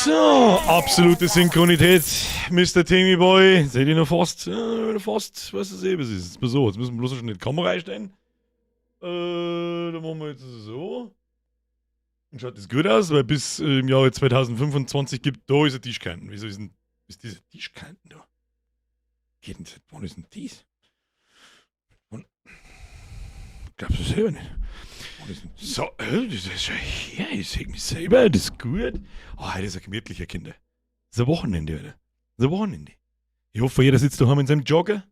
So, absolute Synchronität, Mr. Timmy Boy. Seht ihr noch fast? Fast, was ist was ist? So, jetzt müssen wir bloß schon die Kamera einstellen. Da machen wir jetzt so. Und schaut das gut aus, weil bis im Jahre 2025 gibt, da ist ein Tischkanten. Wieso ist dieser Tischkanten da? Wann ist denn dies? Glaubst du selber nicht? So, das ist schon her, ich seh mich selber, das ist gut. Oh, heute ist ein gemütlicher Kinder. Das ist ein Wochenende, Alter. Das ist ein Wochenende. Ich hoffe, jeder sitzt daheim in seinem Jogger.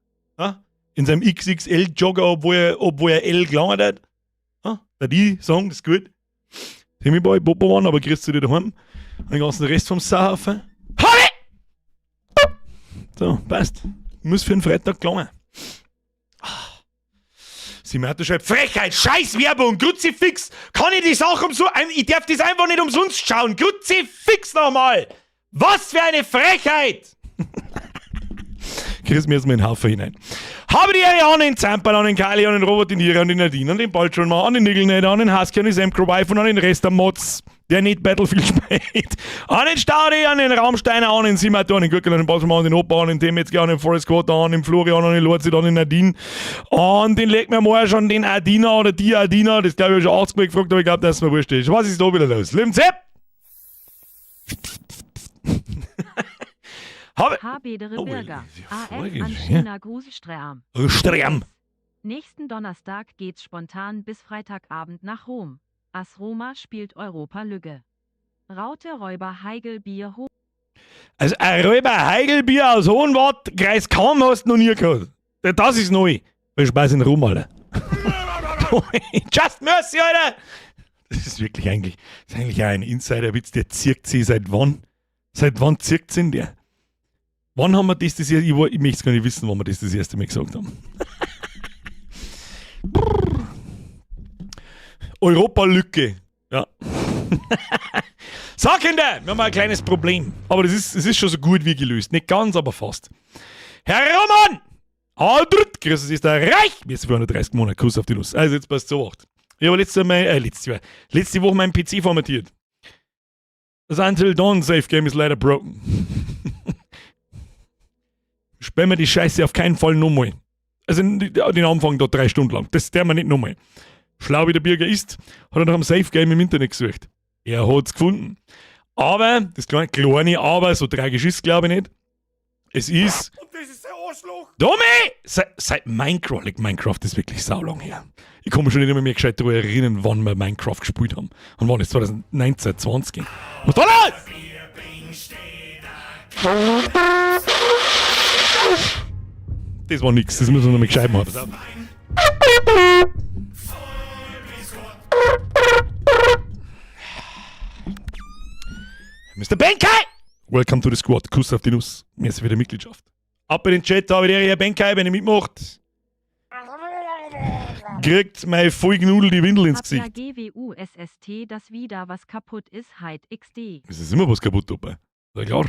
In seinem XXL-Jogger, obwohl er L gelangt hat. Da die sagen, das ist gut. Timmy Boy, Popowan, aber kriegst du dir daheim. Und den ganzen Rest vom Sauhaufen. So, passt. Muss für den Freitag gelangen. Simata schreibt, Frechheit, Scheißwerbung, Kruzifix, kann ich die Sache ich darf das einfach nicht umsonst schauen, Kruzifix nochmal, was für eine Frechheit! Kriegst mir jetzt mal in den Haufen hinein. Habe die Ehre an den Zamperl, an den Kali, an den Robert, den Ira, an den Nadine, an den Balschonmann, an den Nigelneder, an den Husky, an den Sam Wife und an den Rest der Mods, der nicht Battlefield spielt. An den Staudi, an den Raumsteiner, an den Simata, an den Gürtel, an den Balschonmann, an den Opa, an den Demetzger, an den Forest Quarter, an den Florian, an den Lorzit, an den Nadine. Und den legt mir mal schon den Adina oder die Adina, das glaube ich schon 80 Mal gefragt, aber ich glaube, dass es mir wurscht ist. Was ist da wieder los? Limzep! Habedere Birger, AF an China Gruselsträam. Sträam! Nächsten Donnerstag geht's spontan bis Freitagabend nach Rom. AS Roma spielt Europa Lügge. Raute Räuber Heigelbier Ho. Also ein Räuber Heigelbier aus Hohenwart, Kreis Kamm hast du noch nie gehört. Das ist neu. Wir speisen in Rom, Alter. Just mercy, Alter! Das ist wirklich eigentlich ein Insider-Witz, der zirkt sie seit wann? Seit wann zirkt sie denn der? Wann haben wir das erste Mal, ich möchte es gar nicht wissen, wann wir das erste Mal gesagt haben. Europa-Lücke. Ja. So, Kinder, wir haben ein kleines Problem. Aber es ist schon so gut wie gelöst. Nicht ganz, aber fast. Herr Roman! Aldrut, grüß ist der Reich! Mir ist 430 Monate, Kuss auf die Nuss. Also jetzt passt so acht. Ich habe letzte Woche meinen PC formatiert. Das Until Dawn Safe Game ist leider broken. Sperren wir die Scheiße auf keinen Fall nochmal. Also den Anfang da 3 Stunden lang. Das der wir nicht nochmal. Schlau wie der Bürger ist, hat er nach einem Safe Game im Internet gesucht. Er hat es gefunden. Aber, das kleine Aber, so tragisch ist glaube ich nicht. Es ist... Und das ist ein Arschloch! Dummi! Seit Minecraft ist wirklich saulang her. Ich kann mich schon nicht mehr gescheit darüber erinnern, wann wir Minecraft gespielt haben. Und wann ist 2019, 20? Was war das? Das war nix, das müssen wir noch mal gescheit machen. Mr. Benkai! Welcome to the Squad. Kuss auf die Nuss. Merci für die Mitgliedschaft. Ab in den Chat, da habe ich Herr Benkai, wenn ihr mitmacht. Kriegt meine Vollgnudel die Windel ins Gesicht. GWUSST, dass wieder was kaputt ist, Heid XD. Es ist immer was kaputt, Opa. Ja klar.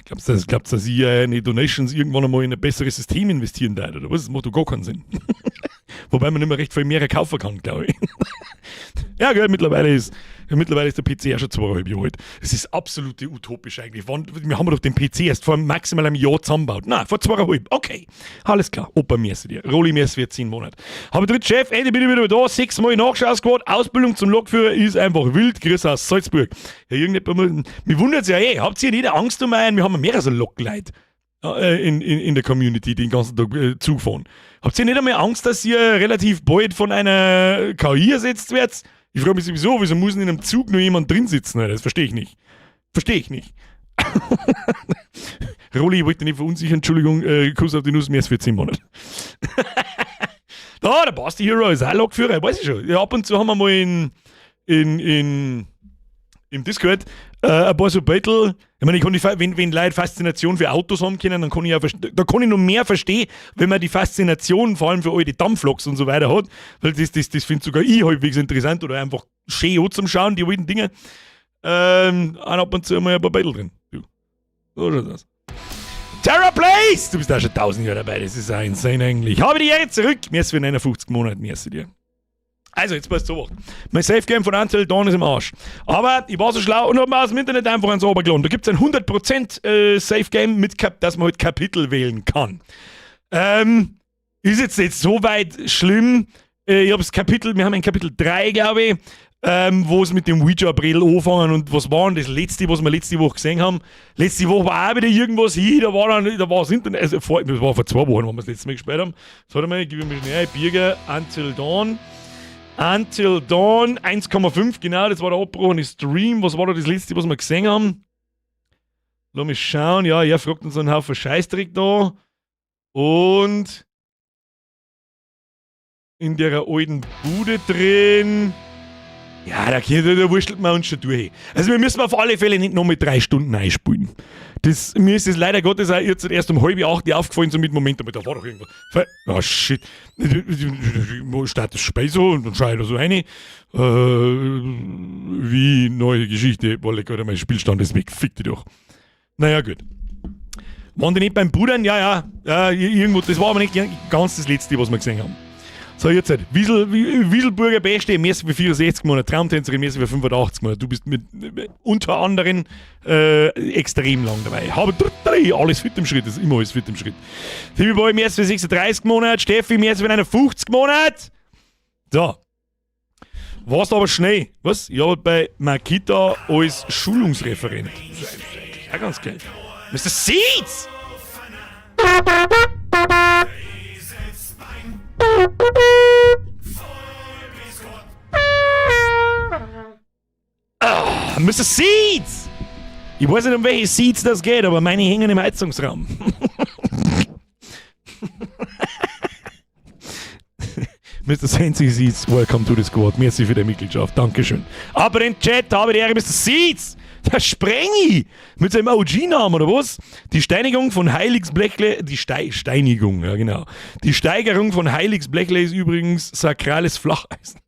Glaubst du, dass ich in die Donations irgendwann einmal in ein besseres System investieren darf, oder was? Das macht doch gar keinen Sinn. Wobei man nicht mehr recht viel mehr kaufen kann, glaube ich. Ja, gell, mittlerweile ist der PC ja schon 2,5 Jahre alt. Das ist absolut utopisch eigentlich. Wir haben doch den PC erst vor maximal einem Jahr zusammengebaut. Nein, vor 2,5. Okay, alles klar. Opa, merci dir. Rolli, merci für 10 Monate. Aber dritt Chef, Ende bin ich wieder da. 6 Mal Nachschau-Squad. Ausbildung zum Lokführer ist einfach wild. Grüß aus Salzburg. Ja, mich wundert es ja, habt ihr nicht Angst um einen? Wir haben mehrere so Lokleute in der Community, die den ganzen Tag Zug fahren. Habt ihr nicht einmal Angst, dass ihr relativ bald von einer KI ersetzt werdet? Ich frage mich sowieso, wieso muss in einem Zug nur jemand drin sitzen? Das verstehe ich nicht. Rolli, ich wollte nicht verunsichern, Entschuldigung, Kuss auf die Nuss, mehr als 14 Monate. Der Basti Hero ist auch Lokführer, weiß ich schon. Ja, ab und zu haben wir mal im Discord ein paar so Battle. Ich meine, wenn Leute Faszination für Autos haben können, dann kann ich noch mehr verstehen, wenn man die Faszination vor allem für all die Dampfloks und so weiter hat. Weil das finde sogar ich halbwegs interessant oder einfach schön zum Schauen, die alten Dinge. Ab und zu mal ein paar Battle drin. So schaut das. Terra Place! Du bist auch schon 1000 Jahre dabei, das ist auch insane eigentlich. Habe die Ehre zurück. Merci für 59 Monate, merci dir. Also, jetzt passt so. Mein Safe-Game von Until Dawn ist im Arsch. Aber ich war so schlau und habe mir aus dem Internet einfach eins runtergeladen. Da gibt es ein 100% Safe-Game, dass man halt Kapitel wählen kann. Ist jetzt nicht so weit schlimm. Wir haben ein Kapitel 3, glaube ich, wo es mit dem Ouija-Bredel anfangen und was war denn das letzte, was wir letzte Woche gesehen haben? Letzte Woche war auch wieder irgendwas hier, da war das Internet, das war vor 2 Wochen, wo wir das letzte Mal gespielt haben. So, warte mal, gib mir schnell Birger, Until Dawn. Until Dawn 1,5, genau, das war der abgebrochene Stream. Was war da das letzte, was wir gesehen haben? Lass mich schauen, ja, er fragt uns einen Haufen Scheißdreck da. Und in der alten Bude drin. Ja, da wurschtelt man uns schon durch. Also wir müssen auf alle Fälle nicht noch mit 3 Stunden einspielen. Mir ist es leider Gottes auch jetzt erst um 7:30 aufgefallen, so mit Moment, aber da war doch irgendwas. Oh shit. Status Speiser und dann schaue ich da so rein. Wie neue Geschichte, weil gerade mein Spielstand ist weg. Fick dich doch. Naja, gut. Waren die nicht beim Brudern? Ja, irgendwo, das war aber nicht ganz das letzte, was wir gesehen haben. So, jetzt halt. Wieselburger Beste, Messi für 64 Monate, Traumtänzerin, Messi für 85 Monate. Du bist mit unter anderem extrem lang dabei. Habe alles fit im Schritt, das ist immer alles fit im Schritt. Timmy Boy, Messi für 36 Monate, Steffi, Messi für 51 Monate. So. Warst aber schnell. Was? Ich arbeite bei Makita als Schulungsreferent. Das ist eigentlich auch ganz geil. Mr. Seeds! Mr. Seeds! Ich weiß nicht, um welche Seeds das geht, aber meine hängen im Heizungsraum. Mr. Sensi Seeds, welcome to the squad. Merci für die Mitgliedschaft, dankeschön. Aber im Chat habe ich die Ehre, Mr. Seeds! Der Sprengi! Mit seinem OG-Namen, oder was? Die Steinigung von Heiligsblechle, Steinigung, ja genau. Die Steigerung von Heiligsblechle ist übrigens sakrales Flacheisen.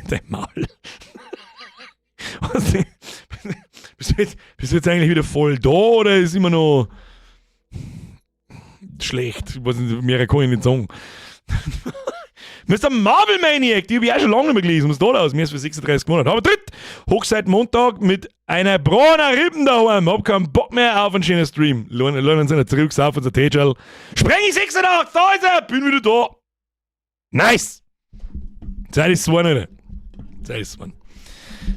Dein Maul. Bist du jetzt eigentlich wieder voll da, oder ist immer noch schlecht? Ich weiß nicht, mehr kann ich nicht sagen. Mr. Marvel Maniac, die habe ich auch schon lange nicht mehr gelesen. Was ist da aus? Mir ist für 36 Monate. Aber dritt, hoch seit Montag mit einer Brauner Rippen daheim. Hab keinen Bock mehr auf einen schönen Stream. Lernen Sie nicht zurück, auf unser T-Gel. Spreng 86, da ist er, bin wieder da. Nice. Zeit ist es, nicht. Zeit ist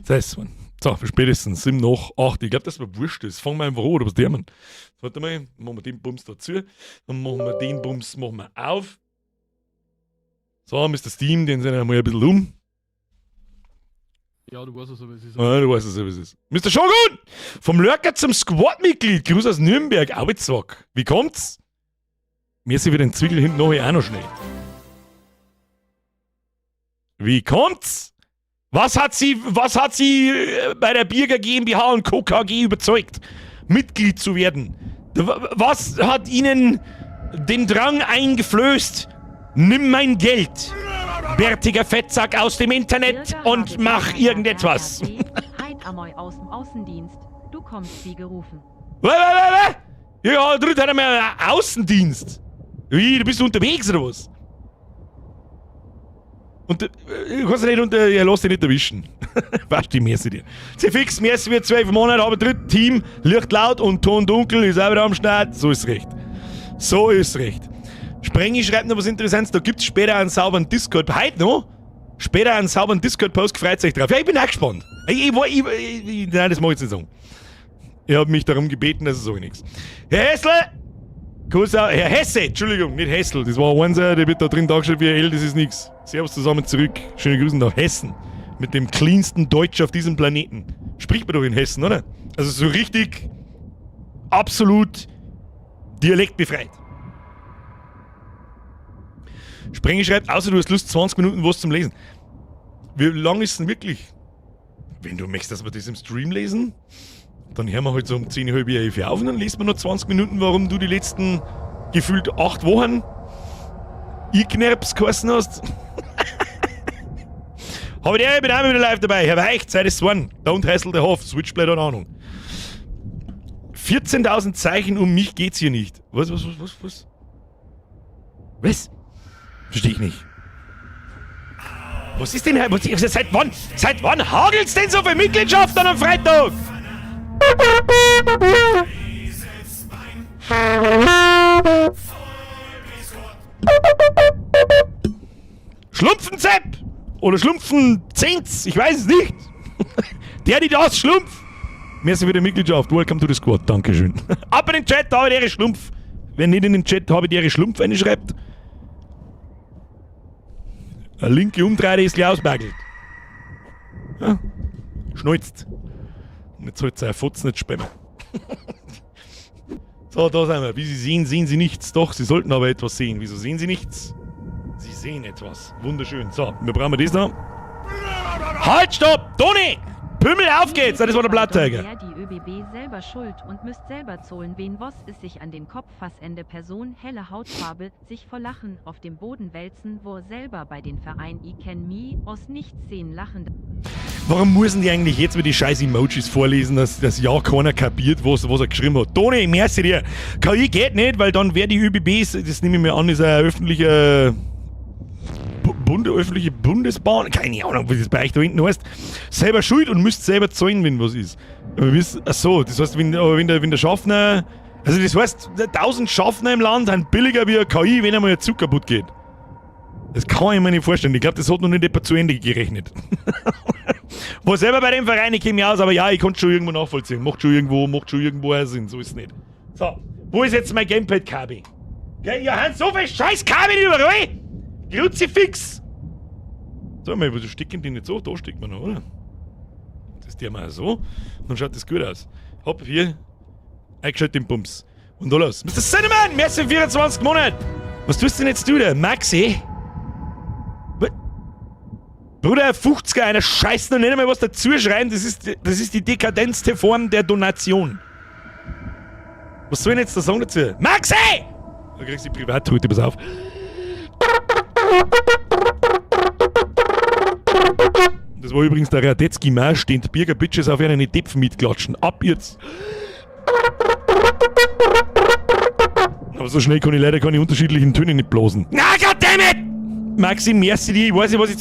es, So, für spätestens 7 nach 8. Ich glaube, das war wurscht. Das fangen wir einfach an, oder was der man? Warte mal, machen wir den Bums dazu. Dann machen wir den Bums auf. So, Mr. Steam, den sind wir mal ein bisschen um. Ja, du weißt es, wie es ist. Ja, du weißt es, wie es ist. Mr. Shogun! Vom Lurker zum Squad-Mitglied. Gruß aus Nürnberg. Auitzwack. Wie kommt's? Mir sind wir den Zwickel hinten nachher auch noch schnell. Wie kommt's? Was hat sie bei der Birger GmbH und Co. KG überzeugt, Mitglied zu werden? Was hat ihnen den Drang eingeflößt? Nimm mein Geld, bärtiger Fettsack aus dem Internet und mach irgendetwas. Heid Amoy aus dem Außendienst. Du kommst wie gerufen. Ja, dritt hat er mir Außendienst. Wie, du bist unterwegs oder was? Und du kannst dich nicht lass dich nicht erwischen. Weißt du, merci dir. Sie fix, merci wird 12 Monate, aber dritt Team, Licht laut und Ton dunkel, ist auch wieder am Start. So ist recht. So ist recht. Sprengi schreibt noch was Interessantes, da gibt es später einen sauberen Discord. Heute noch? Später einen sauberen Discord-Post, freut euch drauf. Ja, ich bin auch gespannt. Nein, das mag ich jetzt nicht sagen. Ich habe mich darum gebeten, also sage ich nichts. Herr Hessle! Herr Hesse, Entschuldigung, nicht Hessel. Das war einer, der wird da drin dargestellt wie L, das ist nix. Servus zusammen zurück. Schöne Grüße nach Hessen. Mit dem cleansten Deutsch auf diesem Planeten. Spricht man doch in Hessen, oder? Also so richtig absolut dialektbefreit. Sprengi schreibt, außer du hast Lust, 20 Minuten was zum Lesen. Wie lang ist es denn wirklich? Wenn du möchtest, dass wir das im Stream lesen, dann hören wir halt so um 10, halb 11 auf und dann lesen wir noch 20 Minuten, warum du die letzten gefühlt 8 Wochen Iknerps geheißen hast. Aber der, ich bin auch wieder live dabei. Herr Weich, Zeit ist one. Don't hassle the Hof. Switchblade hat Ahnung. 14.000 Zeichen, um mich geht's hier nicht. Was? Was? Verstehe ich nicht. Was ist denn... Seit wann hagelt's denn so viel Mitgliedschaft am Freitag? Schlumpfenzepp! Oder Schlumpfenzenz, ich weiß es nicht. Der, die das, Schlumpf! Merci für die Mitgliedschaft, welcome to the squad, dankeschön. Ab in den Chat, da habe ich ihre Schlumpf. Wenn nicht in den Chat, habe ich ihre Schlumpf, wenn ihr schreibt. Eine linke Umdrehung ist gleich ausbergelt. Ja, schneuzt. Und jetzt sollt ihr Fotz nicht spammen. So, da sind wir. Wie Sie sehen, sehen Sie nichts. Doch, Sie sollten aber etwas sehen. Wieso sehen Sie nichts? Sie sehen etwas. Wunderschön. So, wir brauchen das noch. Halt, stopp! Toni! Pümmel, auf geht's! Das war der Blatttiger. Wäre die ÖBB selber schuld und müsst selber zahlen, wen was ist sich an den Kopf fassende Person, helle Hautfarbe, sich vor Lachen auf dem Boden wälzen, wo selber bei den Verein I Can Me aus nichts sehen lachende. Warum müssen die eigentlich jetzt wieder die scheiß Emojis vorlesen, dass ja keiner kapiert, was er geschrieben hat? Toni, merci dir. KI geht nicht, weil dann wäre die ÖBB, das nehme ich mir an, ist ein öffentliche Bundesbahn, keine Ahnung, wie das bei euch da hinten heißt, selber schuld und müsst selber zahlen, wenn was ist. Achso, das heißt, wenn der Schaffner, also das heißt, 1000 Schaffner im Land sind billiger wie ein KI, wenn einmal ein Zug kaputt geht. Das kann ich mir nicht vorstellen. Ich glaube, das hat noch nicht jemand zu Ende gerechnet. War selber bei dem Verein, ich kenne mich aus, aber ja, ich konnte schon irgendwo nachvollziehen. Macht schon irgendwo einen Sinn, so ist es nicht. So, wo ist jetzt mein Gamepad-Kabel? Ja, ihr habt so viel scheiß Kabel überall! Kruzifix! Sag mal, wieso stecken die nicht so? Da steckt man noch, oder? Das ist der mal so. Dann schaut das gut aus. Hopp, hier. Eingeschaltet den Bums. Und da los. Mr. Cinnamon! Merci 24 Monate! Was tust du denn jetzt, du da? Maxi? Bruder, 50er, einer scheißt noch nicht einmal was dazu schreiben. Das ist die dekadenzte Form der Donation. Was soll ich jetzt da sagen dazu? Maxi! Da kriegst du die Privatroute, pass auf. Das war übrigens der Radetzky-Marsch, den die Bürger Bitches auf einen Depfen mitklatschen. Ab jetzt! Aber so schnell kann ich leider keine unterschiedlichen Töne nicht blasen. Na, goddammit! Maxi, merci dir. Ich weiß nicht, was ich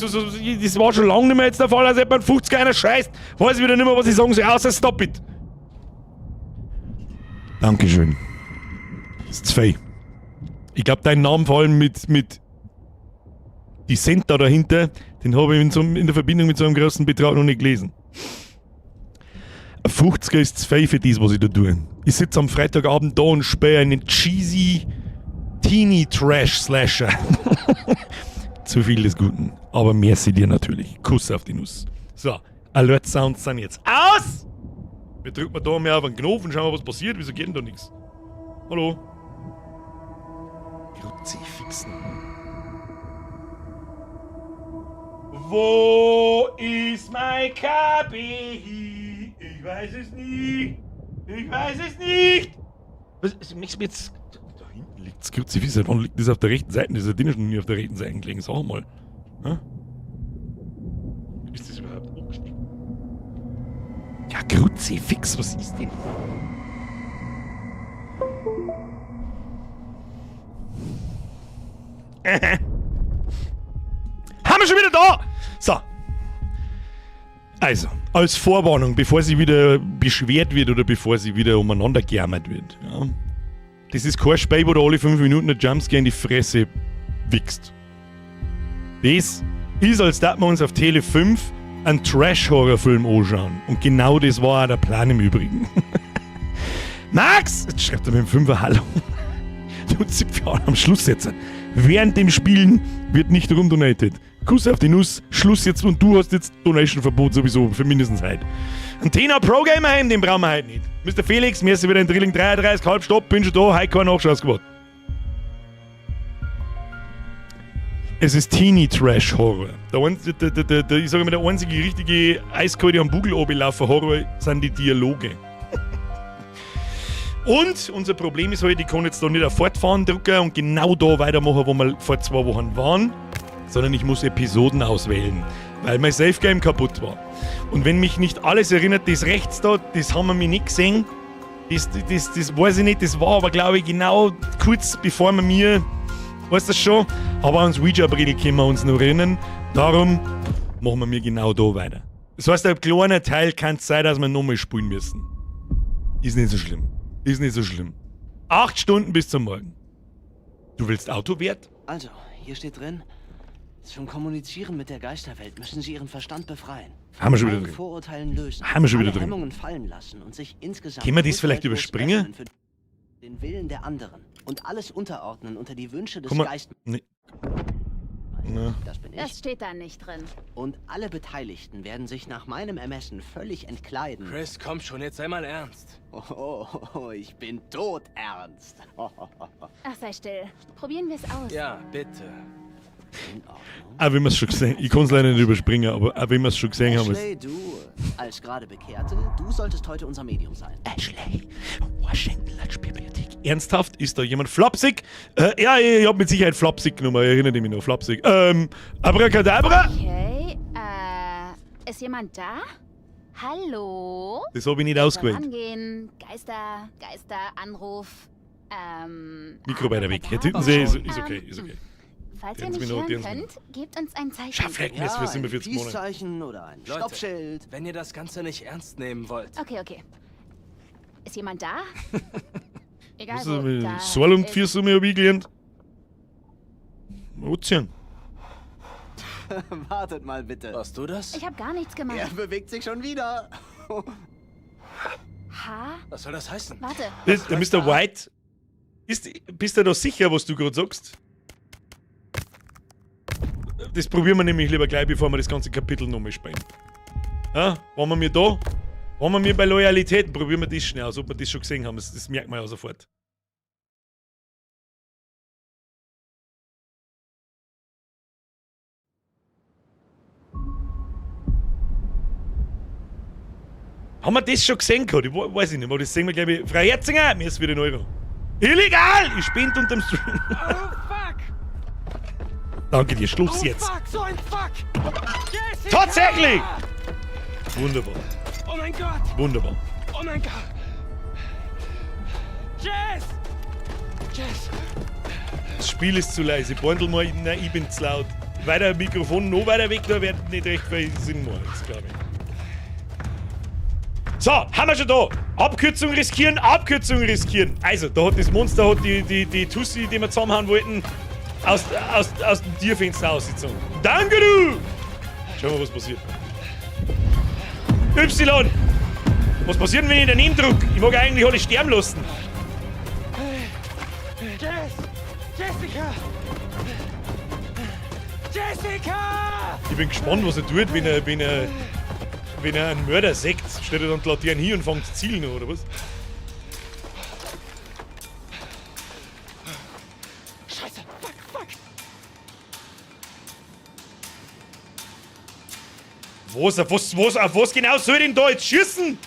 das war schon lange nicht mehr jetzt der Fall, als hätte man 50 einer scheißt. Weiß ich wieder nicht mehr, was ich sagen soll, außer stop it. Dankeschön. Das ist zwei. Ich glaube, deinen Namen vor allem mit die Cent dahinter, den habe ich in der Verbindung mit so einem großen Betrag noch nicht gelesen. Ein 50er ist zu viel für das, was ich da tue. Ich sitze am Freitagabend da und spiele einen cheesy Teenie-Trash-Slasher. Zu viel des Guten. Aber merci dir natürlich. Kuss auf die Nuss. So, Alert-Sounds sind jetzt aus! Wir drücken da mal auf einen Knopf und schauen mal, was passiert. Wieso geht denn da nichts? Hallo? Kruzifixen. Wo ist mein KPI? Ich weiß es nicht. Ich weiß es nicht. Was machst du jetzt? Da hinten liegt das Kruzifix. Seit wann liegt das auf der rechten Seite? Das ist ja Ding schon nie auf der rechten Seite gelegen. Sag mal. Hä? Ist das überhaupt angestiegen? Ja, Kruzifix, was ist denn? Haben wir schon wieder da! So. Also, als Vorwarnung, bevor sie wieder beschwert wird oder bevor sie wieder umeinander gejammert wird. Ja. Das ist kein Spiel, wo du alle 5 Minuten ein Jumpscare in die Fresse wichst. Das ist, als dass wir uns auf Tele 5 einen Trash-Horrorfilm anschauen. Und genau das war auch der Plan im Übrigen. Max! Jetzt schreibt er mit dem 5er Hallo. Du Zipfel am Schluss setzen. Während dem Spielen wird nicht rumdonated. Kuss auf die Nuss, Schluss jetzt und du hast jetzt Donation-Verbot sowieso für mindestens heute. Ein Tenor Pro Gamer heim, den brauchen wir heute nicht. Mr. Felix, merci wieder in Drilling 33, halb Stopp, bin schon da, heute kein Nachschauungsgebot. Es ist Teenie-Trash-Horror. Ich sage mal, der einzige richtige eiskalte am Bugel runterlaufen Horror sind die Dialoge. Und unser Problem ist halt, ich kann jetzt da nicht auf Fortfahren drücken und genau da weitermachen, wo wir vor 2 Wochen waren, sondern ich muss Episoden auswählen, weil mein Safe-Game kaputt war. Und wenn mich nicht alles erinnert, das rechts da, das haben wir mich nicht gesehen. Das weiß ich nicht, das war aber glaube ich genau kurz bevor wir mir weißt du schon? Aber ans Ouija-Brille können wir uns noch erinnern. Darum machen wir genau da weiter. Das heißt, ein kleiner Teil kann es sein, dass wir nochmal spielen müssen. Ist nicht so schlimm. Ist nicht so schlimm. 8 Stunden bis zum Morgen. Du willst Autowert? Also, hier steht drin, zum Kommunizieren mit der Geisterwelt müssen Sie Ihren Verstand befreien. Haben wir schon wieder Allen drin. Vorurteilen lösen. Haben wir schon wieder alle drin. Hemmungen fallen lassen und sich insgesamt Können wir das vielleicht rückhaltlos überspringen? öffnen für den Willen der anderen und alles unterordnen unter die Wünsche des Guck mal. Geistes. Nee. Na. Das bin ich. Das steht da nicht drin. Und alle Beteiligten werden sich nach meinem Ermessen völlig entkleiden. Chris, komm schon, jetzt sei mal ernst. Oh, ich bin todernst. Ach, sei still. Probieren wir es aus. Ja, bitte. In Ordnung. Auch wenn wir es schon gesehen ich kann es leider nicht überspringen, aber auch wenn wir es schon gesehen haben. Ashley, du, als gerade Bekehrte, du solltest heute unser Medium sein. Ashley, Washington Bibliothek. Ernsthaft? Ist da jemand flapsig? Ja, ich hab mit Sicherheit flapsig genommen, erinnert mich noch, flapsig. Abracadabra? Okay, ist jemand da? Hallo? Das hab ich nicht Soll ausgewählt. angehen. Geister, Anruf. Mikro weiter weg. Jetzt hinten Abracadabra. sehe ich, ist okay, ist okay. Falls ihr Deren nicht Sie noch, hören deren Sie könnt, gebt uns ein Zeichen. Schafflecken, Ja, jetzt wir sind wir ein 40 Monate. Peace-Zeichen oder ein Leute. Stoppschild. Wenn ihr das Ganze nicht ernst nehmen wollt. Okay. Ist jemand da? Egal Was wo. ist mit Da Soll und ist- 4 Summe hab ich gelernt? Ozean. Wartet mal bitte. Warst du das? Ich habe gar nichts gemacht. Er bewegt sich schon wieder. Ha? Was soll das heißen? Warte. Der Mr. White. Bist du da sicher, was du gerade sagst? Das probieren wir nämlich lieber gleich, bevor wir das ganze Kapitel nochmal spielen. Ja, waren wir bei Loyalitäten, probieren wir das schnell aus, ob wir das schon gesehen haben. Das merkt man ja sofort. Haben wir das schon gesehen gehabt? Ich weiß nicht, aber das sehen wir, glaube ich. Frau Herzinger, mir ist wieder ein Euro. Illegal! Ich spinnt unterm Stream. Oh, fuck! Danke dir, Schluss jetzt. Fuck, so ein Fuck! Jessica! Tatsächlich! Wunderbar, Oh mein Gott! wunderbar. Oh mein Gott! Jess! Das Spiel ist zu leise. Bondel mal, nein, ich bin zu laut. Weiter Mikrofon, noch weiter weg, da wird nicht recht viel Sinn machen, jetzt, glaube ich. So, haben wir schon da. Abkürzung riskieren. Also, da hat das Monster die Tussi, die wir zusammenhauen wollten, aus dem Tierfenster ausgezogen. Danke, du! Schauen wir, was passiert. Y! Was passiert denn, wenn ich daneben drücke? Ich mag eigentlich alle sterben lassen. Jessica! Jessica! Ich bin gespannt, was er tut, wenn er einen Mörder sagt. Stellt er dann die Laternen hin und fängt zu zielen, oder was? Scheiße! Fuck! Was genau soll denn da jetzt schießen?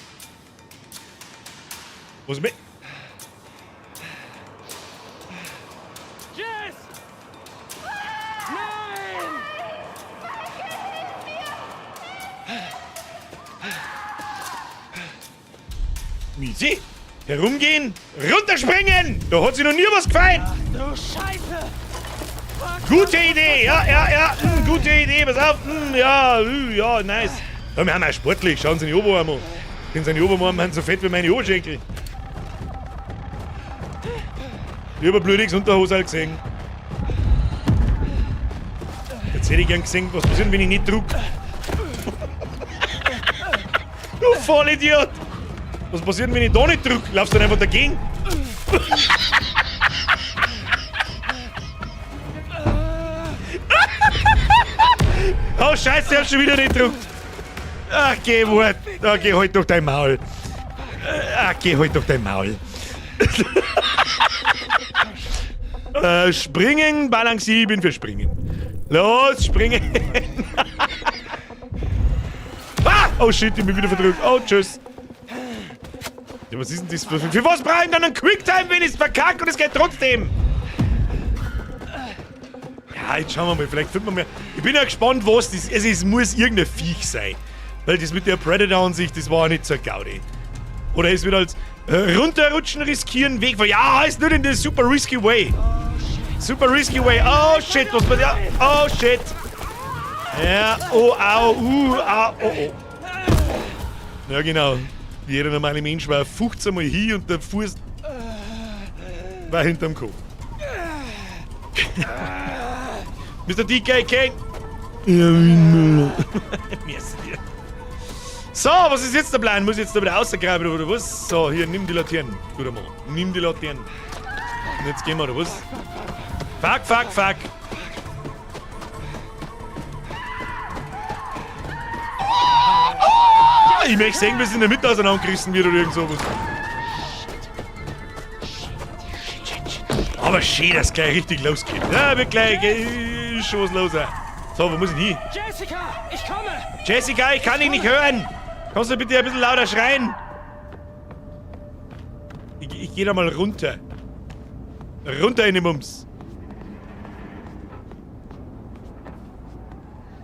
Was mit? Jess! Nein! Miesi? Herumgehen? Runterspringen! Da hat sich noch nie was gefallen! Du Scheiße! Gute Idee, ja, gute Idee, pass auf, ja, nice. Ja, wir haben auch sportlich, schauen Sie in die Oberarme an. Wenn seine Oberarme haben so fett wie meine Oberschenkel. Ich hab ein blödiges Unterhose gesehen. Jetzt hätte ich gern gesehen, was passiert, wenn ich nicht druck. Du Vollidiot! Was passiert, wenn ich da nicht drück? Laufst du dann einfach dagegen? Oh Scheiße, ich hab schon wieder nicht gedruckt. Ach, geh, Wort. Ach, geh halt doch dein Maul. Ach, geh halt doch dein Maul. Springen, balancieren, ich bin für Springen. Los, springen. Ah! Oh shit, ich bin wieder verdrückt. Oh, tschüss. Ja, was ist denn das für was brauche ich dann einen Quicktime, wenn ich es verkacke und es geht trotzdem? Ja, jetzt schauen wir mal, vielleicht finden wir mehr. Ich bin ja gespannt, was das ist. Es muss irgendein Viech sein. Weil das mit der Predator-Ansicht, das war nicht so eine Gaudi. Oder es wird als runterrutschen riskieren, Weg von. Ja, ist nur in der super risky way. Super risky way. Oh shit, was passiert? Oh shit. Ja, oh, au, au, oh, oh. Ja, genau. Jeder normale Mensch war 15 Mal hin und der Fuß war hinterm Kopf. Mr. DK Kane. Merci dir. So, was ist jetzt der Plan? Muss ich jetzt da wieder rausgraben oder was? So, hier, nimm die Laternen. Guter Mann. Nimm die Laternen. Und jetzt gehen wir, oder was? Fuck, fuck, fuck. Ich möchte sehen, wie es in der Mitte auseinandergerissen wird oder irgend sowas. Aber schön, dass es gleich richtig losgeht. Ja, wird gleich schon was los sein. So, wo muss ich hin? Jessica, ich komme! Jessica, ich kann dich nicht hören! Kannst du bitte ein bisschen lauter schreien? Ich geh da mal runter. Runter in den Mums.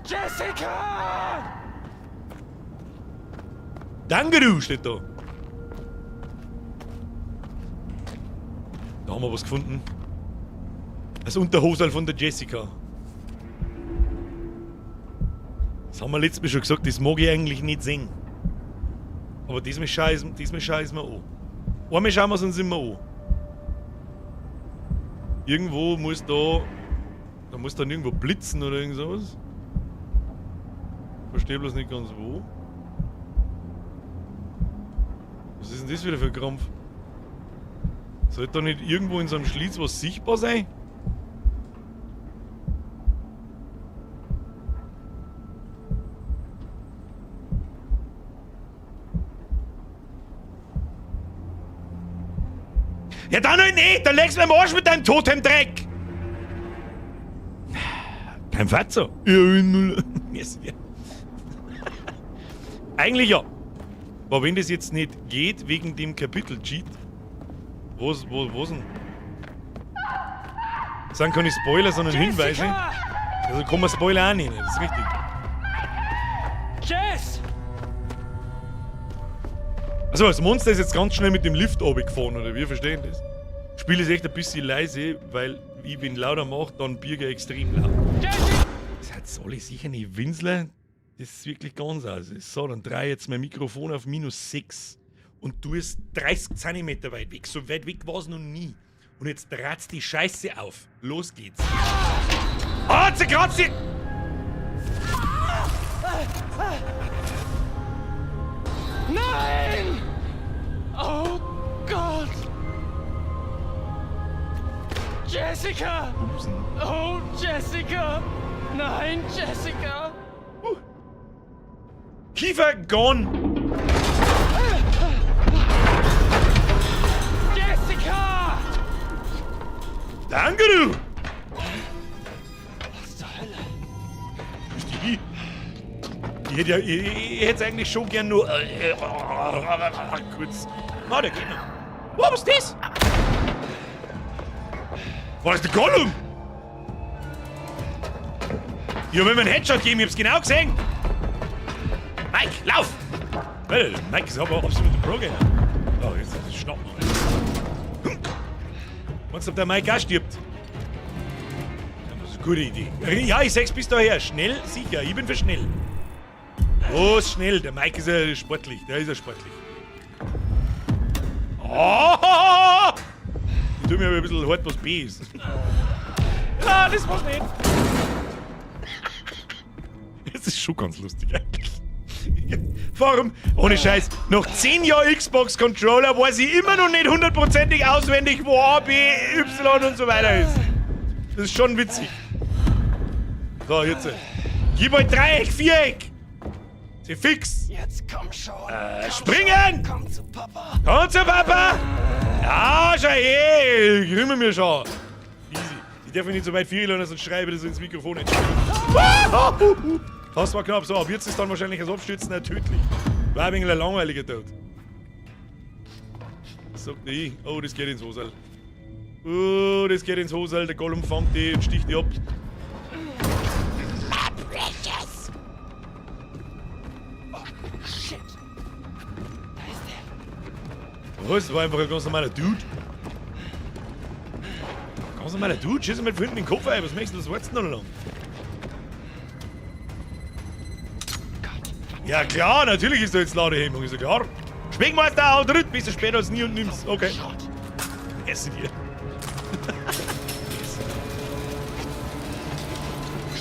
Jessica! Danke, du, steht da. Da haben wir was gefunden. Das Unterhosal von der Jessica. Das haben wir letztes Mal schon gesagt, das mag ich eigentlich nicht sehen. Aber diesmal scheißen wir an. Einmal schauen wir es uns immer an. Irgendwo muss da muss dann irgendwo blitzen oder irgend sowas. Verstehe bloß nicht ganz wo. Was ist denn das wieder für ein Krampf? Sollte da nicht irgendwo in so einem Schlitz was sichtbar sein? Ja dann halt nicht! Dann legst du mir am Arsch mit deinem Totemdreck! Kein Fatzer. Eigentlich ja. Aber wenn das jetzt nicht geht, wegen dem Kapitel-Cheat. Wo denn? Sagen kann ich Spoiler, sondern Hinweise. Also kann man Spoiler auch nicht, das ist richtig. Jess! Also das Monster ist jetzt ganz schnell mit dem Lift runtergefahren, oder wir verstehen das. Das Spiel ist echt ein bisschen leise, weil ich, wenn lauter mache, dann Birger extrem laut. Das hat alle sicher nicht Winsler. Das ist wirklich ganz aus. So, dann drehe jetzt mein Mikrofon auf -6 und du es 30 cm weit weg. So weit weg war es noch nie. Und jetzt dreht's die Scheiße auf. Los geht's. Oh, zerkratzt sie! Nein! Oh Gott! Jessica! Oh, Jessica! Nein, Jessica! Kiefer gone! Jessica! Danke, du! Was zur Hölle? Ist die? Ich hätte es eigentlich schon gern nur. Kurz. Ah, der geht noch. Wow, was ist das? War das der Gollum? Ich hab ihm einen Headshot gegeben, ich hab's genau gesehen. Mike, lauf! Mike ist aber absolut Pro-Gamer. Oh, jetzt ist das Schnappen. Meinst du, ob der Mike auch stirbt? Das ist eine gute Idee. Ja, ich sag's bis daher. Schnell, sicher. Ich bin für schnell. Los, schnell. Der Mike ist ja sportlich. Der ist ja sportlich. Oh! Ich tu mir aber ein bisschen hart, was B ist. Ja, das war's nicht. Das ist schon ganz lustig eigentlich. Warum? Ohne Scheiß, nach 10 Jahren Xbox-Controller weiß ich immer noch nicht hundertprozentig auswendig, wo A, B, Y und so weiter ist. Das ist schon witzig. So, jetzt. Gib euch Dreieck, Viereck! Sie fix! Jetzt komm schon! Springen! Komm zu Papa! Komm zu Papa! Ja, schau her! Grümmen mir schon! Easy. Ich darf mich nicht so weit führen, sonst schreibe ich das ins Mikrofon nicht. Das war knapp so, ab jetzt ist dann wahrscheinlich das Abstürzen tödlich. War ein wenig ein langweiliger Tod. Sagt ich. Oh, das geht ins Hosal. Oh, das geht ins Hosal. Der Gollum fängt die und sticht die ab. Oh, shit! Da ist der! Was? Das war einfach ein ganz normaler Dude. Ganz Was mal, du, schieß mir hinten den Kopf ein, was möchtest du, das wartest noch lang? Ja klar, natürlich ist da jetzt Ladehemmung, ist ja klar. Schwingmeister, haut dritt, bis du später als nie und nimmst. Okay. Esse dir.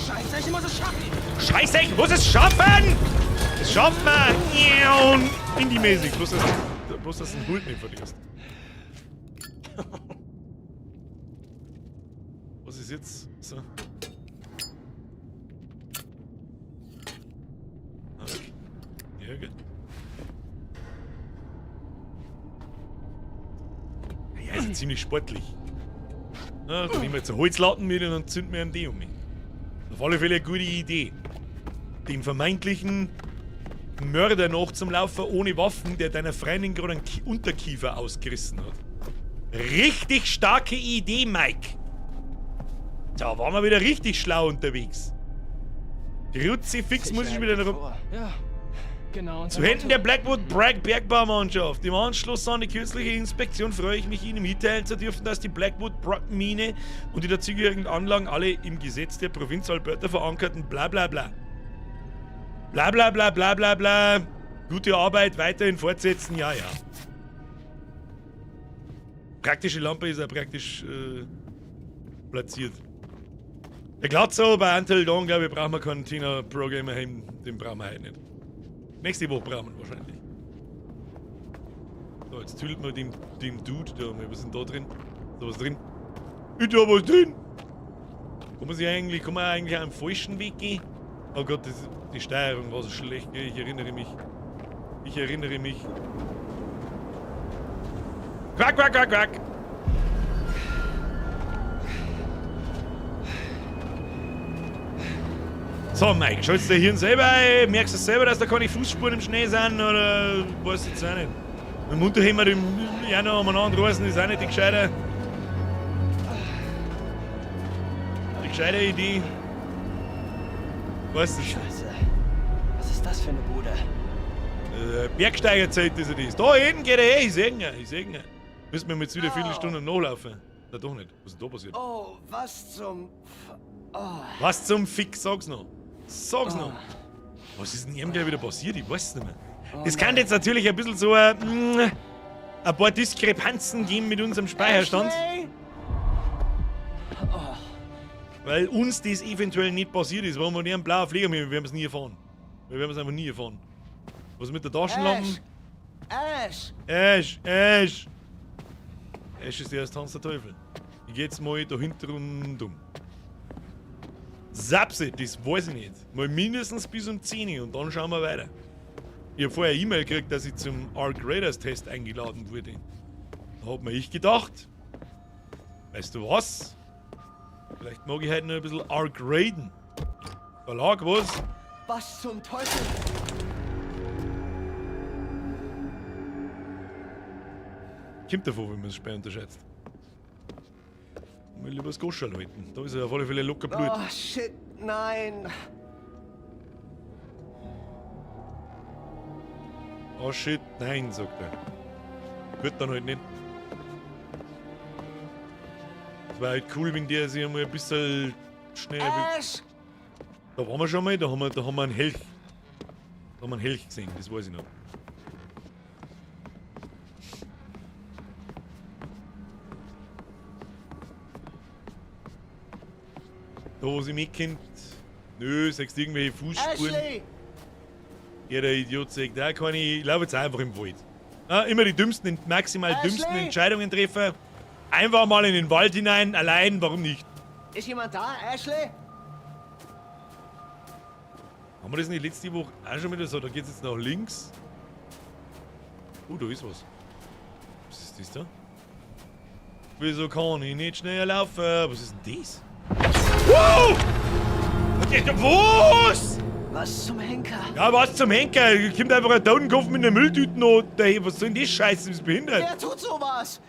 Scheiße, ich muss es schaffen! Scheiße, ich muss es schaffen! Das schafft man! Indie-mäßig, bloß dass du den Hut nicht verlierst. Was ist jetzt? So. Okay. Ja, gut. Ja, ist ja ziemlich sportlich. Na, dann nehmen wir jetzt eine Holzlatten mit und dann zünden wir einen die um mich. Auf alle Fälle eine gute Idee. Den vermeintlichen Mörder nachzulaufen ohne Waffen, der deiner Freundin gerade einen Unterkiefer ausgerissen hat. Richtig starke Idee, Mike. Da waren wir wieder richtig schlau unterwegs. Kruzifix muss ich wieder vor. Ja, genau. zu Händen der Blackwood Bergbaumannschaft. Im Anschluss an die kürzliche Inspektion freue ich mich, Ihnen mitteilen zu dürfen, dass die Blackwood Mine und die dazugehörigen Anlagen alle im Gesetz der Provinz Alberta verankerten bla bla bla. Bla bla bla bla bla bla. Gute Arbeit, weiterhin fortsetzen, ja, ja. Praktische Lampe ist auch praktisch platziert. Der Glatzo bei Until Dawn, glaube ich, brauchen wir keinen Tina-Programmer haben. Den brauchen wir heute nicht. Nächste Woche brauchen wir wahrscheinlich. So, jetzt tüllt man dem Dude da mal. Was ist denn da drin? Ist da was drin? Ist da was drin? Kann man eigentlich einen falschen Weg gehen? Oh Gott, die Steuerung war so schlecht, gell? Ich erinnere mich. Quack, quack, quack, quack! So, Mike, schaltest du dein Hirn selber ein? Merkst du selber, dass da keine Fußspuren im Schnee sind? Oder weißt du jetzt auch nicht? Mit dem Unterhemd im Januar umeinander reißen ist auch nicht die gescheite Idee. Weißt du? Scheiße. Was ist das für eine Bude? Bergsteigerzeit ist das. Da hinten geht er ich sehe ihn. Müssen wir jetzt wieder viele Stunden nachlaufen. Na doch nicht. Was ist denn da passiert? Oh, was zum... Oh. Was zum Fick, sag's noch. Sag's noch. Was ist denn ihm gleich wieder passiert? Ich weiß es nicht mehr. Das kann jetzt natürlich ein bisschen so ein paar Diskrepanzen geben mit unserem Speicherstand. Ashley? Weil uns das eventuell nicht passiert ist. Warum wir nicht einen blauen Flieger mit, wir haben es nie erfahren. Wir werden es einfach nie erfahren. Was mit der Taschenlampe? Ash! Ash ist der erste Tanz der Teufel. Ich geh jetzt mal da hinten rundum. Sapse, das weiß ich nicht. Mal mindestens bis um 10 Uhr und dann schauen wir weiter. Ich habe vorher eine E-Mail gekriegt, dass ich zum Arc Raiders Test eingeladen wurde. Da hat mir ich gedacht, weißt du was? Vielleicht mag ich heute noch ein bisschen Arc Raiden. Verlag, was? Was zum Teufel? Kommt davon, wenn man es schwer unterschätzt. Mal lieber das Goscherl halten. Da ist er auf alle Fälle locker Blut. Oh, shit, nein. Oh shit, nein, sagt er. Wird dann halt nicht. Es war halt cool, wenn der sich einmal ein bisschen schneller... Ash! Da waren wir schon mal, da haben wir einen Helch. Da haben wir einen Helch gesehen, das weiß ich noch. Da, wo sie mitkennt. Nö, sagst du irgendwelche Fußspuren. Ashley! Jeder Idiot sagt, ja, kann ich laufe jetzt einfach im Wald. Ja, immer die dümmsten, maximal dümmsten Ashley! Entscheidungen treffen. Einfach mal in den Wald hinein, allein, warum nicht? Ist jemand da, Ashley? Haben wir das nicht letzte Woche auch schon wieder so? Da geht's jetzt nach links. Da ist was. Was ist das da? Wieso kann ich nicht schneller laufen? Was ist denn das? Wow! Was? Was zum Henker? Ja, was zum Henker? Kommt einfach ein Totenkopf mit einer Mülltüte noch daher. Was soll denn das Scheiße? Bist du behindert? Wer tut sowas?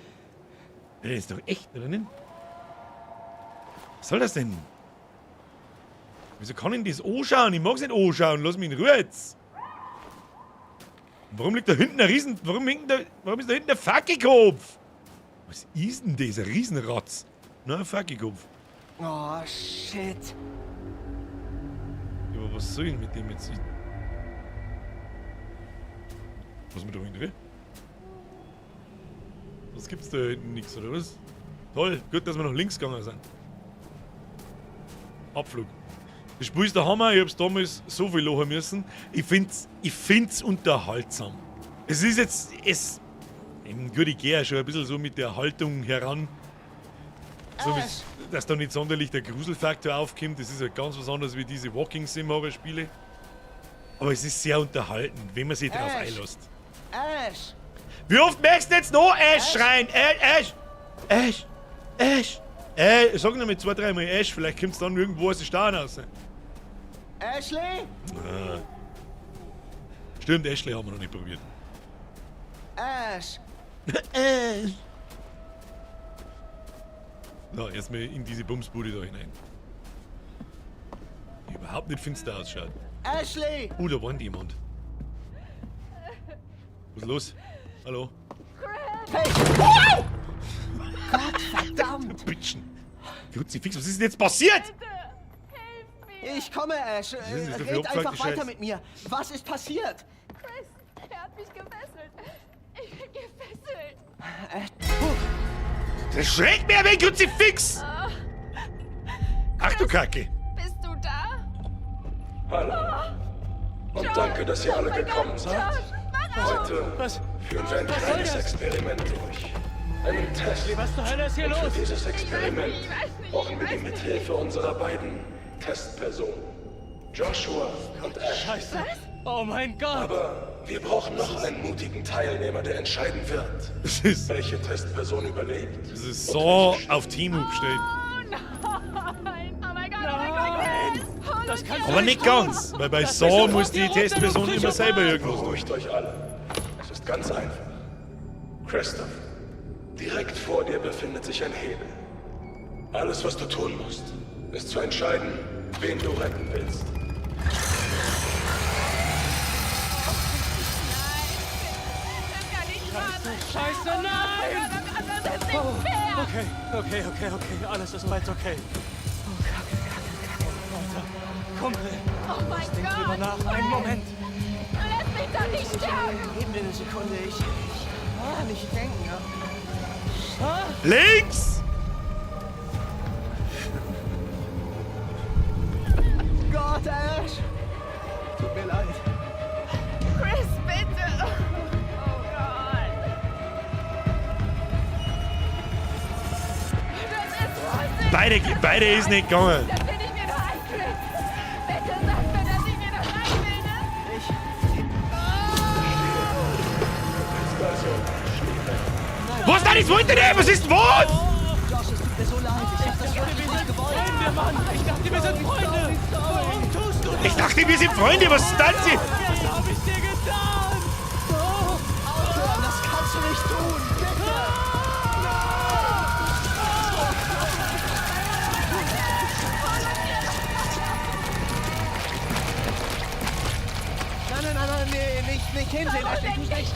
Das ist doch echt, oder nicht? Was soll das denn? Wieso kann ich das anschauen? Ich mag's nicht anschauen. Lass mich in Ruhe jetzt. Warum liegt da hinten ein Riesen... Warum ist da hinten ein Fackelkopf? Was ist denn das? Ein Riesenratz. Na, Fucky-Kopf. Oh, shit. Ja, aber was soll ich mit dem jetzt? Was mit da hinten? Was gibt's da hinten? Nix, oder was? Toll, gut, dass wir nach links gegangen sind. Abflug. Das Spiel ist der Hammer, ich hab's damals so viel lachen müssen. Ich find's unterhaltsam. Es ist jetzt, gut, ich gehe ja schon ein bisschen so mit der Haltung heran. So, dass da nicht sonderlich der Gruselfaktor aufkommt. Das ist ja ganz was anderes wie diese Walking-Sim-Horror-Spiele. Aber es ist sehr unterhaltend, wenn man sich drauf einlässt. Ash! Wie oft merkst du jetzt noch Ash schreien? Ash! Ash! Ash! Sag noch mal 2, 3 Mal Ash, vielleicht kommt's dann irgendwo aus den Stein raus. Ashley? Ah. Stimmt, Ashley haben wir noch nicht probiert. Ash! Ash! Na, erstmal in diese Bumsbude da hinein. Die überhaupt nicht finster ausschaut. Ashley! Da wohnt jemand. Was ist los? Hallo? Hey! Gott verdammt! Bitchen! Kruzifix, was ist denn jetzt passiert? Ich komme, Ash. ist das für Red einfach Opfer weiter Scheiß? mit mir. Was ist passiert? Chris, er hat mich gefesselt. Ich bin gefesselt. Das schreckt mir ein Kruzifix! Ach du Kacke! Bist du da? Hallo. Und danke, dass ihr alle gekommen seid. Heute führen wir ein kleines Experiment durch. Einen Test. Was zur Hölle ist hier Und für los? dieses Experiment brauchen wir die Mithilfe unserer beiden Testpersonen. Joshua und Ash. Scheiße. Oh mein Gott. Aber wir brauchen noch einen mutigen Teilnehmer, der entscheiden wird, Das ist welche Testperson überlebt. so auf Teamhook gestellt. Nein. Oh mein Gott, oh mein Gott. Das kannst du Aber nicht ganz, weil bei Das Saw ist muss die sofort die Testperson Rote immer selber irgendwas tun. Beruhigt euch alle. Es ist ganz einfach. Christoph, direkt vor dir befindet sich ein Hebel. Alles, was du tun musst, ist zu entscheiden, wen du retten willst. Das kann nicht wahr sein. Scheiße, nein! Das ist nicht fair. Okay. Alles ist bald okay. Oh, Kacke. Weiter. Kumpel, Oh mein denk drüber Gott. nach. Einen Moment. Lass mich doch nicht sterben. Gib mir eine Sekunde. Ich kann nicht denken. Links! Gott, Ash! Tut mir leid. Chris, bitte. Oh Gott. Das ist Wahnsinn. Beide ist nicht gegangen. Das bin ich mir doch ein, Chris. Bitte sag mir, dass ich mir das einbilde. Was da nicht wollte der? Was ist denn was? Josh, es tut mir so leid. Ich hab das wirklich nicht gewollt. Freunde, Mann. Ich dachte, wir sind Freunde. Warum tust du das? Ich dachte, wir sind Freunde. Was ist das hier? Was hab ich dir getan? Aufhören, das kannst du nicht tun. Bitte! Nein, nee, nicht hinsehen. Ashley, tu's nicht.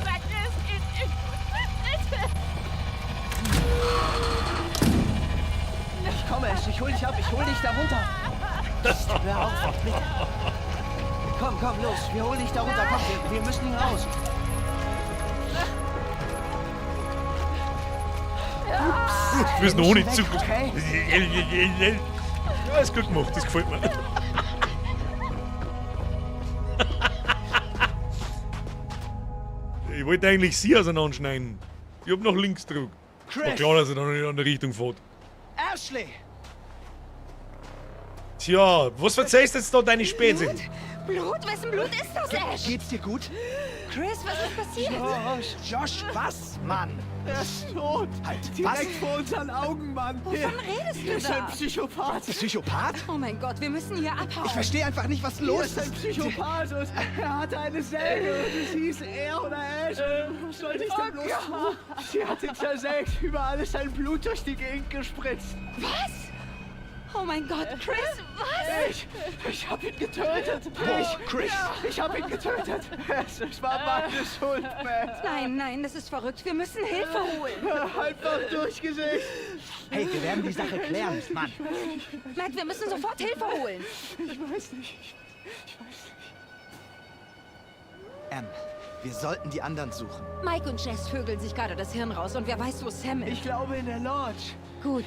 Sag mir, es geht nicht. Bitte. Ich komme, Ash, ich hol dich ab, ich hol dich da runter. Hör auf, bitte. Komm, los, wir holen dich da runter. Komm, wir müssen hier raus. Wir müssen ohne Weg, zu. okay? Ja, ist gut gemacht. Das gefällt mir. Ich wollte eigentlich sie auseinanderschneiden. Ich hab nach links gedrückt. War Chris! klar, dass er dann in eine andere Richtung fährt. Ashley! Tja, was verzeihst jetzt da deine Spätsinn? Blut? Wessen Blut ist das, Ash? Geht's dir gut? Chris, was ist passiert? Josh, was, Mann? Er ist tot. Halt, direkt vor unseren Augen, Mann. Wovon redest du Er ist ein da? Psychopath. Psychopath? Oh mein Gott, wir müssen hier abhauen. Ich verstehe einfach nicht, was los ist. Er ist ein Psychopath und er hatte eine Säge und es hieß er oder Ash. Was sollte ich denn bloß tun? Sie hat ihn zersägt, überall ist sein Blut durch die Gegend gespritzt. Was? Oh mein Gott, Chris, was? Ich hab ihn getötet. Ich hab ihn getötet. Es war meine Schuld, Matt. Nein, das ist verrückt. Wir müssen Hilfe holen. Einfach durchgesägt. Hey, wir werden die Sache klären, Mann. Matt, wir müssen sofort Hilfe holen. Ich weiß nicht. Wir sollten die anderen suchen. Mike und Jess vögeln sich gerade das Hirn raus und wer weiß, wo Sam ist. Ich glaube in der Lodge. Gut,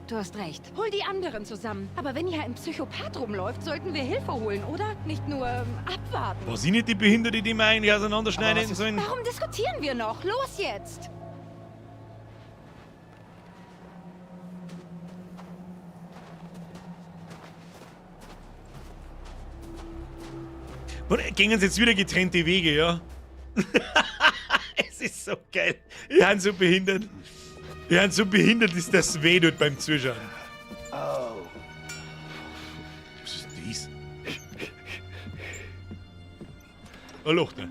du hast recht. Hol die anderen zusammen. Aber wenn hier ein Psychopath rumläuft, sollten wir Hilfe holen, oder? Nicht nur abwarten. War sie nicht die Behinderte, die wir eigentlich auseinanderschneiden hätten sollen? Warum diskutieren wir noch? Los jetzt! Und gingen sie jetzt wieder getrennte Wege, ja? Es ist so geil. Wir haben so behindert. Wir haben so behindert, dass das weh tut beim Zuschauen. Oh. Was ist denn dies? Ein Loch da.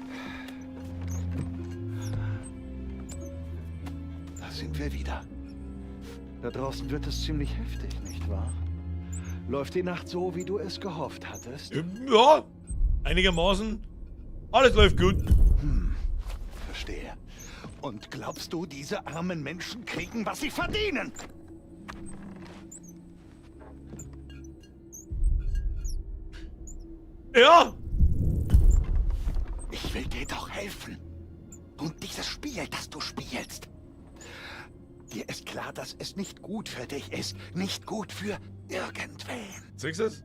Da sind wir wieder. Da draußen wird es ziemlich heftig, nicht wahr? Läuft die Nacht so, wie du es gehofft hattest? Ja, einigermaßen. Alles läuft gut. Verstehe. Und glaubst du, diese armen Menschen kriegen, was sie verdienen? Ja, Ich will dir doch helfen. Und dieses Spiel, das du spielst. Dir ist klar, dass es nicht gut für dich ist. Nicht gut für irgendwen. sagst du das?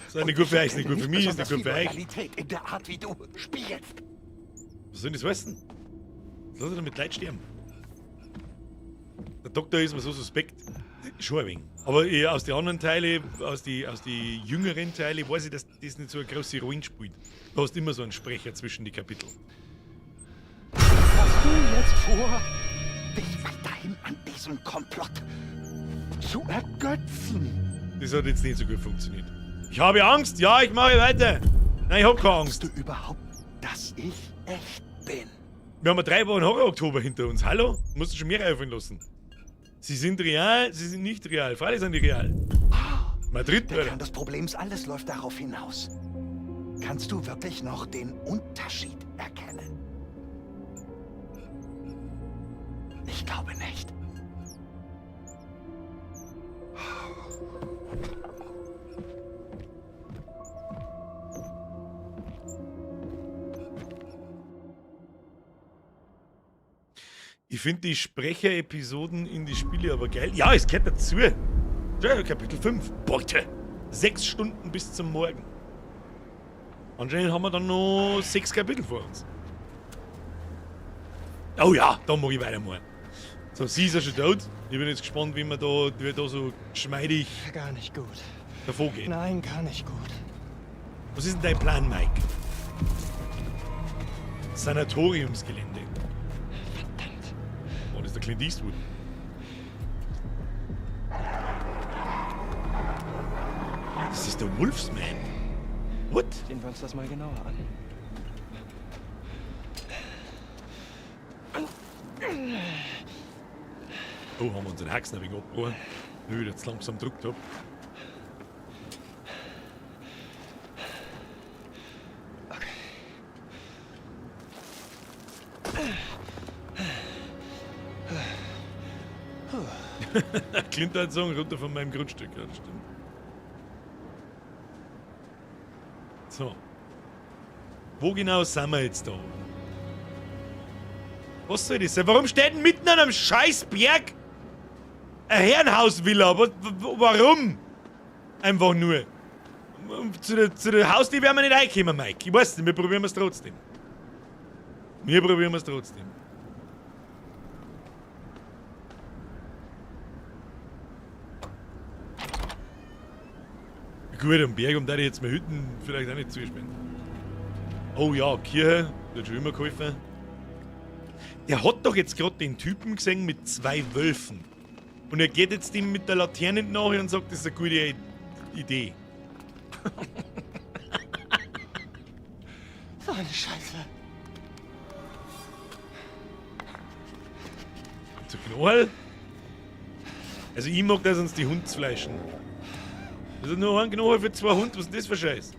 Das ist nicht gut für euch, ist nicht gut für mich, ist nicht gut für euch. Realität in der Art, wie du spielst. Was soll das heißen? Lass uns damit Leute sterben. Der Doktor ist mir so suspekt. Schon ein wenig. Aber aus den anderen Teilen, aus die jüngeren Teilen, weiß ich, dass das nicht so eine große Rolle spielt. Du hast immer so einen Sprecher zwischen die Kapitel. Hast du jetzt vor, dich weiterhin an diesem Komplott zu ergötzen? Das hat jetzt nicht so gut funktioniert. Ich habe Angst, ja, ich mache weiter. Nein, ich habe keine Angst. Glaubst du überhaupt, dass ich echt bin? Wir haben 3 Wochen Horror-Oktober hinter uns. Hallo? Du musst schon mehr auffallen lassen. Sie sind real, sie sind nicht real. Freilich sind die real. Madrid, Der Kern Alter. des Problems, alles läuft darauf hinaus. Kannst du wirklich noch den Unterschied erkennen? Ich glaube nicht. Ich finde die Sprecher-Episoden in die Spiele aber geil. Ja, es gehört dazu. Ja, Kapitel 5. Beute. 6 Stunden bis zum Morgen. Anscheinend haben wir dann noch 6 Kapitel vor uns. Oh ja, da mag ich weitermachen. So, sie ist ja schon tot. Ich bin jetzt gespannt, wie wir da so geschmeidig Gar nicht gut. davor gehen. Nein, gar nicht gut. Was ist denn dein Plan, Mike? Sanatoriumsgelände. Verdammt. Oh, das ist der Clint Eastwood. Das ist der Wolfsman. What? Sehen wir uns das mal genauer an. Oh, haben wir unseren Haxen ein wenig abgebrochen, weil ich jetzt langsam gedrückt habe. Clint hat sagen, runter von meinem Grundstück, ja, das stimmt. So. Wo genau sind wir jetzt da? Was soll das sein? Warum steht denn mitten an einem scheiß Berg eine Herrenhausvilla? Warum? Einfach nur. Zu der Haustür werden wir nicht reinkommen, Mike. Ich weiß nicht, wir probieren es trotzdem. Gut, am Berg, um da jetzt mal Hütten vielleicht auch nicht zuspielen. Oh ja, Kirche, der hat schon immer geholfen. Der hat doch jetzt gerade den Typen gesehen mit 2 Wölfen. Und er geht jetzt ihm mit der Laterne nachher und sagt, das ist eine gute Idee. So eine Scheiße. Zu Knoll? Also ich mag, dass uns die Hunde fleischen. Das ist nur ein Knochen für 2 Hunde, was ist das für Scheiß?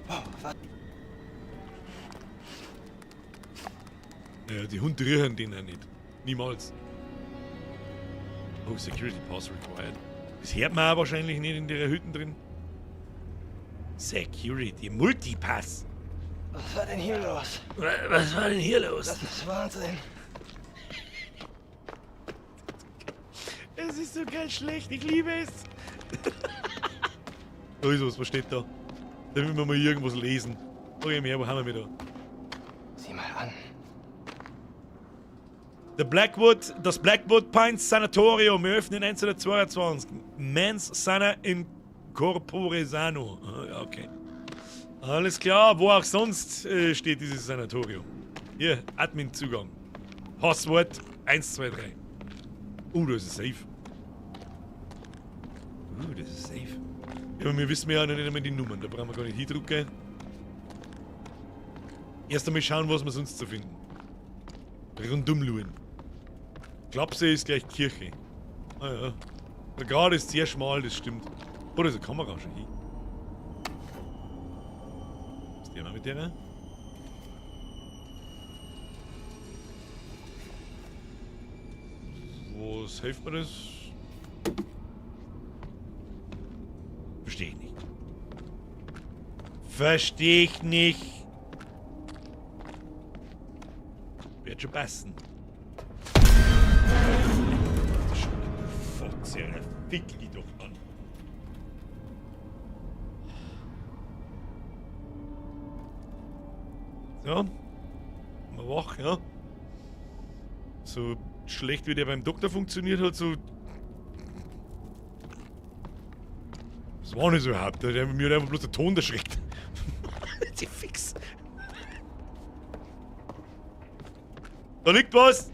Naja, die Hunde riechen den auch nicht. Niemals. Oh, Security Pass required. Das hört man auch wahrscheinlich nicht in der Hütten drin. Security, Multipass. Was war denn hier los? Was war denn hier los? Das ist Wahnsinn. Es ist so geil schlecht, ich liebe es. Da ist was steht da? Da will man mal irgendwas lesen. Okay, mehr, wo haben wir da? Sieh mal an. Das Blackwood Pines Sanatorium eröffnet 1922. Mens Sana in Corpore Sano. Ah, ja, okay. Alles klar, wo auch sonst steht dieses Sanatorium. Hier, Admin-Zugang. Passwort 123. Das ist safe. Das ist safe. Ja, aber wir wissen ja noch nicht einmal die Nummern, da brauchen wir gar nicht hindrucken. Erst einmal schauen, was wir sonst zu finden. Rundum schauen. Klapse ist gleich Kirche. Ah ja. Der Grad ist sehr schmal, das stimmt. Oh, da ist eine Kamera schon hin. Was der mal mit der? Was hilft mir das? Verstehe ich nicht. Verstehe ich nicht. Wird schon passen. Fuck, sehr, fick die doch an. So. Mal wach, ja. So schlecht wie der beim Doktor funktioniert hat, so. Das war nicht so überhaupt. Mir hat einfach bloß der Ton erschreckt. Sie fix. Da liegt was!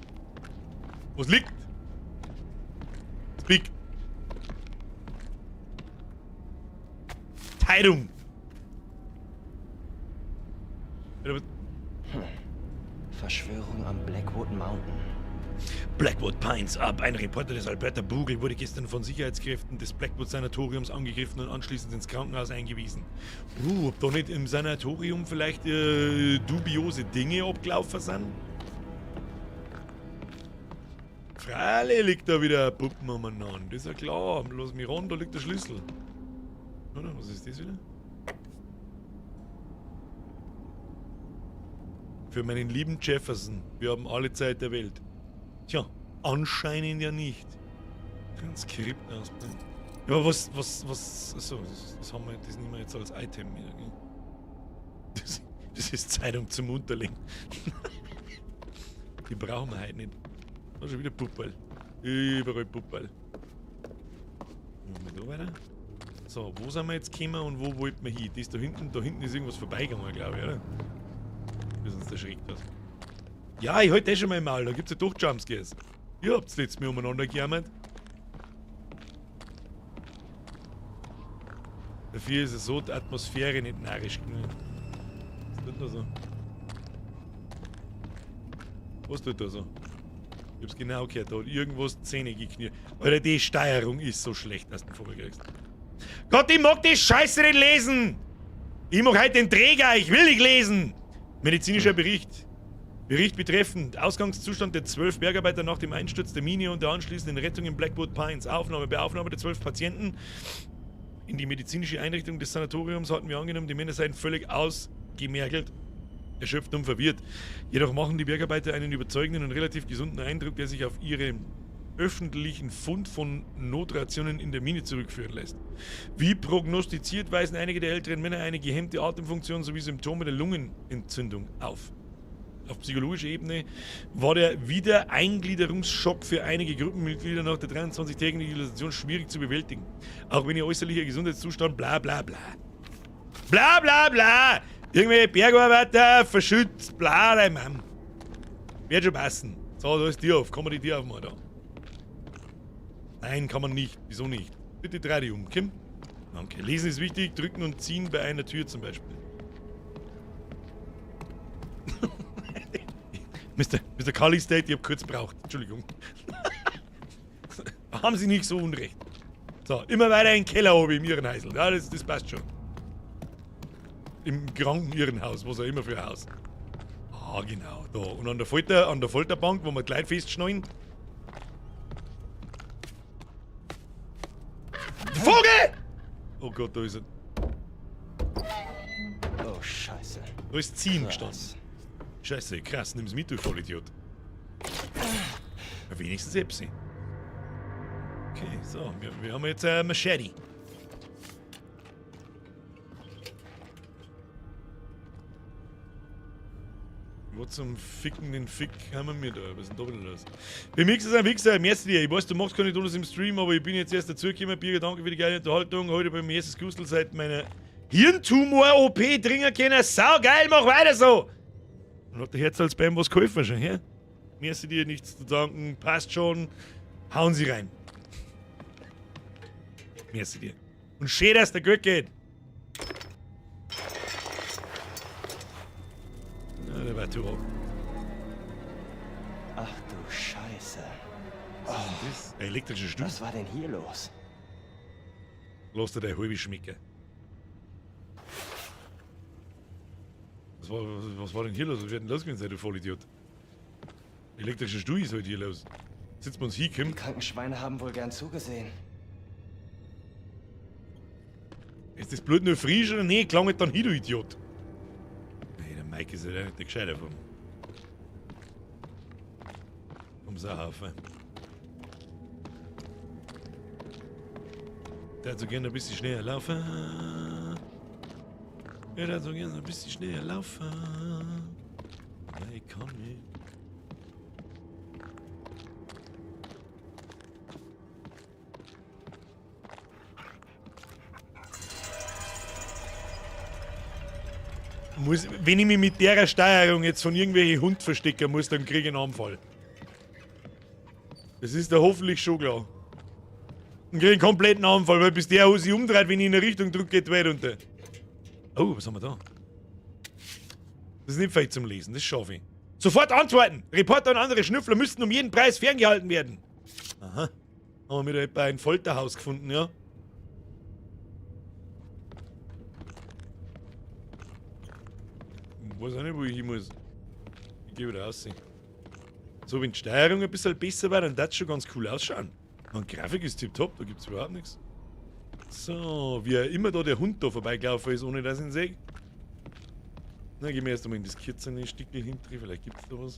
Was liegt? Es liegt. Teilung! Verschwörung am Blackwood Mountain. Blackwood Pines ab. Ein Reporter des Alberta Bugle wurde gestern von Sicherheitskräften des Blackwood Sanatoriums angegriffen und anschließend ins Krankenhaus eingewiesen. Ob da nicht im Sanatorium vielleicht dubiose Dinge abgelaufen sind? Freilich liegt da wieder ein Puppen umeinander. Das ist ja klar. Lass mich ran, da liegt der Schlüssel. Oder? Was ist das wieder? Für meinen lieben Jefferson. Wir haben alle Zeit der Welt. Tja, anscheinend ja nicht. Ein Skript ausbringen. Ja, aber was, achso, das haben wir, das nehmen wir jetzt als Item wieder, gell? Das ist Zeitung zum Unterlegen. Die brauchen wir heute nicht. Da ist schon wieder Puppal. Überall Puppal. Machen wir da weiter? So, wo sind wir jetzt gekommen und wo wollten wir hin? Das da hinten ist irgendwas vorbeigegangen, glaube ich, oder? Bis uns erschreckt hat. Ja, ich halte schon mal mal, da gibt's ja doch Jumpscares. Ihr habt's letztes Mal umeinander gejammert. Dafür ist es so, die Atmosphäre nicht narrisch genug. Was tut da so? Was tut da so? Ich hab's genau gehört, da hat irgendwas Zähne geknirscht. Alter, die Steuerung ist so schlecht, dass du den Vogel kriegst. Gott, ich mag die Scheiße nicht lesen! Ich mag heute den Träger, ich will nicht lesen! Medizinischer Bericht. Bericht betreffend Ausgangszustand der 12 Bergarbeiter nach dem Einsturz der Mine und der anschließenden Rettung in Blackwood Pines. Bei Aufnahme der 12 Patienten in die medizinische Einrichtung des Sanatoriums hatten wir angenommen, die Männer seien völlig ausgemergelt, erschöpft und verwirrt. Jedoch machen die Bergarbeiter einen überzeugenden und relativ gesunden Eindruck, der sich auf ihren öffentlichen Fund von Notrationen in der Mine zurückführen lässt. Wie prognostiziert weisen einige der älteren Männer eine gehemmte Atemfunktion sowie Symptome der Lungenentzündung auf. Auf psychologischer Ebene war der Wiedereingliederungsschock für einige Gruppenmitglieder nach der 23-tägigen Isolation schwierig zu bewältigen. Auch wenn ihr äußerlicher Gesundheitszustand bla bla bla. Bla bla bla! Irgendwelche Bergarbeiter verschützt, bla, dein Mann. Wird schon passen. So, da ist die auf. Kann man die Tür aufmachen da? Nein, kann man nicht. Wieso nicht? Bitte dreh dich um, Kim. Danke. Lesen ist wichtig, drücken und ziehen bei einer Tür zum Beispiel. Mr. Cully State, ich hab kurz braucht. Entschuldigung. Haben Sie nicht so unrecht. So, immer weiter in den Keller oben im Irrenhäusl. Ja, das passt schon. Im Krankenirrenhaus, was auch immer für ein Haus. Ah, genau, da. Und an der Folterbank, wo wir gleich festschneiden. Vogel! Oh Gott, da ist er. Oh, Scheiße. Da ist Ziehen gestanden. Scheiße, krass, nimm's mit, du Vollidiot. Ja, wenigstens Epsi. Okay, so, wir haben jetzt ein Machete. Wo zum Ficken den Fick haben wir da? Was ist denn da wieder los? Bei Mix ist ein Wichser, merci dir. Ich weiß, du machst keine Dollars im Stream, aber ich bin jetzt erst dazugekommen. Birger, danke für die geile Unterhaltung. Heute beim erstes Gustl seit meiner Hirntumor-OP dringen können. Sau geil, mach weiter so! Dann hat der Herz als beim was geholfen schon, ja? Merci dir, nichts zu danken. Passt schon. Hauen Sie rein. Merci dir. Und schön, dass der gut geht. Ja, der war zu hoch. Ach du Scheiße. Was ist denn das? Ein elektrischer Stuhl. Was war denn hier los? Lass dir der halbe schmecken. Was war denn hier los? Was wird denn los gewesen sein, du Vollidiot? Elektrischer Stuhl ist heute hier los. Sitzt man uns hier, Kim? Die kranken Schweine haben wohl gern zugesehen. Ist das Blut nur frisch oder nee? Klang nicht dann hier, du Idiot. Nee, der Mike ist ja nicht der Gescheiter vom Sauhaufen. Der hat so gerne ein bisschen schneller laufen. Ja, der hat so gerne ein bisschen schneller laufen. Ja, ich kann nicht. Wenn ich mich mit der Steuerung jetzt von irgendwelchen Hund verstecken muss, dann kriege ich einen Anfall. Das ist da hoffentlich schon klar. Dann kriege ich einen kompletten Anfall, weil bis der sich umdreht, wenn ich in eine Richtung drücke, geht die Welt unter. Oh, was haben wir da? Das ist nicht vielleicht zum Lesen, das schaffe ich. Sofort antworten! Reporter und andere Schnüffler müssten um jeden Preis ferngehalten werden. Aha. Haben wir wieder etwa ein Folterhaus gefunden, ja? Ich weiß auch nicht, wo ich hin muss. Ich gehe wieder raus. So, wenn die Steuerung ein bisschen besser war, dann darf es schon ganz cool ausschauen. Und die Grafik ist tipptopp, da gibt es überhaupt nichts. So, wie immer da der Hund da vorbeigelaufen ist, ohne dass ich ihn sehe. Na, gehen wir erst einmal in das kürzere Stückchen hinten, vielleicht gibt es da was.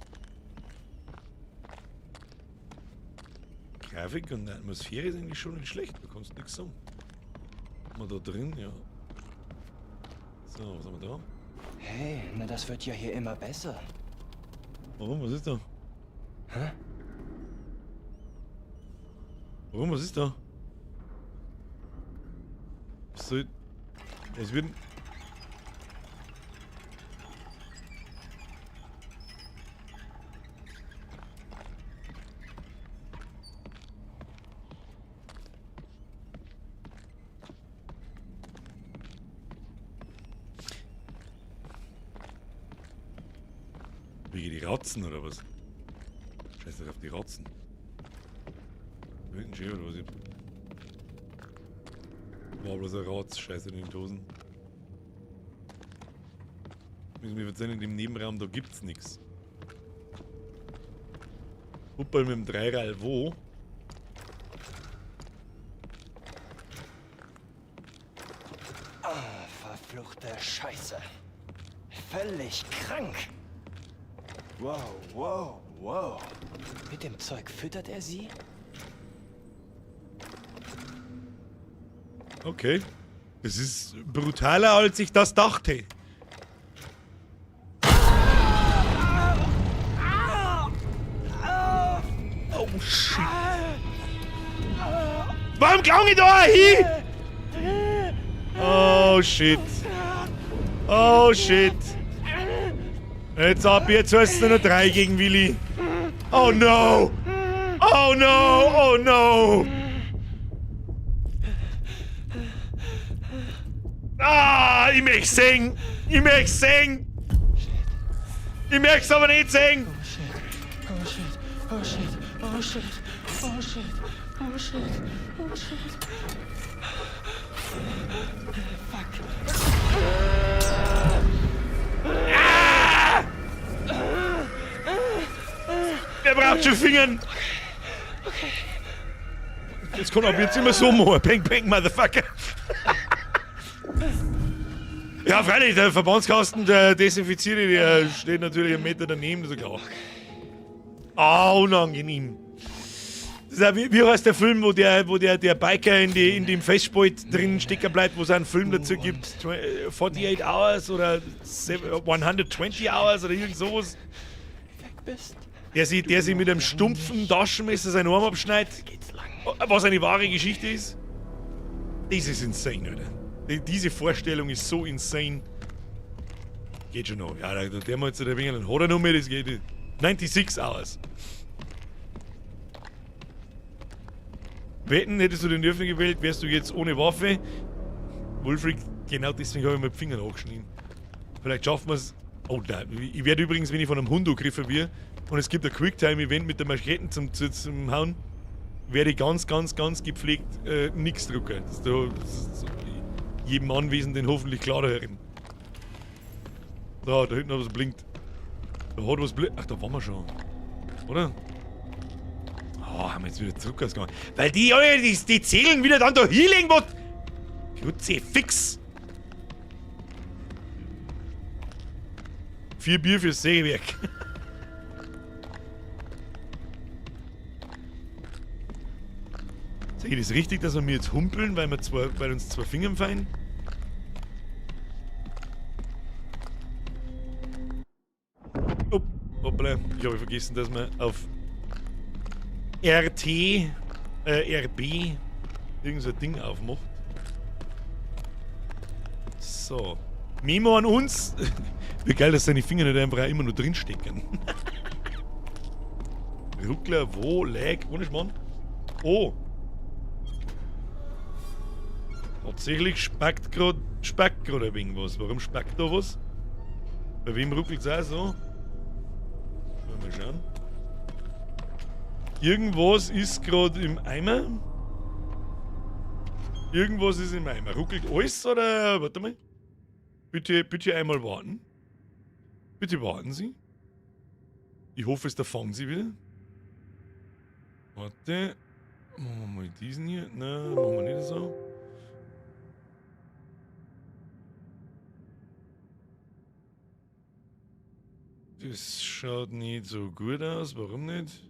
Grafik und die Atmosphäre ist eigentlich schon nicht schlecht, da kannst du nichts sagen. Haben wir da drin, ja. So, was haben wir da? Hey, na das wird ja hier immer besser. Warum? Was ist da? Hä? Warum? Was ist da? Was wird denn? Wegen die Ratzen oder was? Scheiß doch auf die Ratzen. Irgendein Schäfer oder was? War bloß ein Ratz, scheiße in den Hosen. Müssen wir erzählen, in dem Nebenraum, da gibt's nichts. Huppel mit dem Dreirad, wo? Ah, verfluchte Scheiße. Völlig krank. Wow, wow, wow. Mit dem Zeug füttert er sie? Okay. Das ist brutaler, als ich das dachte. Oh shit. Warum klang ich da hin? Oh shit. Oh shit. Jetzt ab, jetzt hast du nur 3 gegen Willi. Oh no. Oh no, oh no. Ah, ich möchte singen. Ich möchte singen. Ich möchte es aber nicht singen. Oh shit, oh shit, oh shit, Oh shit. Oh shit. Oh shit. Fuck. Der braucht schon Fingern. Okay. Jetzt kann er jetzt immer so machen. Peng, peng, Motherfucker. Ja, freilich, der Verbandskasten, der Desinfizierte, der steht natürlich 1 Meter daneben, das ist klar. Ah, unangenehm. Das ist auch, wie heißt der Film, wo der Biker in dem Festspalt drin stecken bleibt, wo es einen Film dazu gibt? 48 Hours oder 120 Hours oder irgend sowas. Weg bist. Der sich mit einem stumpfen Taschenmesser seinen Arm abschneidet. Was eine wahre Geschichte ist. Das ist insane, Alter. Diese Vorstellung ist so insane. Geht schon noch. Ja, der mal jetzt ein wenig einen Horror noch mehr, das geht. 96 Hours. Wetten, hättest du den Dürfen gewählt, wärst du jetzt ohne Waffe. Wolfric, genau deswegen habe ich mir die Finger nachgeschnitten. Vielleicht schaffen wir es. Oh nein, ich werde übrigens, wenn ich von einem Hund angegriffen werde und es gibt ein Quicktime-Event mit der Maschetten zum Hauen, werde ich ganz gepflegt nichts drucken. Das ist jedem Anwesenden hoffentlich klar hören. Da hinten hat was blinkt. Da hat was blinkt. Ach, da waren wir schon. Oder? Oh, haben wir jetzt wieder zurückgegangen. Weil die zählen wieder dann da hinlegen, was? Jutze, fix! 4 Bier fürs Sägewerk. Sag ich das richtig, dass wir mir jetzt humpeln, weil uns 2 Fingern fallen? Oh, hoppla. Ich habe vergessen, dass man auf RB irgend so ein Ding aufmacht. So. Memo an uns. Wie geil, dass seine Finger nicht einfach auch immer nur drinstecken. Ruckler, wo? Lag? Ohne Schmarrn? Oh. Tatsächlich spackt gerade ein wenig was. Warum spackt da was? Bei wem ruckelt es auch so? Mal schauen. Irgendwas ist gerade im Eimer. Irgendwas ist im Eimer. Ruckelt alles oder... Warte mal. Bitte einmal warten. Bitte warten Sie. Ich hoffe, da fangen Sie wieder. Warte. Machen wir mal diesen hier. Nein, machen wir nicht so. Das schaut nicht so gut aus. Warum nicht?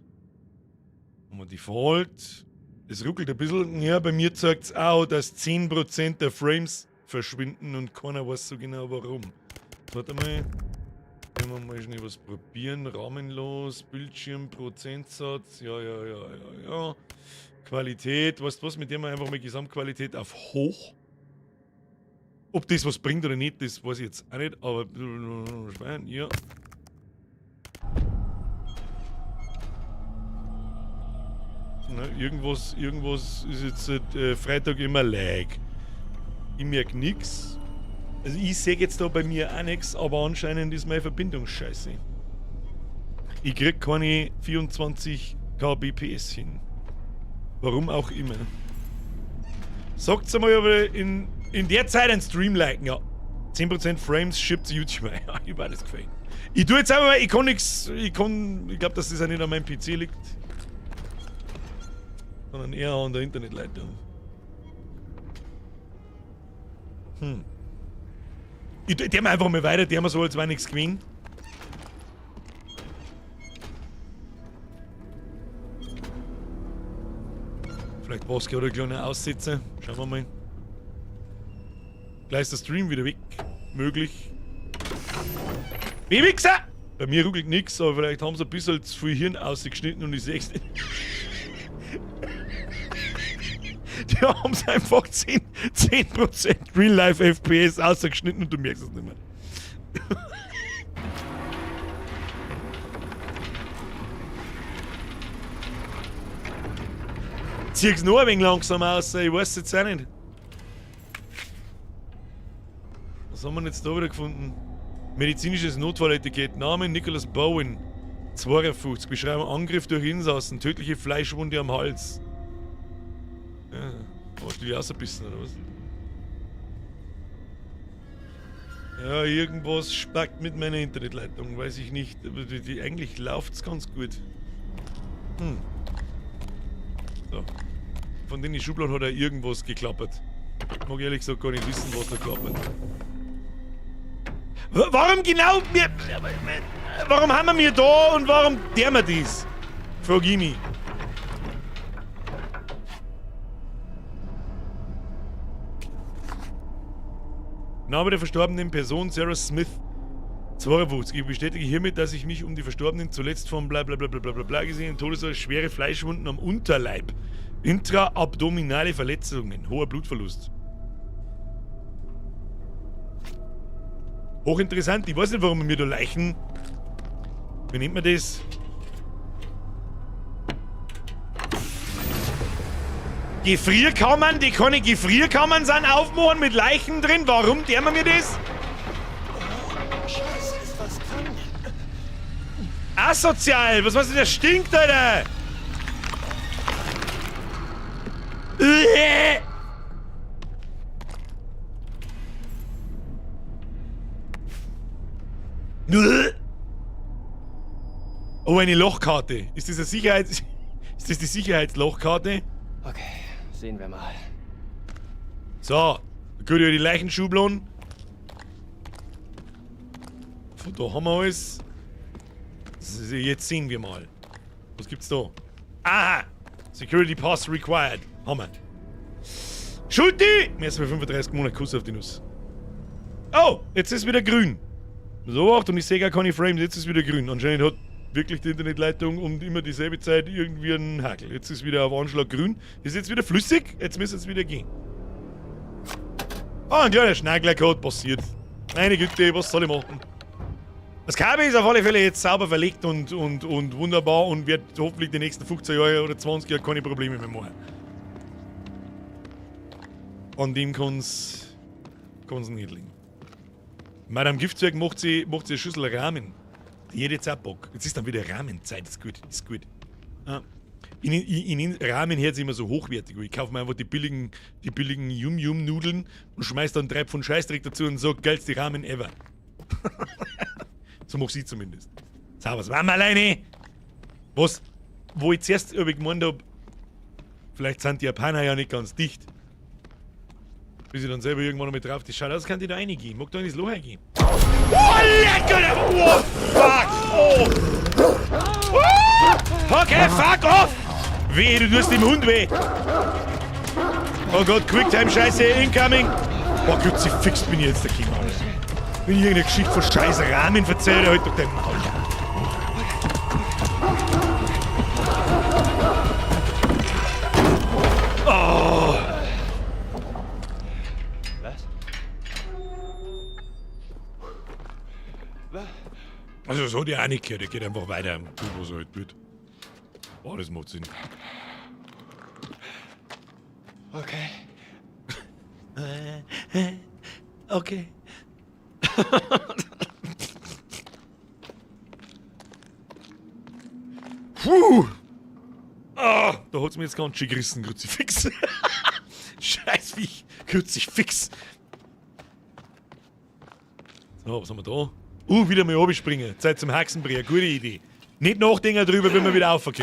Machen wir Default. Es ruckelt ein bisschen. Ja, bei mir zeigt es auch, dass 10% der Frames verschwinden und keiner weiß so genau warum. Warte mal. Können wir mal schnell was probieren. Rahmenlos, Bildschirm, Prozentsatz. Ja. Qualität. Weißt du was? Mit dem wir einfach mal Gesamtqualität auf hoch. Ob das was bringt oder nicht, das weiß ich jetzt auch nicht. Aber ja. Na, irgendwas ist jetzt Freitag immer lag. Ich merke nichts. Also ich sehe jetzt da bei mir auch nichts, aber anscheinend ist meine Verbindung scheiße. Ich krieg keine 24 Kbps hin. Warum auch immer. Sagt's einmal, aber in der Zeit einen Stream liken, ja. 10% Frames schiebt YouTube ein. Ja, ich war das gefällt. Ich tue jetzt einfach mal, ich kann nichts, ich glaube, dass das auch nicht an meinem PC liegt. Sondern eher an der Internetleitung. Ich der einfach mal weiter, der so, als wäre nichts gewesen. Vielleicht brauchst du oder ein kleiner Aussetzer. Schauen wir mal. Gleich ist der Stream wieder weg. Möglich. Wichser! Bei mir ruckelt nichts, aber vielleicht haben sie ein bisschen zu viel Hirn ausgeschnitten und ich sehe es nicht. Die haben es einfach 10% Real-Life FPS ausgeschnitten und du merkst es nicht mehr. Zieh's nur ein wenig langsam aus, ich weiß es jetzt auch nicht. Was haben wir jetzt da wieder gefunden? Medizinisches Notfalletikett. Name Nicholas Bowen. 52. Beschreibung: Angriff durch Insassen, tödliche Fleischwunde am Hals. Ja, hast du die ausgebissen oder was? Ja, irgendwas spackt mit meiner Internetleitung, weiß ich nicht. Aber eigentlich läuft's ganz gut. So. Von den Schubladen hat irgendwas geklappert. Ich mag ehrlich gesagt gar nicht wissen, was da klappert. Warum genau? Warum haben wir mir da und warum der mir das? Frag ich mich. Name der verstorbenen Person: Sarah Smith, 52. Ich bestätige hiermit, dass ich mich um die Verstorbenen zuletzt von bla gesehen Todesursache schwere Fleischwunden am Unterleib, intraabdominale Verletzungen, hoher Blutverlust. Hochinteressant, ich weiß nicht, warum wir da Leichen. Wie nennt man das? Gefrierkammern, die keine Gefrierkammern sind aufmachen mit Leichen drin. Warum tun wir das? Scheiße, ist was krank. Asozial, was weißt du, der stinkt, Alter! Oh, eine Lochkarte. Ist das eine Ist das die Sicherheitslochkarte? Okay, sehen wir mal. So, gut, die Leichenschubladen. Von da haben wir alles. Jetzt sehen wir mal. Was gibt's da? Aha! Security Pass required. Haben wir. Schulti! Mehr als 35 Monate Kuss auf die Nuss. Oh, jetzt ist wieder grün. So, Achtung, ich sehe gar keine Frames. Jetzt ist wieder grün. Anscheinend hat wirklich die Internetleitung um immer dieselbe Zeit irgendwie einen Hakel. Jetzt ist wieder auf Anschlag grün. Ist jetzt wieder flüssig. Jetzt müsste es wieder gehen. Ah, ein kleiner Schnagglercode passiert. Meine Güte, was soll ich machen? Das Kabel ist auf alle Fälle jetzt sauber verlegt und wunderbar und wird hoffentlich die nächsten 15 Jahre oder 20 Jahre keine Probleme mehr machen. An dem kann's nicht liegen. Madame Giftzeug macht sie eine Schüssel Rahmen. Jede Zeit Bock. Jetzt ist dann wieder Rahmenzeit. Ist gut. Ah. In Rahmen hört sich immer so hochwertig. Ich kaufe mir einfach die billigen Yum-Yum-Nudeln und schmeiß dann 3 Pfund Scheißdreck dazu und sag, geilste Ramen ever. So mach ich zumindest. So, was waren wir alleine? Was? Wo ich zuerst gemeint hab, vielleicht sind die Japaner ja nicht ganz dicht. Bis ich dann selber irgendwann noch mit drauf, das schaut aus, kann die da reingehen. Mag da in das Loch reingehen. Oh, lecker! Oh, fuck! Oh! Okay, fuck off! Weh, du tust dem Hund weh! Oh Gott, Quicktime-Scheiße, incoming! Boah, Gott, sie fixt bin ich jetzt der Kind, Alter. Wenn ich irgendeine Geschichte von scheiß Rahmen erzähle, halt doch dein Maul. Oh! Was? Also so die eine Kette, der geht einfach weiter am Tut, was er halt tut. Boah, das macht Sinn. Okay. Okay. Puh! Ah, da hat's mir jetzt ganz schön gerissen, Kruzifix. Scheiß Viech, Kruzifix. So, was haben wir da? Wieder mal runterspringen. Zeit zum Hexenbrecher, gute Idee. Nicht nachdenken drüber, wenn man wieder raufkommt.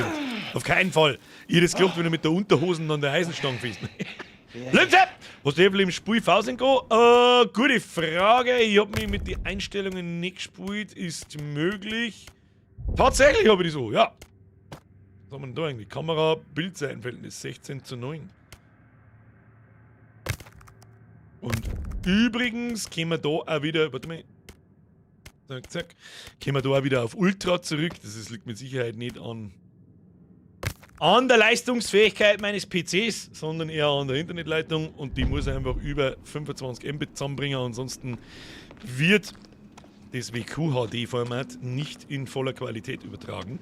Auf keinen Fall. Ich hätte es geglaubt, wenn er mit der Unterhosen an der Eisenstange fest. Blödsinn! Hast du eben im Spiel Fausen gehen? Gute Frage. Ich hab mich mit den Einstellungen nicht gespielt. Ist möglich. Tatsächlich habe ich die so, ja. Was haben wir denn da eigentlich? Kamera-Bildseitenverhältnis 16:9. Und übrigens können wir da auch wieder, warte mal. Zack. Können wir da auch wieder auf Ultra zurück. Das liegt mit Sicherheit nicht an der Leistungsfähigkeit meines PCs, sondern eher an der Internetleitung und die muss einfach über 25 Mbit zusammenbringen, ansonsten wird das WQHD-Format nicht in voller Qualität übertragen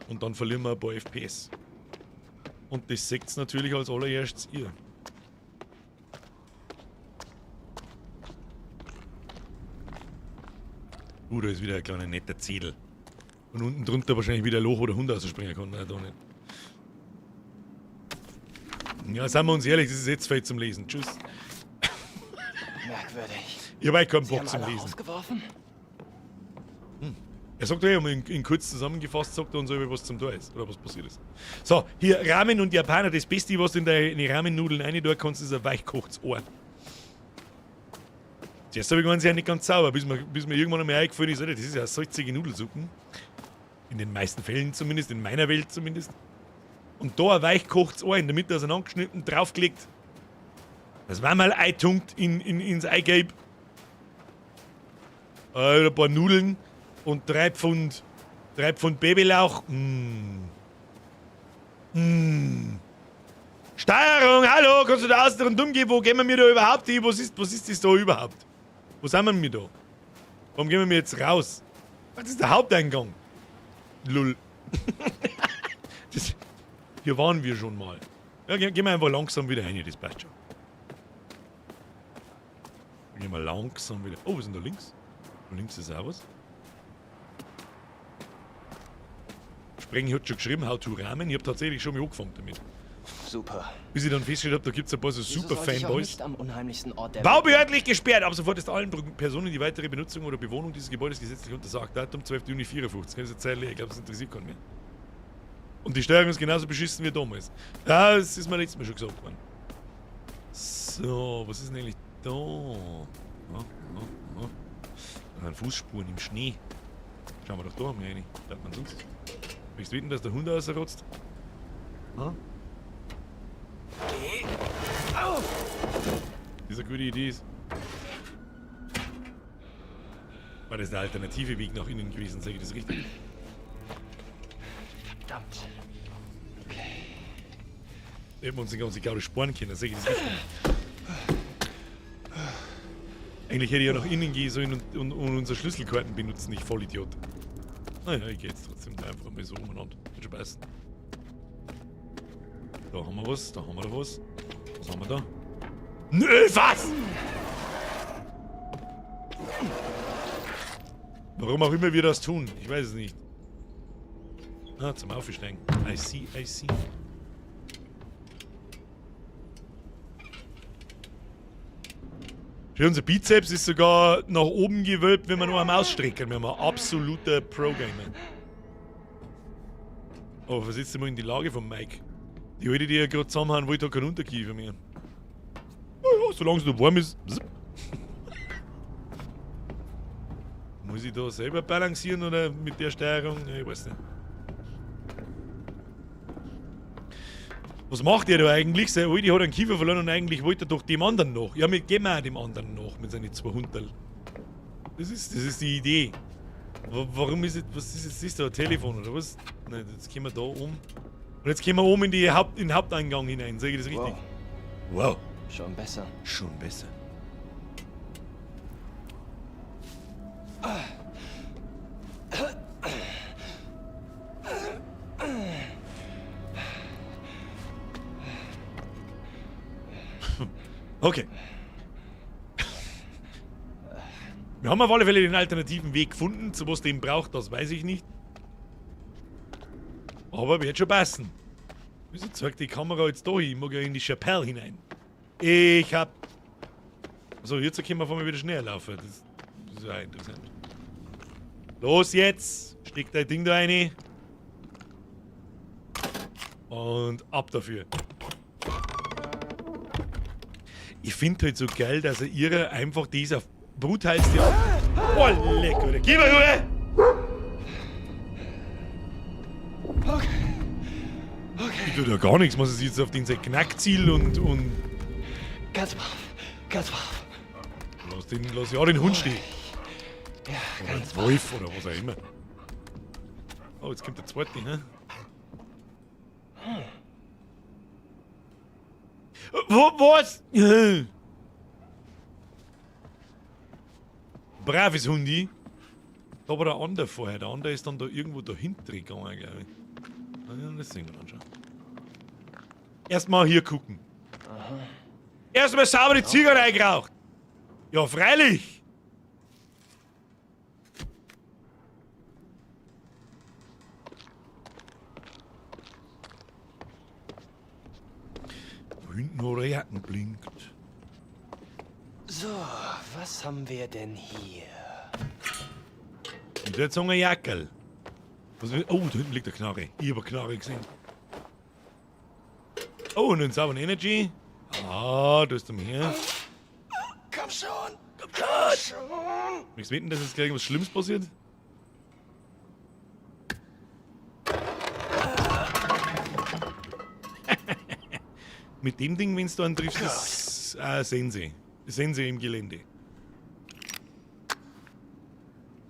und dann verlieren wir ein paar FPS. Und das seht ihr natürlich als allererstes ihr. Da ist wieder ein kleiner netter Zettel. Und unten drunter wahrscheinlich wieder ein Loch, wo der Hund rausspringen kann. Nein, da nicht. Ja, seien wir uns ehrlich, das ist jetzt Feld zum Lesen. Tschüss. Merkwürdig. Ich habe keinen Sie Bock haben zum alle Lesen. ausgeworfen? Er sagt ja, in kurz zusammengefasst, sagt er uns über was zum Tor ist, oder was passiert ist. So, hier Ramen und Japaner, das Beste, was du in die Ramennudeln rein tun kannst, ist ein weichkochtes Ohr. Zuerst habe ich gemeint, sie sind nicht ganz sauber, bis mir irgendwann einmal eingefallen ist, Alter, das ist ja eine salzige Nudelsuppe. In den meisten Fällen zumindest, in meiner Welt zumindest. Und da ein weichkochtes Ohr in der Mitte auseinandergeschnitten, draufgelegt. Das war mal eintunkt ins Eigelb. Ein paar Nudeln. Und 3 Pfund Babylauch. Steuerung, hallo, kannst du da aus und dumm gehen? Wo gehen wir da überhaupt hin? Was ist das da überhaupt? Wo sind wir da? Warum gehen wir jetzt raus? Das ist der Haupteingang. Lull. Hier waren wir schon mal. Ja, gehen wir einfach langsam wieder rein, das passt schon. Gehen wir langsam wieder. Oh, was ist denn da links? Da links ist auch was. Sprengi hat schon geschrieben, how to Ramen. Ich habe tatsächlich schon mal angefangen damit. Super. Bis ich dann festgestellt habe, da gibt es ein paar so Wieso super sollte ich auch Fanboys. nicht am unheimlichsten Ort der Baubehördlich gesperrt. Ab sofort ist allen Personen die weitere Benutzung oder Bewohnung dieses Gebäudes gesetzlich untersagt. Datum 12. Juni 54. Das ist eine Zeit leer. Ich glaube, das interessiert keinen mehr. Und die Steuerung ist genauso beschissen wie damals. Ja, das ist mir letztes Mal schon gesagt worden. So, was ist denn eigentlich da? Ein Fußspuren im Schnee. Schauen wir doch da mal rein. Bleibt man sonst. Willst du wetten, dass der Hund rausrotzt? Hm? Das eine gute Idee ist. War das der alternative Weg nach innen gewesen? Sag ich das richtig? Verdammt. Hätten wir uns den ganzen Gaude sparen können, sag ich das richtig? Eigentlich hätte ich ja nach innen gehen sollen und unsere Schlüsselkarten benutzen, ich Vollidiot. Naja, ich geh jetzt trotzdem einfach mal so umeinander. Wird schon passen. Da haben wir was, da haben wir da was. Was haben wir da? Nö, was? Warum auch immer wir das tun, ich weiß es nicht. Ah, zum Aufsteigen. I see, I see. Für unser Bizeps ist sogar nach oben gewölbt, wenn wir noch am Ausstrecken. Wir haben ein absoluter Pro-Gamer. Aber versetzt mal in die Lage von Mike. Die Alte, die ja gerade zusammenhauen, wollte da keinen Unterkiefer von mir. Ja, solange es noch warm ist. Muss ich da selber balancieren oder mit der Steuerung? Ja, ich weiß nicht. Was macht ihr da eigentlich? Sein Aldi hat einen Kiefer verloren und eigentlich wollte er doch dem anderen nach. Ja, wir gehen auch dem anderen nach mit seinen 2 Hunderl. Das ist die Idee. Warum ist es, was ist jetzt, ist da ein Telefon oder was? Nein, jetzt gehen wir da um. Und jetzt gehen wir oben in den Haupteingang hinein, sage ich das richtig? Wow. Schon besser. Schon besser. Okay. Wir haben auf alle Fälle den alternativen Weg gefunden. Zu was den braucht, das weiß ich nicht. Aber wird schon passen. Wieso zeigt die Kamera jetzt da hin? Ich mag ja in die Chapelle hinein. Ich hab... So, jetzt können wir auf einmal wieder schneller laufen. Das ist ja interessant. Los jetzt! Steck dein Ding da rein. Und ab dafür. Ich finde halt so geil, dass er ihrer einfach dieser brutalste... Oh, lecker! Gib mal, Junge! Okay. Ich tue da gar nichts, muss es jetzt auf den sein Knackziel und... Ganz brav. Ganz brav. Lass ja den Hund stehen. Ja, Oder ganz ein Wolf oder was auch immer. Oh, jetzt kommt der zweite, hä? Was? Braves Hundi. Da war der andere vorher. Der andere ist dann da irgendwo dahinter gegangen, glaube ich. Ja, das sehen wir dann schon. Erstmal hier gucken. Erstmal sauber die Zigarre eingeraucht. Ja, freilich. hinten hat eine Jacken blinkt. So, was haben wir denn hier? Und jetzt haben wir eine Jackel. Oh, da hinten liegt eine Knarre. Ich habe eine Knarre gesehen. Oh, und ein Sauber Energy. Ah, da ist er her. Komm schon! Komm schon! Möchtest du wetten, dass jetzt gleich was Schlimmes passiert? Mit dem Ding, wenn du einen triffst, ist Sense. Sense im Gelände.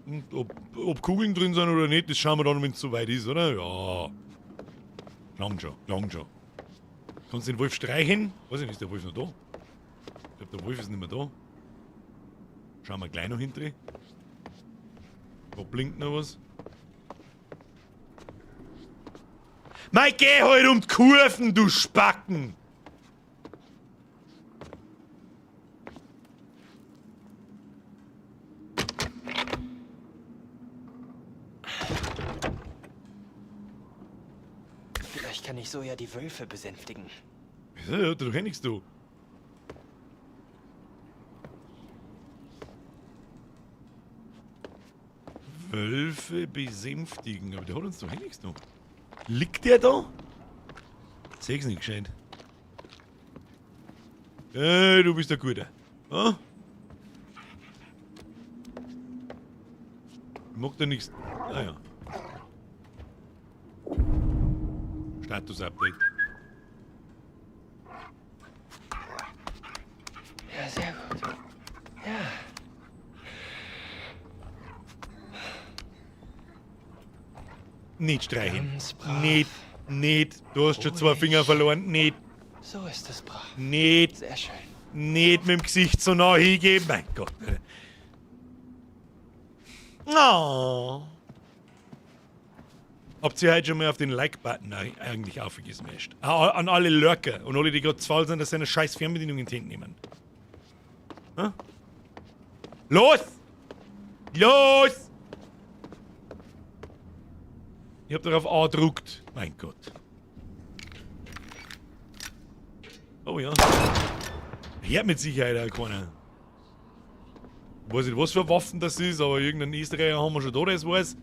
Und ob Kugeln drin sind oder nicht, das schauen wir dann, wenn es soweit ist, oder? Ja. Lang schon, lang schon. Kannst du den Wolf streichen? Weiß ich nicht, ist der Wolf noch da? Ich glaube, der Wolf ist nicht mehr da. Schauen wir gleich noch hinter. Da blinkt noch was. Mei, geh halt um die Kurven, du Spacken! Vielleicht kann ich so ja die Wölfe besänftigen. Ja, da kenn ich's du. Wölfe besänftigen, aber der hat uns doch nichts noch. Liegt der da? Seh's nicht gescheit. Du bist der Gute. Ah? Ich mag da nichts. Ah ja. Status-Update. Ja, sehr gut. Ja. Nicht streichen. Ganz brav. Nicht. Du hast schon 2 Finger verloren. Nicht. So ist es brav. Nicht. Sehr schön. Nicht mit dem Gesicht so nah hingeben. Mein Gott. Oh. Habt ihr heute schon mal auf den Like-Button eigentlich aufgesmasht? An alle Lurker und alle, die gerade zu faul sind, dass sie eine scheiß Fernbedienung in die Hand nehmen. Hm? Los! Los! Ich hab darauf A gedruckt. Mein Gott. Oh ja. Hört mit Sicherheit auch keiner. Ich weiß nicht, was für Waffen das ist, aber irgendeinen Österreicher haben wir schon da, das weiß.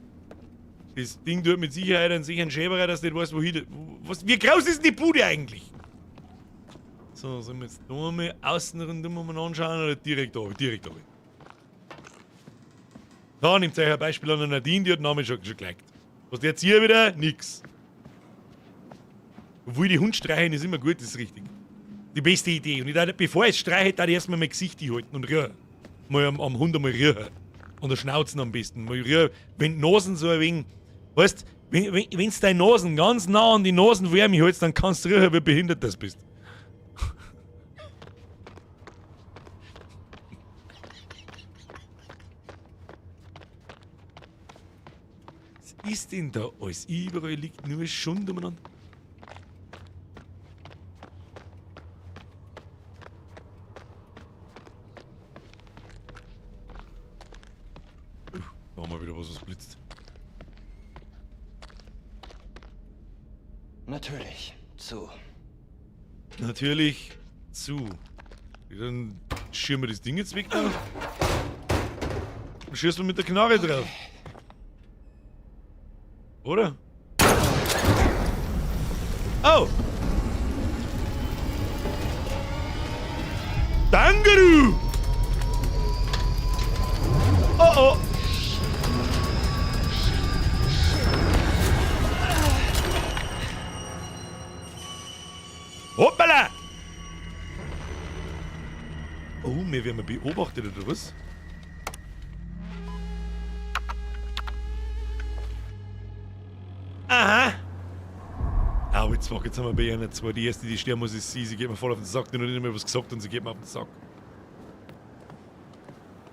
Das Ding tut mit Sicherheit einen sicheren Schäberer, dass du nicht weißt, wohin. Wie groß ist denn die Bude eigentlich? So, sollen wir jetzt da mal außen rundum mal anschauen oder direkt da? Direkt da. Da nimmt euch ein Beispiel an der Nadine, die hat den Namen schon gelegt. Was jetzt hier wieder? Nix. Obwohl die Hund streichen ist immer gut, das ist richtig. Die beste Idee. Und ich dachte, bevor ich streiche, darf ich erstmal mein Gesicht halten und rühren. Mal am Hund einmal rühren. An der Schnauzen am besten. Mal rühren. Wenn die Nasen so ein wenig. Weißt du, wenn du deine Nasen ganz nah an die Nasenwärme hältst, dann kannst du rühren, wie behindert das bist. Was ist denn da alles? Überall liegt nur Schund umeinander. Da haben wir wieder was blitzt. Natürlich. Zu. Natürlich zu. Dann schirmen wir das Ding jetzt weg da. Dann schießt man mit der Knarre drauf. Oder? Oh! Dangaru! Oh oh! Hoppala! Oh, wir werden beobachtet, oder was? Aha! Aber jetzt haben wir bei einer zwei. Die erste, die sterben muss, ist sie geht mir voll auf den Sack. Die hat noch nicht mehr was gesagt und sie geht mir auf den Sack.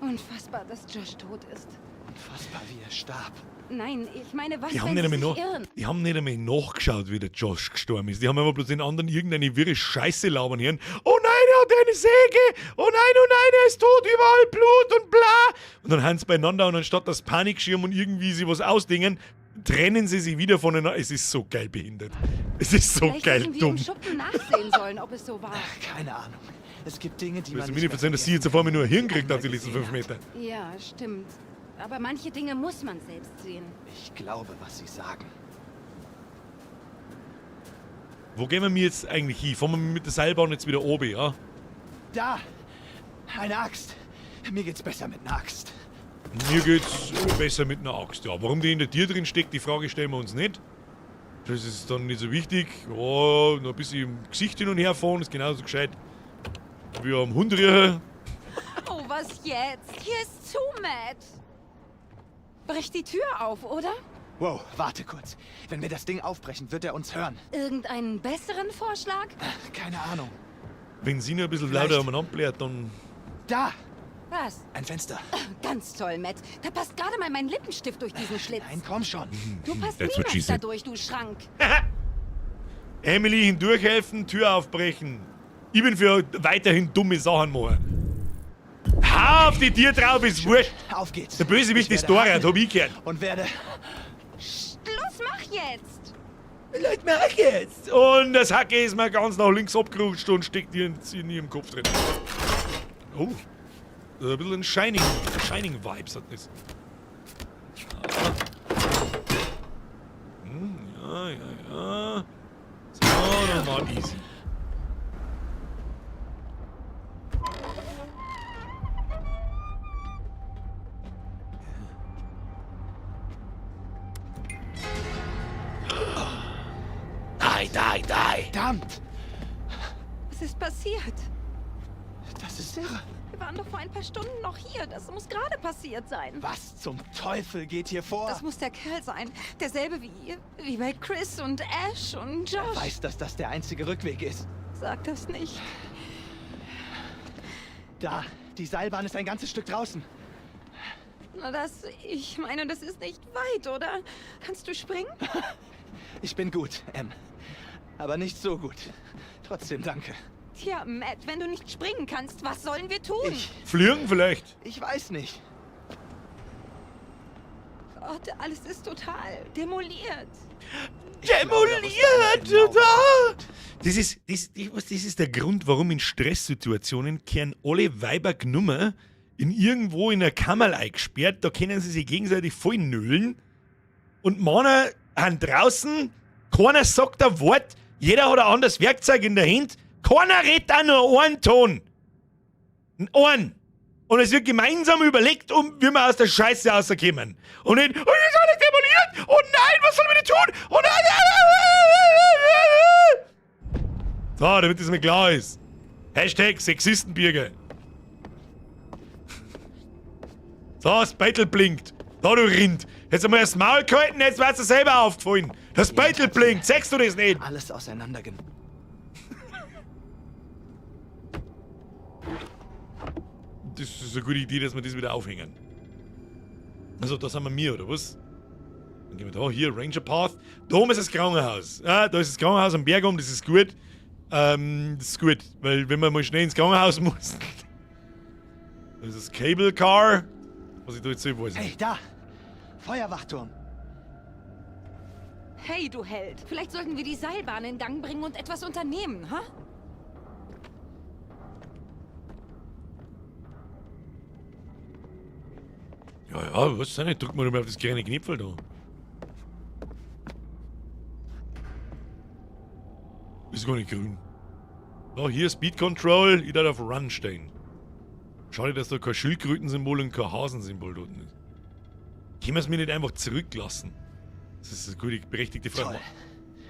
Unfassbar, dass Josh tot ist. Unfassbar, wie er starb. Nein, ich meine, was, Die haben, wenn nicht sie einmal sich irren? die haben nicht einmal nachgeschaut, wie der Josh gestorben ist. Die haben einfach bloß den anderen irgendeine wirre Scheiße labern hören. Oh nein, er hat eine Säge! Oh nein, er ist tot, überall Blut und bla! Und dann haben sie beieinander und anstatt das Panikschirm und irgendwie sie was ausdingen, trennen sie sich wieder voneinander. Es ist so geil behindert. Es ist so Vielleicht geil hätten wir dumm. im Schuppen nachsehen sollen, ob es so war. Keine Ahnung. Es gibt Dinge, die Du man willst mir nicht nicht mehr erzählen, dass sie jetzt auf einmal nur ein Hirn kriegt auf die letzten 5 Meter. Ja, stimmt. Aber manche Dinge muss man selbst sehen. Ich glaube, was sie sagen. Wo gehen wir jetzt eigentlich hin? Fahren wir mit der Seilbahn jetzt wieder oben, ja? Da! Eine Axt. Mir geht's besser mit einer Axt. Mir geht's besser mit einer Axt, ja. Warum die hinter dir drin steckt, die Frage stellen wir uns nicht. Das ist dann nicht so wichtig. Ja, noch ein bisschen im Gesicht hin und her fahren, ist genauso gescheit wie am Hund riechen. Oh, was jetzt? Hier ist zu, Matt. Brech die Tür auf, oder? Wow, warte kurz. Wenn wir das Ding aufbrechen, wird er uns hören. Irgendeinen besseren Vorschlag? Keine Ahnung. Wenn sie nur ein bisschen Vielleicht. lauter umeinander bläht, dann... Da! Was? Ein Fenster. Ganz toll, Matt. Da passt gerade mal mein Lippenstift durch diesen Schlitz. Nein, komm schon. Du passt That's what she niemals da said. durch, du Schrank. Emily hindurchhelfen, Tür aufbrechen. Ich bin für weiterhin dumme Sachen machen. Hau auf die Tür drauf, ist wurscht. Auf geht's. Der Bösewicht Ich ist werde Dora, hacken hab ich gehört. Und werde... Los, mach jetzt! Leute, mach jetzt! Und das Hacke ist mir ganz nach links abgerutscht und steckt in ihrem Kopf drin. Oh. Ein bisschen ein Shining Vibes hat das. Ja. So, nochmal easy. Die. Verdammt! Was ist passiert? Das ist irre. Wir waren doch vor ein paar Stunden noch hier. Das muss gerade passiert sein. Was zum Teufel geht hier vor? Das muss der Kerl sein. Derselbe wie bei Chris und Ash und Er Josh. weiß, dass das der einzige Rückweg ist. Sag das nicht. Da, die Seilbahn ist ein ganzes Stück draußen. Na, ich meine, das ist nicht weit, oder? Kannst du springen? Ich bin gut, Em. Aber nicht so gut. Trotzdem danke. Tja, Matt, wenn du nicht springen kannst, was sollen wir tun? Fliegen vielleicht. Ich weiß nicht. Gott, alles ist total demoliert. Demoliert, total! Das ist der Grund, warum in Stresssituationen kehren alle Weiber genommen, irgendwo in einer Kammer eingesperrt, da können sie sich gegenseitig voll nüllen. Und Männer haben draußen, keiner sagt ein Wort, jeder hat ein anderes Werkzeug in der Hand, keiner redet auch nur einen Ton. Einen. Und es wird gemeinsam überlegt, wie wir aus der Scheiße rauskommen. Und nicht, oh, das ist alles demoliert! Oh nein, was sollen wir denn tun? Oh nein! So, damit das mir klar ist. Hashtag Sexistenbürger. So, das Beitel blinkt. Da, du Rind. Jetzt einmal das Maul gehalten, jetzt wird's dir selber aufgefallen. Das Beitel blinkt, sagst du das nicht? Alles auseinandergenommen. Das ist eine gute Idee, dass wir das wieder aufhängen. Also, da sind wir oder was? Dann gehen wir da, hier, Ranger Path. Da oben ist das Krankenhaus. Ja, da ist das Krankenhaus am Berg oben, das ist gut. Das ist gut, weil wenn man mal schnell ins Krankenhaus muss. Das ist das Cable Car. Was ich da jetzt sehen weiß. Hey, da! Feuerwachturm. Hey, du Held. Vielleicht sollten wir die Seilbahn in Gang bringen und etwas unternehmen, ha? Ja, was ist nicht? Drück mal auf das kleine Knöpfel da. Ist gar nicht grün. Ja, hier Speed Control, ich darf auf Run stehen. Schade, dass da kein Schildkrötensymbol und kein Hasensymbol dort ist. Können wir es mir nicht einfach zurücklassen? Das ist eine gute, berechtigte Frage. Toll.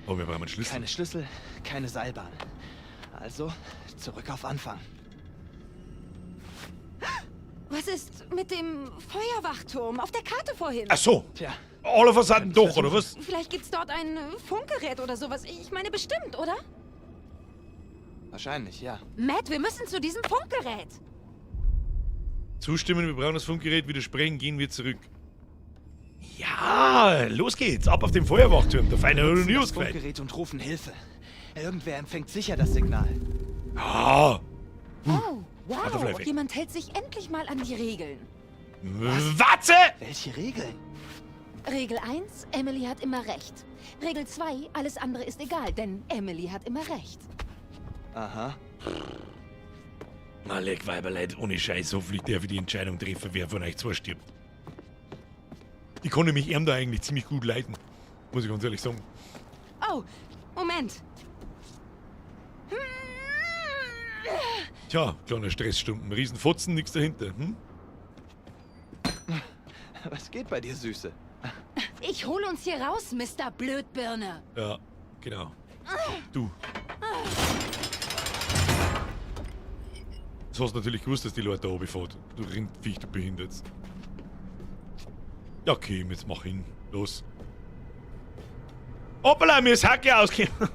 Oh, wir brauchen einen Schlüssel. Keine Schlüssel, keine Seilbahn. Also, zurück auf Anfang. Was ist mit dem Feuerwachturm auf der Karte vorhin? Ach so, Tja, alle of a sudden doch, oder was? Vielleicht gibt's dort ein Funkgerät oder sowas. Ich meine bestimmt, oder? wahrscheinlich, ja. Matt, wir müssen zu diesem Funkgerät. Zustimmen, wir brauchen das Funkgerät, widersprechen, gehen wir zurück. Ja, los geht's, ab auf den Feuerwachturm, der feine Das News Funkgerät und rufen Hilfe. Irgendwer empfängt sicher das Signal. Ah, Oh, Butterfly wow. weg. Jemand hält sich endlich mal an die Regeln. Warte! Welche Regeln? Regel 1, Emily hat immer recht. Regel 2, alles andere ist egal, denn Emily hat immer recht. Aha. Na, leck Weiberleid, ohne Scheiß, hoffentlich darf ich die Entscheidung treffen, wer von euch zwei stirbt. Ich konnte mich da eigentlich ziemlich gut leiten, muss ich ganz ehrlich sagen. Oh, Moment. Tja, kleiner Stressstumpen, Riesenfotzen, nix dahinter, hm? Was geht bei dir, Süße? Ich hol uns hier raus, Mr. Blödbirne. Ja, genau. Du. Du hast natürlich gewusst, dass die Leute da oben fährt. Du Rindviech, du Behindertst. Ja, okay, jetzt mach hin. Los. Hoppala, mir ist Hacke ausgegangen.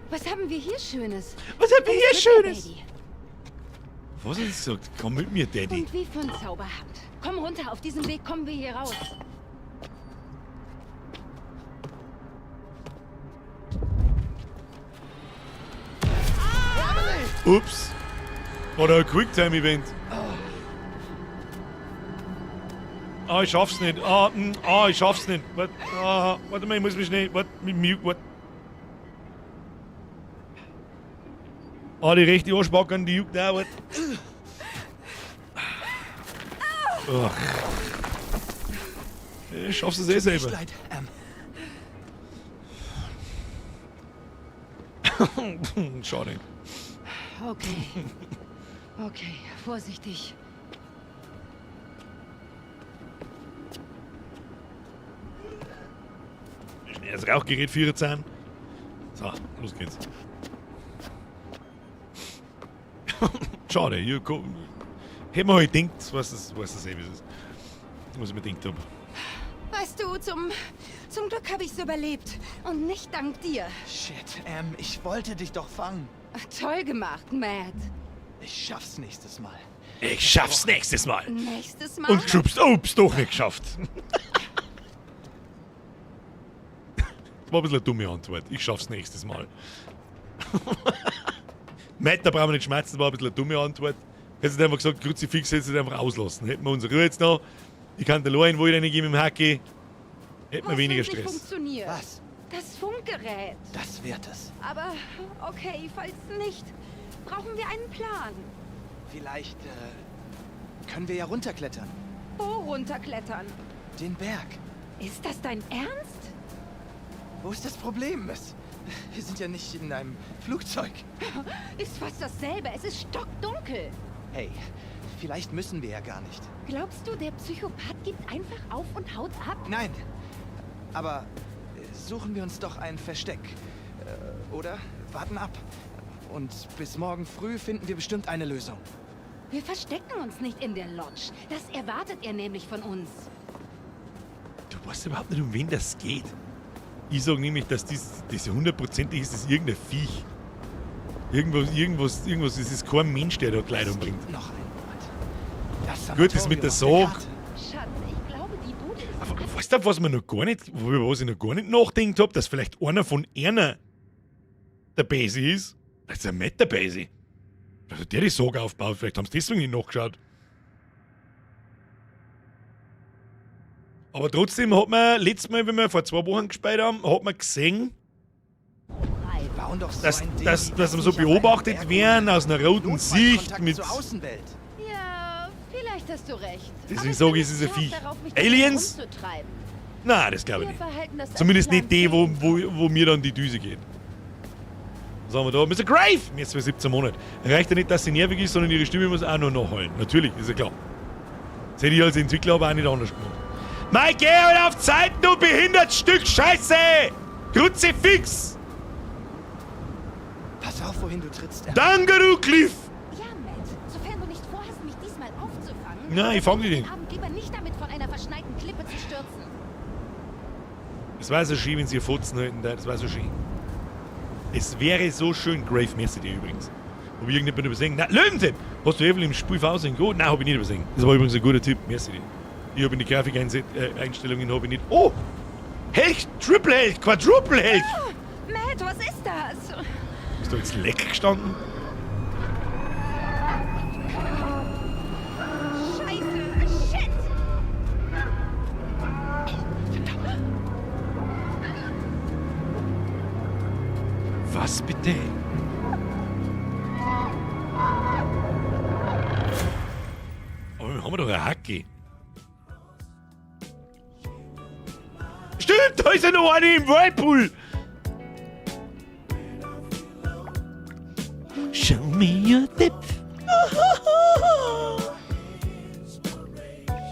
Was haben wir hier Schönes? Was haben wir hier Schönes? Baby. Was hat sie gesagt? Komm mit mir, Daddy. Und wie von Zauberhand. Komm runter, auf diesem Weg kommen wir hier raus. Ups. War da ein Quicktime-Event? Ah, ich schaff's nicht. Ich schaff's nicht. Warte mal, ich muss mich schnell. Warte, mit Mute. Die rechte Arschbacke an die juckt auch. Warte. Ich schaff's es eh selber. Leid, Schade. Okay. Okay, vorsichtig. Das Rauchgerät für ihre Zähne. So, los geht's. Schade, hier kommt. Hätten wir heute gedacht, was das eh ist. Was ich mir gedacht habe. Weißt du, zum Glück habe ich's überlebt. Und nicht dank dir. Shit, ich wollte dich doch fangen. Toll gemacht, Matt. Ich schaff's nächstes Mal. Ich schaff's nächstes Mal. Nächstes Mal. Und schubst, ups, doch nicht geschafft. Das war ein bisschen eine dumme Antwort. Ich schaff's nächstes Mal. Matt, da brauchen wir nicht schmerzen, das war ein bisschen eine dumme Antwort. Hättest du einfach gesagt, Kruzifix hättest du einfach auslassen. Hätten wir unsere Ruhe jetzt noch. Ich kann der Loa in Wohl reingeben im Hacke. Hätten wir weniger Hoffentlich Stress. Funktioniert. Was? Das Funkgerät. Das wird es. Aber okay, falls nicht, brauchen wir einen Plan. Vielleicht, können wir ja runterklettern. Wo runterklettern? Den Berg. Ist das dein Ernst? Wo ist das Problem, Miss? Wir sind ja nicht in einem Flugzeug. Ist fast dasselbe. Es ist stockdunkel. Hey, vielleicht müssen wir ja gar nicht. Glaubst du, der Psychopath gibt einfach auf und haut ab? Nein. Aber suchen wir uns doch ein Versteck. Oder warten ab. Und bis morgen früh finden wir bestimmt eine Lösung. Wir verstecken uns nicht in der Lodge. Das erwartet er nämlich von uns. Du weißt überhaupt nicht, um wen das geht. Ich sage nämlich, dass diese hundertprozentig ist, das irgendein Viech. Irgendwas, das ist kein Mensch, der da Kleidung bringt. Noch ein Wort. Das Gut, das mit der Sanatorium auf Sarg. Karte. Schatz, ich glaube, die Bude ist... Aber weißt du, was ich noch gar nicht nachgedacht habe, dass vielleicht einer von einer der Basie ist? Vielleicht ist ein Matt der Basie. Also der die Sarg aufbaut, vielleicht haben sie deswegen nicht nachgeschaut. Aber trotzdem hat man, letztes Mal, wenn wir vor 2 Wochen gespielt haben, hat man gesehen, Bauen doch so dass ein Ding, wir das so nicht auf einem beobachtet Berg werden aus einer roten Sicht Notfallkontakt mit... zur Außenwelt. Ja, vielleicht hast du recht. Deswegen sage ich, es ist ein Viech. Aliens? Aliens? Nein, das glaube ich Wir nicht. verhalten das als Zumindest nicht die, wo kleinen mir dann die Düse geht. Was haben wir da? Mr. Grave! Jetzt für 17 Monate. Reicht ja nicht, dass sie nervig ist, sondern ihre Stimme muss auch noch nachholen. Natürlich, ist ja klar. Das hätte ich als Entwickler aber auch nicht anders gemacht. Mike, geh halt auf Zeit, du behindert Stück Scheiße! Kruzifix! Pass auf, wohin du trittst. Danke, du Cliff! Ja, Matt, sofern du nicht vorhast, mich diesmal aufzufangen... Nein, ich fang dich nicht. den Abend lieber nicht damit, von einer verschneiten Klippe zu stürzen. Es war so schön, wenn sie ihr Fotzen halten, das war so schön. Es wäre so schön, Grave, merci dir übrigens. Ob irgendjemand übersehen? Na, Löwenzahn! Hast du Evelyn im Spiel Fausing gut? Nein, hab ich nicht übersehen. Das war übrigens ein guter Tipp, merci dir. Ich habe in die Grafikeinstellungen habe ich nicht. Oh! Helch! Triple Helch! Quadruple Helch! Matt, was ist das? Bist du jetzt leck gestanden? Was bitte? Aber wir haben doch eine Hacke. Stimmt, da ist ja noch eine im Whirlpool. Show me your depth.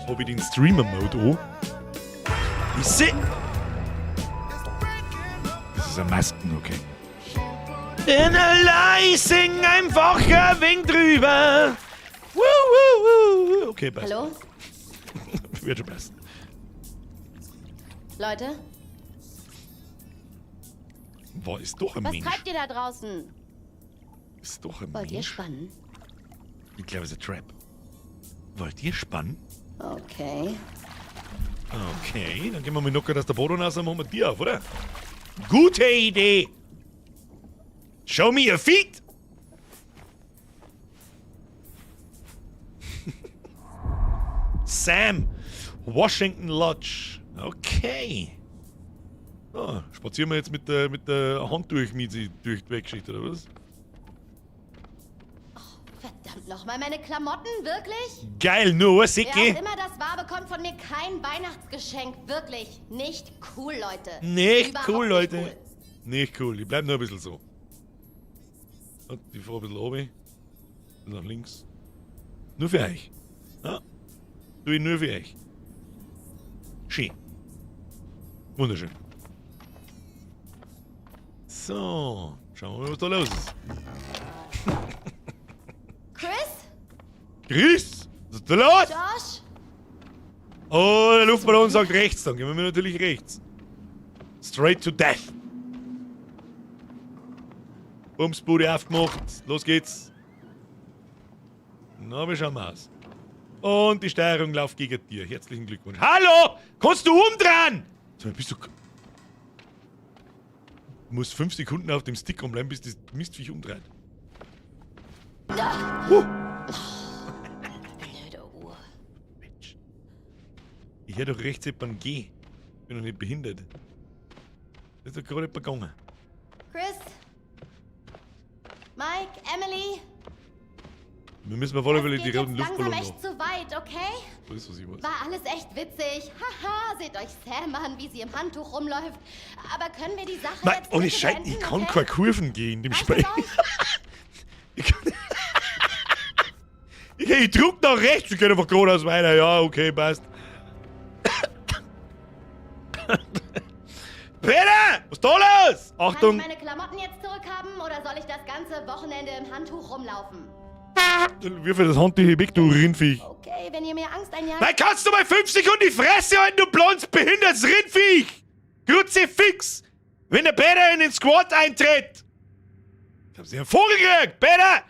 Hab ich den Streamer-Mode an? Ich seh... Das ist ein Masken, okay. In allein sing einfach ein wenig drüber. Woo, woo, woo. Okay, passt. Hallo? Wird schon passen. Leute? Boah, ist doch ein Was Mensch. treibt ihr da draußen? Ist doch ein Wollt ihr Mensch. spannen? Ich glaube, es ist ein Trap. Wollt ihr spannen? Okay. Okay, dann gehen wir mit Nocker, dass der Boden raus, dann machen wir die auf, oder? Gute Idee! Show me your feet! Sam! Washington Lodge. Okay. Ah, spazieren wir jetzt mit der Hand durch die Weggeschichte, oder was? Verdammt nochmal, meine Klamotten, wirklich? Geil, nur Wer Sicke. auch immer das war, bekommt von mir kein Weihnachtsgeschenk. Wirklich. Nicht cool, Leute. Nicht Überhaupt cool, nicht Leute. cool. Nicht cool. Ich bleib nur ein bisschen so. Und ich fahr ein bisschen runter. Nach links. Nur für euch. Ja? Tu ich nur für euch. Schön. Wunderschön. So. Schauen wir mal, was da los ist. Chris? Chris! Was ist da los? Josh? Oh, der Luftballon sagt rechts. Dann gehen wir natürlich rechts. Straight to death. Bumsbude aufgemacht. Los geht's. Na, wir schauen mal aus. Und die Steuerung läuft gegen dir. Herzlichen Glückwunsch. Hallo! Kannst du umdrehen? So, bist du... Du musst 5 Sekunden auf dem Stick umbleiben, bis das Mistviech umdreht. Blöde Uhr. Mensch. Ich hätte doch rechts jemanden gehen. Ich bin doch nicht behindert. Das ist doch gerade jemand gegangen. Chris? Mike? Emily? Wir müssen auf alle Fälle Das die geht roten jetzt langsam Luftballon echt noch. zu weit, okay? So ist, was ich weiß. War alles echt witzig. Haha, seht euch Sam an, wie sie im Handtuch rumläuft. Aber können wir die Sache Nein, jetzt ohne bitte Scheiß, beenden, ich kann okay? keine Kurven gehen in dem Reicht Spiel. das euch? Ich druck nach rechts, ich gehe einfach geradeaus weiter. Ja, okay, passt. Peter! Was ist da los? Kann Achtung! ich meine Klamotten jetzt zurückhaben oder soll ich das ganze Wochenende im Handtuch rumlaufen? Wirf das Handtuch weg, du Rindviech. Okay, wenn ihr mir Angst einjagt... Nein, kannst du mal 5 Sekunden die Fresse halten, du blondes, behindertes Rindviech! Kruzifix! Wenn der Peter in den Squad eintritt! Ich hab sie einen Vogel gekriegt, Peter!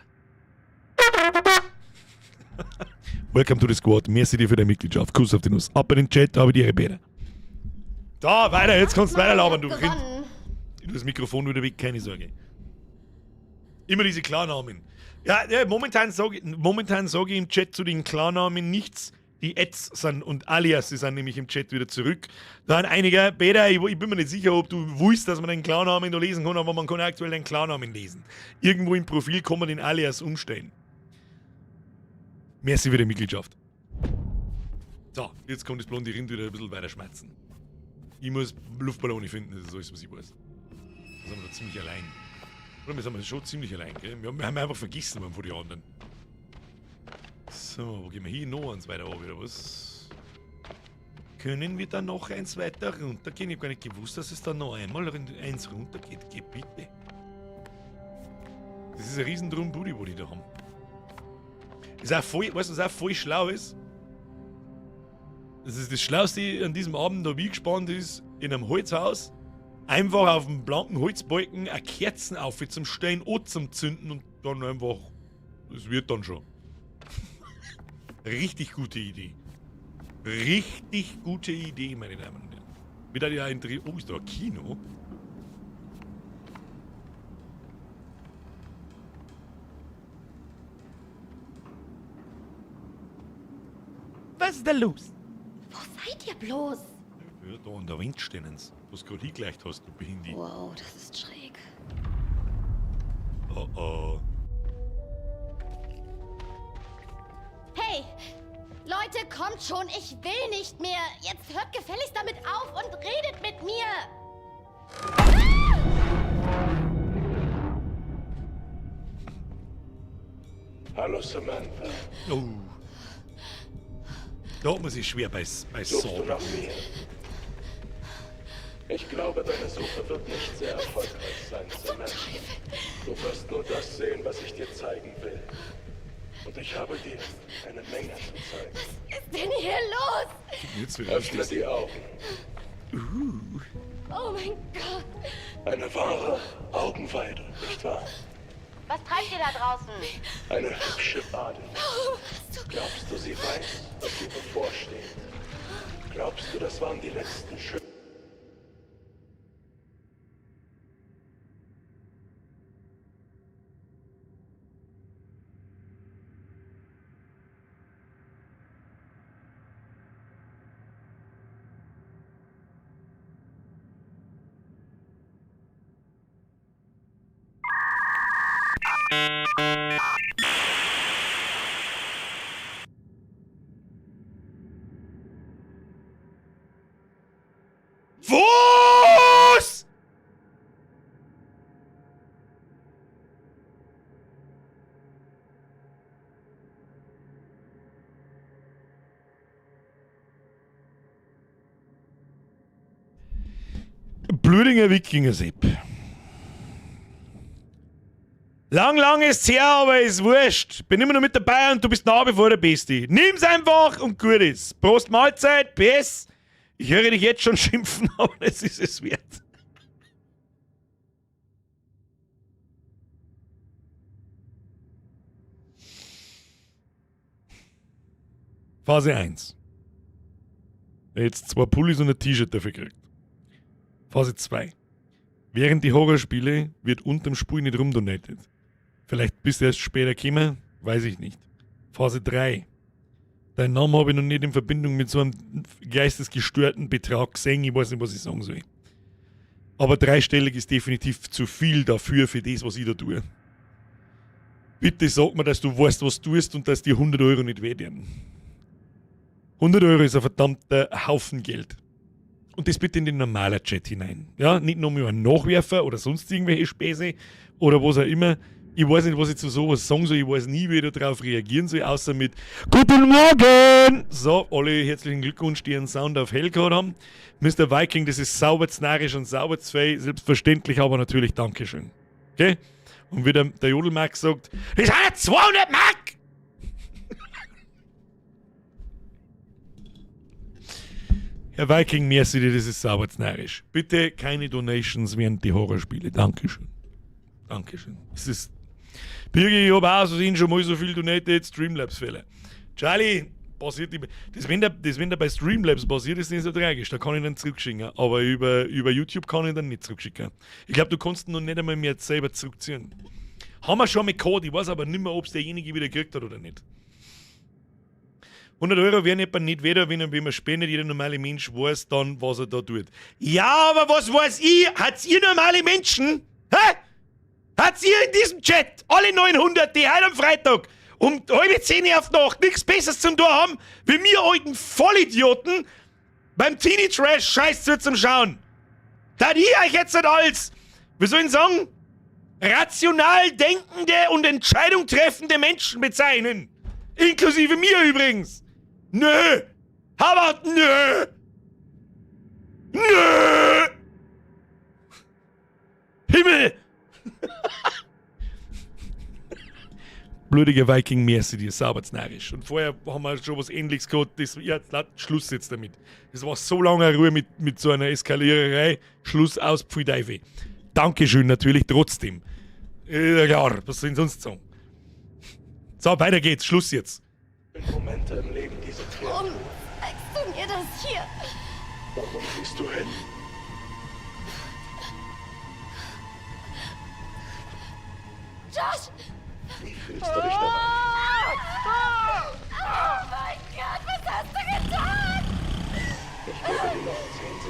Welcome to the Squad. Merci dir für deine Mitgliedschaft. Kuss auf die Nuss. Ab in den Chat, habe die Ehre, Peter. Da, weiter, jetzt kannst du weiter labern, du Rind. gewonnen. Du das Mikrofon wieder weg, keine Sorge. Immer diese Klarnamen. Ja, momentan sag ich im Chat zu den Klarnamen nichts. Die Ads sind und Alias sind nämlich im Chat wieder zurück. Da hat einiger, Peter, ich bin mir nicht sicher, ob du wusstest, dass man den Klarnamen da lesen kann, aber man kann aktuell den Klarnamen lesen. Irgendwo im Profil kann man den Alias umstellen. Merci für die Mitgliedschaft. So, jetzt kommt das blonde Rind wieder ein bisschen weiter schmerzen. Ich muss Luftballone finden, das ist alles, was ich weiß. Da sind wir da ziemlich allein. Oder wir sind schon ziemlich allein, gell? Wir haben einfach vergessen, von den anderen. So, wo gehen wir hin? Noch eins weiter oben wieder, was? Können wir da noch eins weiter runtergehen? Ich habe gar nicht gewusst, dass es da noch einmal eins runtergeht. Geh bitte. Das ist ein riesen Drum-Booty, wo die da haben. Ist auch voll, weißt du, was auch voll schlau ist? Das ist das Schlauste an diesem Abend, da wie gespannt ist, in einem Holzhaus einfach auf dem blanken Holzbalken eine Kerzen auf zum Stellen und zum Zünden und dann einfach, das wird dann schon. Richtig gute Idee. Richtig gute Idee, meine Damen und Herren. Wieder ja ein Dreh. Oh, ist da ein Kino? Was ist da los? Wo seid ihr bloß? Ja, da an der Wand stehen sie. Was du gerade hingelegt hast, du Behindi. Wow, das ist schräg. Oh oh. Hey, Leute, kommt schon, ich will nicht mehr. Jetzt hört gefälligst damit auf und redet mit mir. Hallo Samantha. Oh. Da hat man sich schwer bei Suchst du Sorgen. nach mir? Ich glaube, deine Suche wird nicht sehr erfolgreich sein, Samantha. Du wirst nur das sehen, was ich dir zeigen will. Und ich habe dir eine Menge zu zeigen. Was ist denn hier los? Jetzt wird Öffne die Augen. Oh mein Gott. Eine wahre Augenweide, nicht wahr? Was treibt ihr da draußen? Eine hübsche Badin. Glaubst du, sie weiß, was ihr bevorsteht? Glaubst du, das waren die letzten Schritte? Was? Blödinger Wikinger-Sepp. Lang ist's her, aber ist wurscht. Bin immer noch mit dabei und du bist nah bevor der Beste. Nimm's einfach und gut ist. Prost Mahlzeit, PS. Ich höre dich jetzt schon schimpfen, aber es ist es wert. Phase 1. Jetzt 2 Pullis und ein T-Shirt dafür gekriegt. Phase 2. Während die Horrorspiele wird unterm Spiel nicht rumdonatet. Vielleicht bist du erst später gekommen, weiß ich nicht. Phase 3. Deinen Namen habe ich noch nicht in Verbindung mit so einem geistesgestörten Betrag gesehen. Ich weiß nicht, was ich sagen soll. Aber 3-stellig ist definitiv zu viel dafür, für das, was ich da tue. Bitte sag mir, dass du weißt, was du tust und dass dir 100 Euro nicht wehtun. 100 Euro ist ein verdammter Haufen Geld. Und das bitte in den normalen Chat hinein. Ja, nicht nur ein Nachwerfer oder sonst irgendwelche Späße oder was auch immer. Ich weiß nicht, was ich zu sowas sagen soll. Ich weiß nie, wie ich darauf reagieren soll, außer mit Guten Morgen! So, alle herzlichen Glückwunsch, die einen Sound auf hell gehabt haben. Mr. Viking, das ist sauber znarisch und sauber zwei, selbstverständlich, aber natürlich Dankeschön. Okay? Und wie der Jodelmark sagt, das sind 200 Mark! Herr Viking, merci dir, das ist sauber znarisch. Bitte keine Donations während die Horrorspiele. Dankeschön. Dankeschön. Es ist Birgi, ich habe auch schon mal so viel donated Streamlabs-Fälle. Charlie, passiert immer. Das, wenn der bei Streamlabs passiert, ist nicht so tragisch. Da kann ich dann zurückschicken. Aber über YouTube kann ich dann nicht zurückschicken. Ich glaube, du kannst ihn noch nicht einmal mehr selber zurückziehen. Haben wir schon mit Code, ich weiß aber nicht mehr, ob es derjenige wieder gekriegt hat oder nicht. 100 Euro werden jemand nicht weder, wenn man spendet, jeder normale Mensch weiß dann, was er da tut. Ja, aber was weiß ich? Hat's ihr normale Menschen? Hä? Hat's ihr in diesem Chat, alle 900, die heute am Freitag um 9:30 auf Nacht nichts Besseres zum tun haben, wie wir alten Vollidioten beim Teenie Trash Scheiß zum Schauen? Da ich euch jetzt nicht als, wie soll ich sagen, rational denkende und Entscheidung treffende Menschen bezeichnen. Inklusive mir übrigens. Nö! Aber nö! Nö! Himmel! Blödiger Viking, merci dir, sauberznarisch. Und vorher haben wir schon was Ähnliches gehabt. Schluss jetzt damit. Es war so lange Ruhe mit so einer Eskaliererei. Schluss aus, pfui Teufel. Dankeschön natürlich trotzdem. Ja klar, was soll ich sonst sagen? So, weiter geht's. Schluss jetzt. Momente im Leben dieser Kreatur. Warum zeigst du mir das hier? Warum siehst du hin? Josh! Wie fühlst du dich dabei? Oh mein Gott, was hast du getan? Ich gebe dir noch 10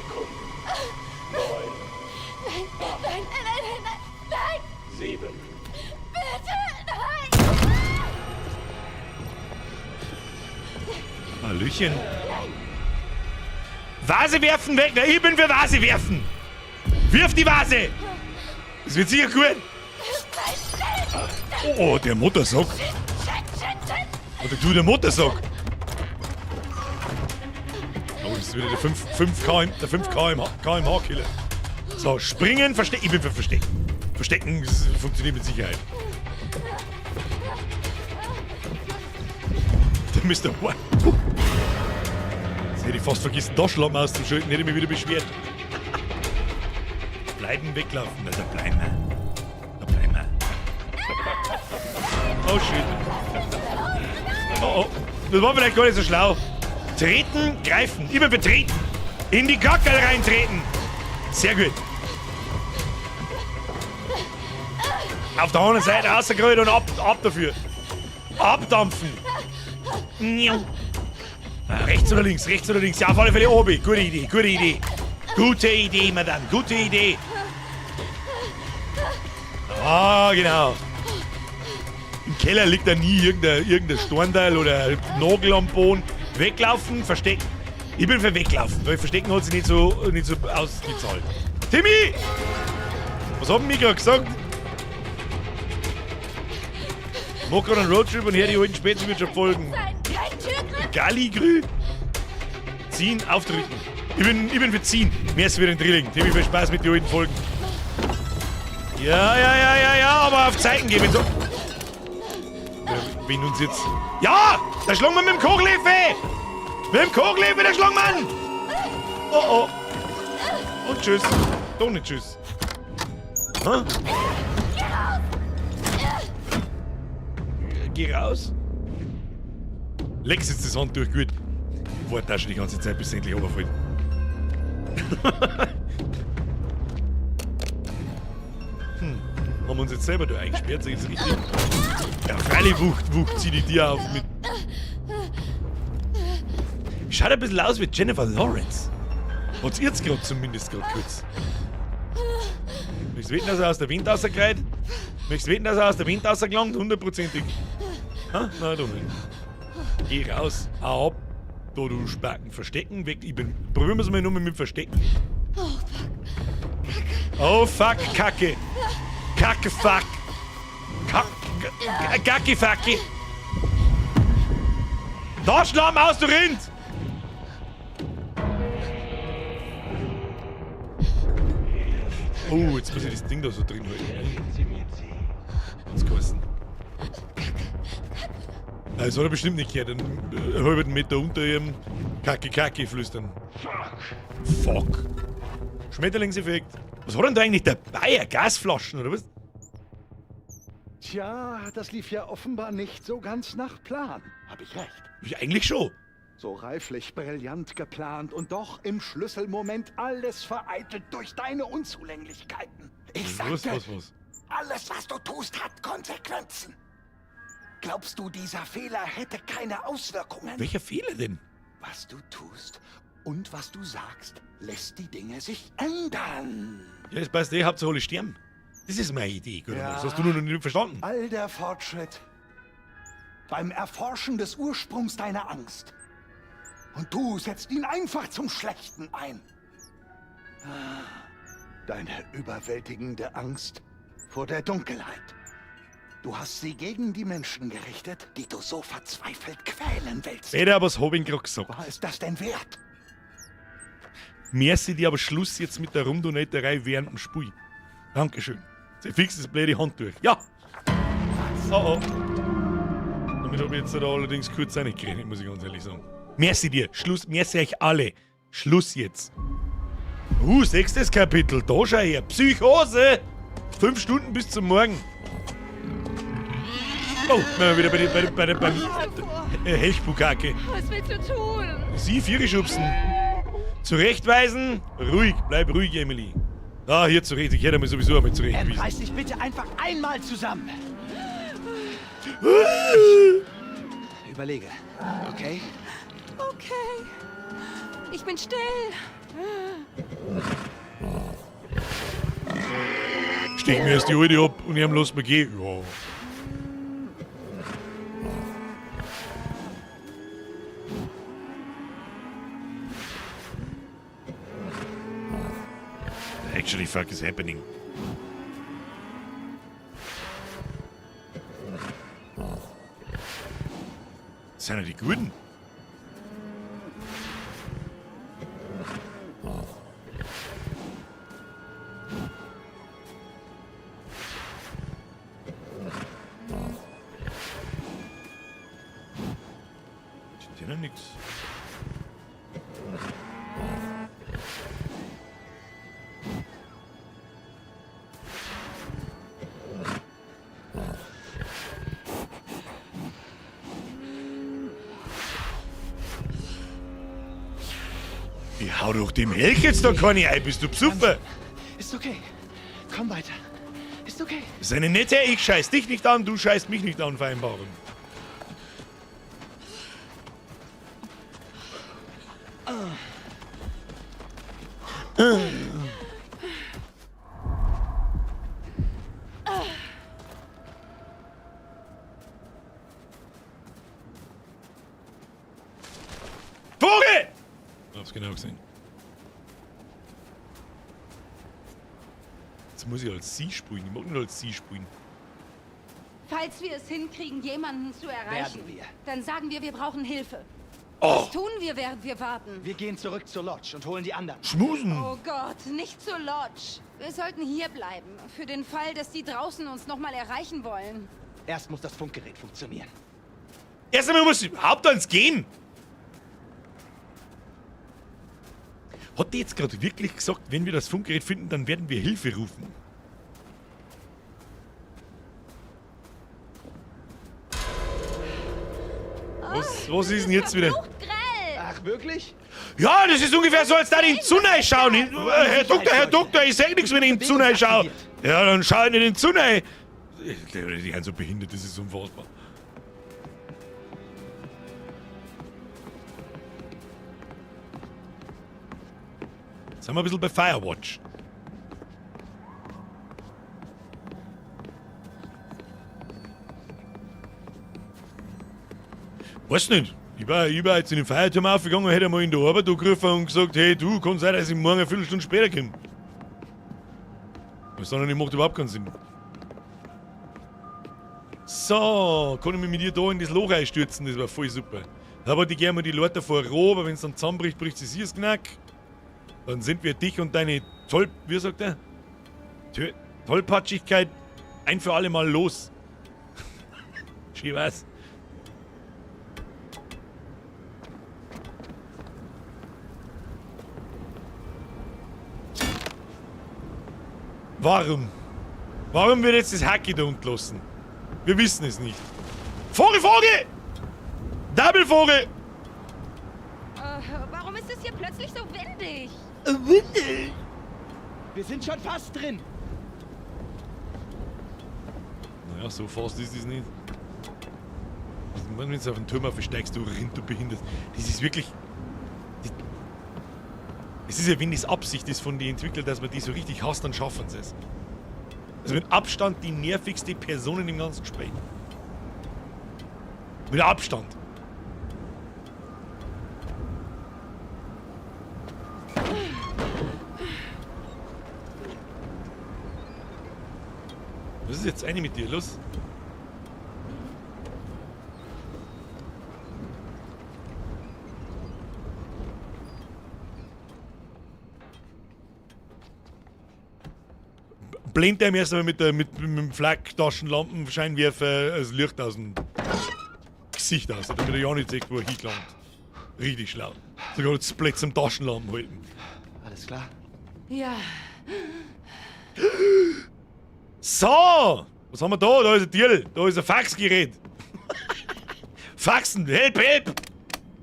Hallöchen. Vase werfen weg. Na, ich bin für Vase werfen. Wirf die Vase. Das wird sicher gut. Oh, der Motorsack. Oder du, der Motorsack. Oh, das ist wieder der 5 km/h-Killer. So, springen, verstecken. Ich bin für Verstecken. Verstecken funktioniert mit Sicherheit. Der Mr. White. Jetzt hätte ich fast vergessen, da Schlamm auszuschalten, hätte ich mich wieder beschwert. Bleiben, weglaufen. Na, da bleiben wir. Da bleiben wir. Oh, shit. Oh, oh. Das war vielleicht gar nicht so schlau. Treten, greifen. Immer betreten. In die Kackel reintreten. Sehr gut. Auf der anderen Seite rausgerollt und ab dafür. Abdampfen. Rechts oder links, rechts oder links. Ja, auf alle Fälle oben. Gute Idee, gute Idee. Gute Idee, Madame, gute Idee. Ah, genau. Im Keller liegt da nie irgendein Stornteil oder Nagel am Boden. Weglaufen, verstecken. Ich bin für weglaufen, weil verstecken hat sich nicht so ausgezahlt. Timmy! Was haben wir gerade gesagt? Ich mach gerade einen Roadtrip und höre die alten Spätzewirtschaft-Folgen. Galligrü. Ziehen, aufdrücken. Ich bin für ziehen. Mehr ist wieder ein Drilling. Timmy, viel Spaß mit den alten Folgen. Ja, aber auf Zeiten geben. So. Wen uns jetzt? Ja! Da schlagen wir mit dem Kochlefe! Mit dem Kochlefe, da schlagen wir an! Oh. Und tschüss. Doch nicht tschüss. Hä? Geh raus. Lex jetzt das Handtuch gut. Warte schon die ganze Zeit, bis es endlich runterfällt. Haben wir uns jetzt selber da eingesperrt, so jetzt richtig. Ja, freilich wucht sie die Tier auf mit. Schaut ein bisschen aus wie Jennifer Lawrence. Hat's jetzt gerade zumindest kurz. Möchtest du wetten, dass er aus der Wind rausgereiht? Möchtest du wetten, dass er aus der Wind rausgelangt? 100%ig. Ha? Nein, doch nicht. Geh raus, hau ab. Da, du Spacken. Verstecken, weg. Probieren wir es mal nur mit dem Verstecken. Oh fuck, Kacke. Kacke, fuck. Kacke, fucke. Da Schlamm aus, du Rind! Oh, jetzt muss ich das Ding da so drin halten. Was kosten? Das hat er bestimmt nicht gehört. Einen halben Meter unter ihrem Kacke flüstern. Fuck. Schmetterlingseffekt. Was hat denn da eigentlich dabei? Gasflaschen oder was? Tja, das lief ja offenbar nicht so ganz nach Plan. Hab ich recht? Ja, eigentlich schon. So reiflich brillant geplant und doch im Schlüsselmoment alles vereitelt durch deine Unzulänglichkeiten. Ich sagte, was? alles, was du tust, hat Konsequenzen. Glaubst du, dieser Fehler hätte keine Auswirkungen? Welcher Fehler denn? Was du tust und was du sagst, lässt die Dinge sich ändern. Ja, das passt Hauptsache alle sterben. Das ist meine Idee, oder? Ja. Das hast du noch nicht verstanden. All der Fortschritt beim Erforschen des Ursprungs deiner Angst. Und du setzt ihn einfach zum Schlechten ein. Deine überwältigende Angst vor der Dunkelheit. Du hast sie gegen die Menschen gerichtet, die du so verzweifelt quälen willst. Peter, aber was hab ich gerade gesagt? Was ist das denn wert? Merci dir, aber Schluss jetzt mit der Rundonetterei während dem Spiel. Dankeschön. Sie fixt das blöde Handtuch. Ja! Oh. Damit habe ich jetzt da allerdings kurz reingeredet, muss ich ganz ehrlich sagen. Merci dir. Schluss. Merci euch alle. Schluss jetzt. 6. Kapitel. Da schau her. Psychose. 5 Stunden bis zum Morgen. Oh, wieder beim Helchbukake. Was willst du tun? Sie, Viere schubsen. Zurechtweisen. Ruhig. Bleib ruhig, Emily. Ah, hier zurecht. Ich hätte mir sowieso einmal zurechtgewiesen. Reiß dich bitte einfach einmal zusammen. Überlege. Okay? Okay. Ich bin still. Steck mir erst die Alte ab und ich haben lassen wir gehen. Ja. Actually, fuck is happening. Das sind ja die Guten. Steht ja nix. Ich hau doch dem Helch jetzt da keine ein, bist du besoffen? Ist okay. Komm weiter. Ist okay. Das ist eine nette, ich scheiß dich nicht an, du scheißt mich nicht an, Vereinbarung. Vogel! Hab's genau gesehen. Jetzt muss ich als sie spielen. Ich mag nicht als sie spielen. Falls wir es hinkriegen, jemanden zu erreichen, Werden wir. dann sagen wir, wir brauchen Hilfe. Oh! Was tun wir, während wir warten? Wir gehen zurück zur Lodge und holen die anderen. Schmusen! Oh Gott, nicht zur Lodge. Wir sollten hier bleiben. Für den Fall, dass die draußen uns nochmal erreichen wollen. Erst muss das Funkgerät funktionieren. Erst einmal muss ich überhaupt ans Gehen! Hat die jetzt gerade wirklich gesagt, wenn wir das Funkgerät finden, dann werden wir Hilfe rufen? Was ist denn jetzt wieder? Ach, wirklich? Ja, das ist ungefähr so, als da in den Zunei schauen. Herr Doktor, ich sag nichts, wenn ich in den Zunei schaue. Ja, dann schau ich in den Zunei. Die sind so behindert, das ist unfassbar. Jetzt sind wir ein bisschen bei Firewatch. Weiß nicht. Ich war jetzt in den Feierturm aufgegangen und hätte mal in der Arbeit angerufen und gesagt, hey du, kann sein, dass ich morgen eine Viertelstunde später komme. Was dann nicht macht überhaupt keinen Sinn. So, kann ich mich mit dir da in das Loch einstürzen, das war voll super. Da wollte ich gerne mal die Leute vor Roh, aber wenn es dann zusammenbricht, bricht sie das Knack. Dann sind wir dich und deine wie sagt er? Tollpatschigkeit ein für alle Mal los. Schön was. Warum? Warum wird jetzt das Hacki da unten lassen? Wir wissen es nicht. Vogel! Double Vogel! Warum ist es hier plötzlich so windig? Windig? Wir sind schon fast drin. Naja, so fast ist es nicht. Wenn du auf den Turm versteigst, du rinnt, du behinderst. Das ist wirklich... Es ist ja, wenn das Absicht ist von den Entwicklern, dass man die so richtig hasst, dann schaffen sie es. Also mit Abstand die nervigste Person im ganzen Spiel. Mit Abstand. Was ist jetzt eine mit dir? Los. Blendet ihm erst einmal mit dem Flak-Taschenlampenscheinwerfer das Licht aus dem Gesicht aus, damit er ja nicht sieht, wo er hingelangt. Richtig schlau. Sogar das Blitz zum Taschenlampen halten. Alles klar? Ja. So! Was haben wir da? Da ist ein Deal. Da ist ein Faxgerät. Faxen! Help!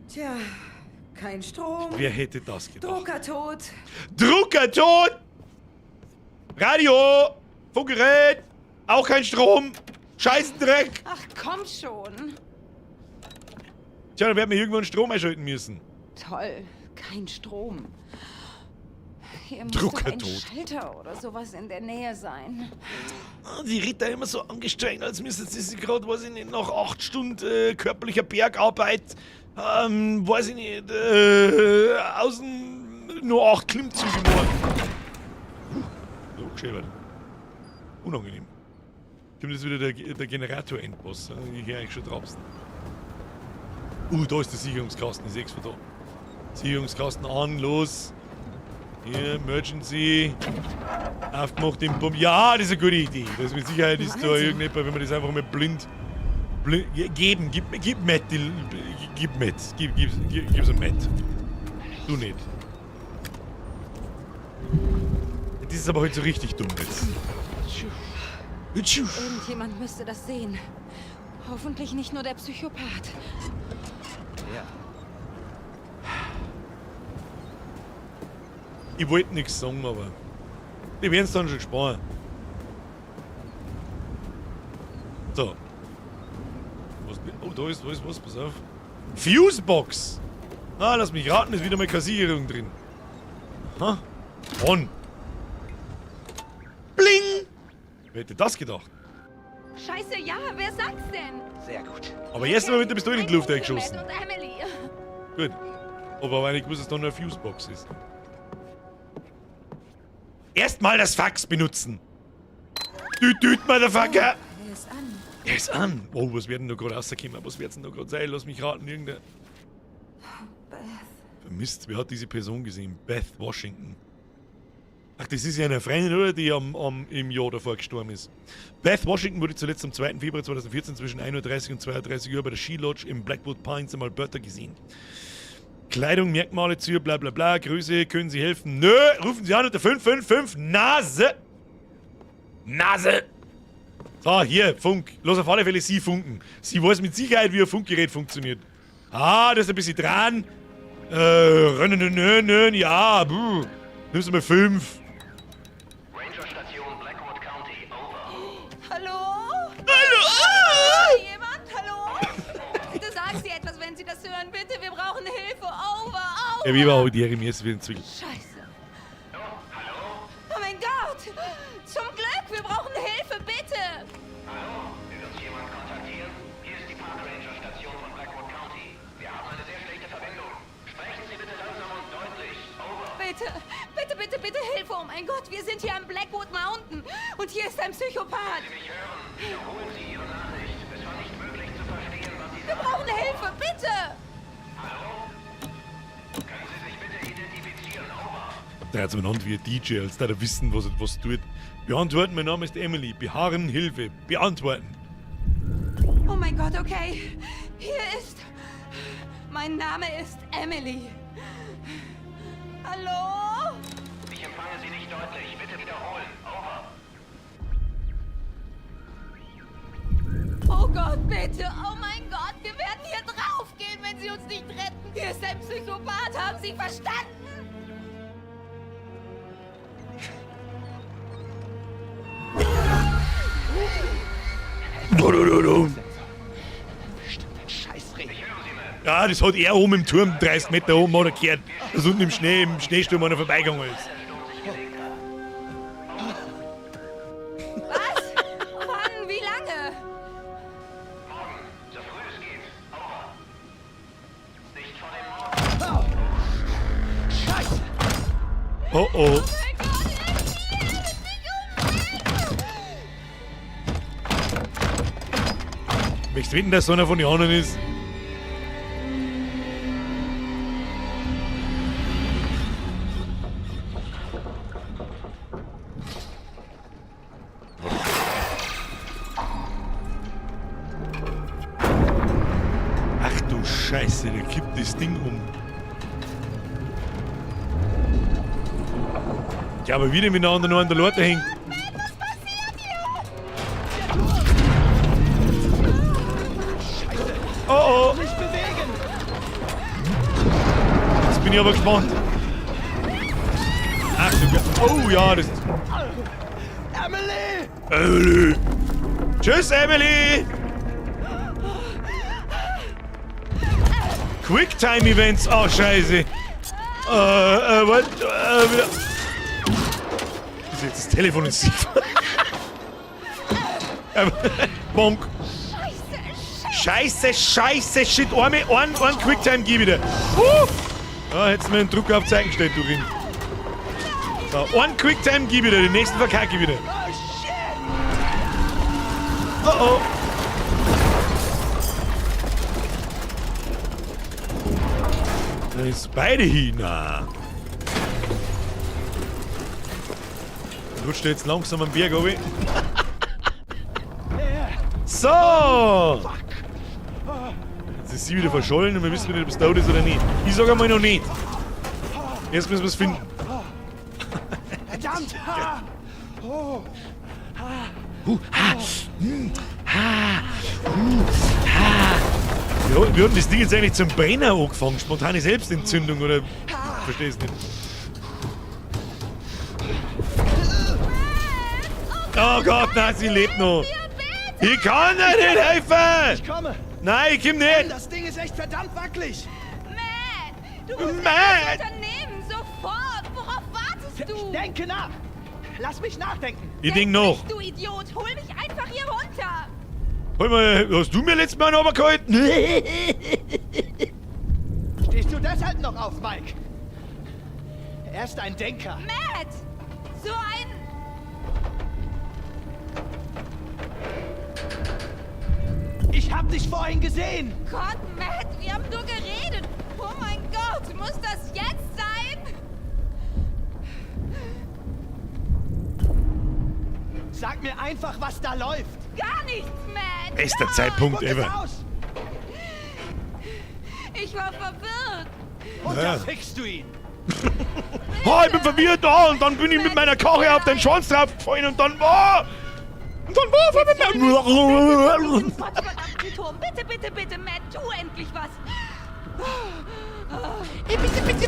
Tja, kein Strom. Wer hätte das gedacht? Drucker tot. Drucker tot! Radio! Funkgerät! Auch kein Strom! Scheißendreck! Ach, komm schon. Tja, dann werden wir irgendwann Strom einschalten müssen. Toll, kein Strom. Hier muss Drucker doch ein tot. Schalter oder sowas in der Nähe sein. Die Ritter immer so angestrengt, als müssten sie sich gerade, weiß ich nicht, nach 8 Stunden körperlicher Bergarbeit, weiß ich nicht, außen nur 8 Klimmzüge machen. abgeschäbert. Unangenehm. Kommt jetzt wieder der Generator-Endboss. Ich höre eigentlich schon draußen. Da ist der Sicherungskasten, ich seh's von da. Sicherungskasten an, los. Hier, Emergency. Aufgemacht den Bomb. Ja, das ist eine gute Idee. Das mit Sicherheit ist da irgendjemand, wenn man das einfach mal blind geben. Gib Matt, gib Matt. Gib's ihm Matt. Du nicht. Das ist aber heute so richtig dumm jetzt. Irgendjemand müsste das sehen. Hoffentlich nicht nur der Psychopath. Ja. Ich wollte nichts sagen, aber die werden es dann schon sparen. So. Oh, da ist was, pass auf. Fusebox! Ah, lass mich raten, ist wieder mal Kassierung drin. Aha. On. Bling! Wer hätte das gedacht? Scheiße, ja, wer sagt's denn? Sehr gut. Aber jetzt mal mit der Pistole in die Luft eingeschossen. Matt und Emily. Gut. Aber ich wusste, dass da nur eine Fusebox ist. Erstmal das Fax benutzen. Düt, Motherfucker! Er ist an. Er ist an. Oh, was werden da gerade rauskommen? Was wird's denn da gerade sein? Lass mich raten, irgendein... Beth. Vermisst, wer hat diese Person gesehen? Beth Washington. Ach, das ist ja eine Freundin, oder? Die im Jahr davor gestorben ist. Beth Washington wurde zuletzt am 2. Februar 2014 zwischen 1:30 und 2:30 Uhr bei der Ski Lodge im Blackwood Pines in Alberta gesehen. Kleidung, Merkmale zu, bla bla bla, Größe, können Sie helfen? Nö, rufen Sie an unter 555 Nase! Nase! So, hier, Funk. Los auf alle Fälle Sie funken. Sie weiß mit Sicherheit, wie ein Funkgerät funktioniert. Ah, das ist ein bisschen dran. Ja, nimmst du mal 5. Ranger-Station Blackwood County, over. Hallo? Hallo? Jemand? Hallo? Bitte sagen Sie etwas, wenn Sie das hören. Bitte, wir brauchen Hilfe. Over. Ja, wie war auch die Jeremias wieder Zwickel? Scheiße. Oh mein Gott. Zum Glück, wir brauchen Hilfe, bitte. Hallo, will uns jemand kontaktieren? Hier ist die Park Ranger-Station von Blackwood County. Wir haben eine sehr schlechte Verbindung. Sprechen Sie bitte langsam und deutlich. Over. Bitte Hilfe. Oh mein Gott, wir sind hier am Blackwood Mountain. Und hier ist ein Psychopath. Sie mich hören? Wiederholen Sie Ihre Nachricht. Es war nicht möglich zu verstehen, was Sie Wir sagen. brauchen Hilfe, bitte. Hallo? Können Sie sich bitte identifizieren? Over. Der hat so benannt wie ein DJ, als der wissen, was tut. Beantworten, mein Name ist Emily. Beharren, Hilfe. Beantworten. Oh mein Gott, okay. Hier ist... Mein Name ist Emily. Hallo? Ich empfange Sie nicht deutlich. Bitte wiederholen. Over. Oh Gott, bitte. Oh mein Gott, wir werden hier draufgehen, wenn Sie uns nicht retten. Hier ist ein Psychopath. Haben Sie verstanden? Ja, das hat er oben im Turm, 30 Meter oben, hat er gehört. Das unten im Schneesturm einer vorbeigegangen ist. Was? Wann? Wie lange? Morgen, so früh es geht. Over. Nicht vor dem Morgen. Scheiße! Oh oh. Möchtest du wetten, dass so einer von den anderen ist? Ach du Scheiße, der kippt das Ding um. Ja, aber wieder miteinander noch an der Leute hängt. Was passiert hier? Oh oh! Nicht bewegen! Jetzt bin ich aber gespannt. Ach du Oh ja, das. Emily! Emily! Tschüss, Emily! Quicktime-Events, oh Scheiße! Was? Wieder. Jetzt das Telefon ist sicher. Bonk! Scheiße, shit! Ein Quicktime gib wieder! Ja, hättest du mir einen Druck auf Zeigen gestellt, du Ring. So, einen Quicktime gib ich wieder, den nächsten verkacke ich wieder. Oh, shit! Oh oh. Da ist beide hin. Na. Rutscht jetzt langsam am Berg runter. So! Jetzt ist sie wieder verschollen und wir wissen nicht, ob es tot ist oder nicht. Ich sag einmal noch nicht. Erst müssen wir es finden. Verdammt! Oh. Ja, wir hatten das Ding jetzt eigentlich zum Brenner angefangen. Spontane Selbstentzündung oder. Verstehst nicht. Oh Gott, nein, sie lebt noch. Ich kann dir nicht helfen! Ich komme! Nein, ich komm nicht! Das Ding ist echt verdammt wackelig! Matt! Du musst Matt! etwas unternehmen! Sofort! Worauf wartest du? Denke nach! Lass mich nachdenken! Ich denk noch. Du Idiot! Hol mich einfach hier runter! Hol mal, hast du mir letztes Mal einen runtergehalten? Stehst du deshalb noch auf, Mike? Er ist ein Denker. Matt! So ein... Ich hab dich vorhin gesehen! Gott, Matt! Wir haben nur geredet! Oh mein Gott! Muss das jetzt sein? Sag mir einfach, was da läuft! Gar nichts, Matt! Bester Zeitpunkt Guck es ever. aus! Ich war verwirrt! Und Ja. da fickst du ihn! Oh, ich bin verwirrt da und dann bin ich mit meiner Karre auf den Schwanz draufgefallen und dann war... Und dann war Gottverdammten Turm! Bitte, bitte, bitte, Matt! Tu endlich was!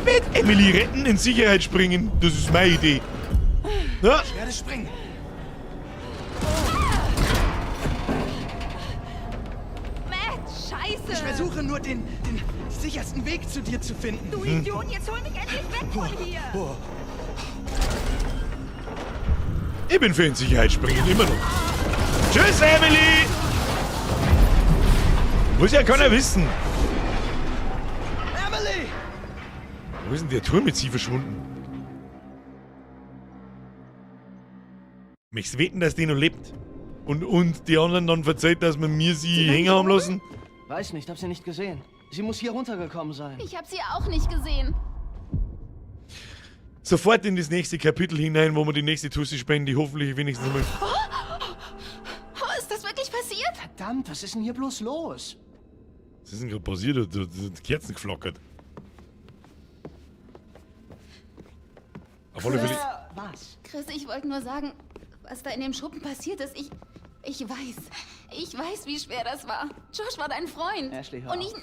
Bitte. Emily retten, in Sicherheit springen. Das ist meine Idee. Ja? Ich werde springen! Matt, scheiße! Ich versuche nur den sichersten Weg zu dir zu finden. Du Idiot, jetzt hol mich endlich weg von hier! Oh. Ich bin für in Sicherheit springen, immer noch. Tschüss, Emily! Muss ja keiner wissen. Emily! Wo ist denn der Turm mit sie verschwunden? Möchtest du wetten, dass die noch lebt? Und die anderen dann verzeiht, dass wir mir sie hängen haben lassen? Weiß nicht, hab sie nicht gesehen. Sie muss hier runtergekommen sein. Ich habe sie auch nicht gesehen. Sofort in das nächste Kapitel hinein, wo wir die nächste Tussi spenden, die hoffentlich wenigstens einmal... Oh, ist das wirklich passiert? Verdammt, was ist denn hier bloß los? Was ist denn gerade passiert? Da sind Kerzen geflackert. Auf alle Fälle... Was? Chris, ich wollte nur sagen, was da in dem Schuppen passiert ist. Ich weiß, wie schwer das war. Josh war dein Freund. Ashley, hör Und auf.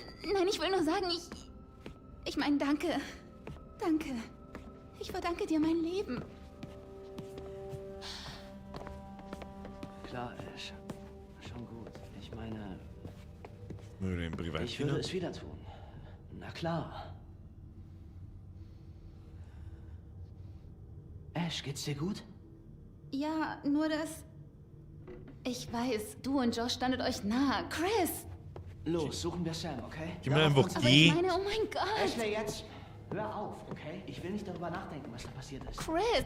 ich will nur sagen, ich meine, danke. Danke. Ich verdanke dir mein Leben. Klar, Ash. Schon gut. Ich meine, Nur den Privat ich würde es wieder tun. Na klar. Ash, geht's dir gut? Ja, nur das... Ich weiß, du und Josh standet euch nahe. Chris! Los, suchen wir Sam, okay? Gib mir einfach Aber ich meine, oh mein Gott! Ashley, jetzt hör auf, okay? Ich will nicht darüber nachdenken, was da passiert ist. Chris!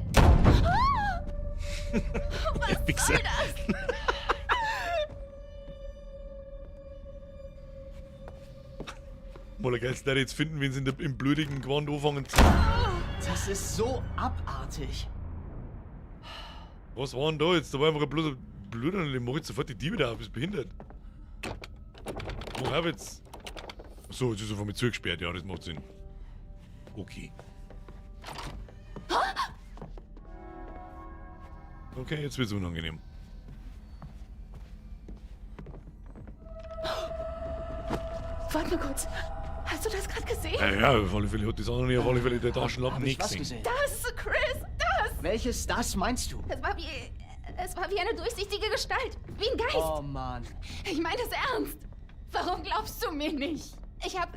Was soll das? Mal geil, da jetzt finden, wenn sie im blödigen Gewand anfangen. Das ist so abartig. Was war denn da jetzt? Da war einfach ein bloßer Blöder und den mach ich sofort die Tür wieder auf, ist behindert. Wo hab ich jetzt? So, jetzt ist er von mir zugesperrt, ja, das macht Sinn. Okay. Okay, jetzt wird's unangenehm. Warte mal kurz. Hast du das gerade gesehen? Ja, auf alle Fälle hat das andere auf alle Fälle der Taschenlampe Hab ich nicht was gesehen. gesehen? Das, Chris, das! Welches das meinst du? Es war wie eine durchsichtige Gestalt. Wie ein Geist. Oh Mann. Ich meine das ernst. Warum glaubst du mir nicht? Ich hab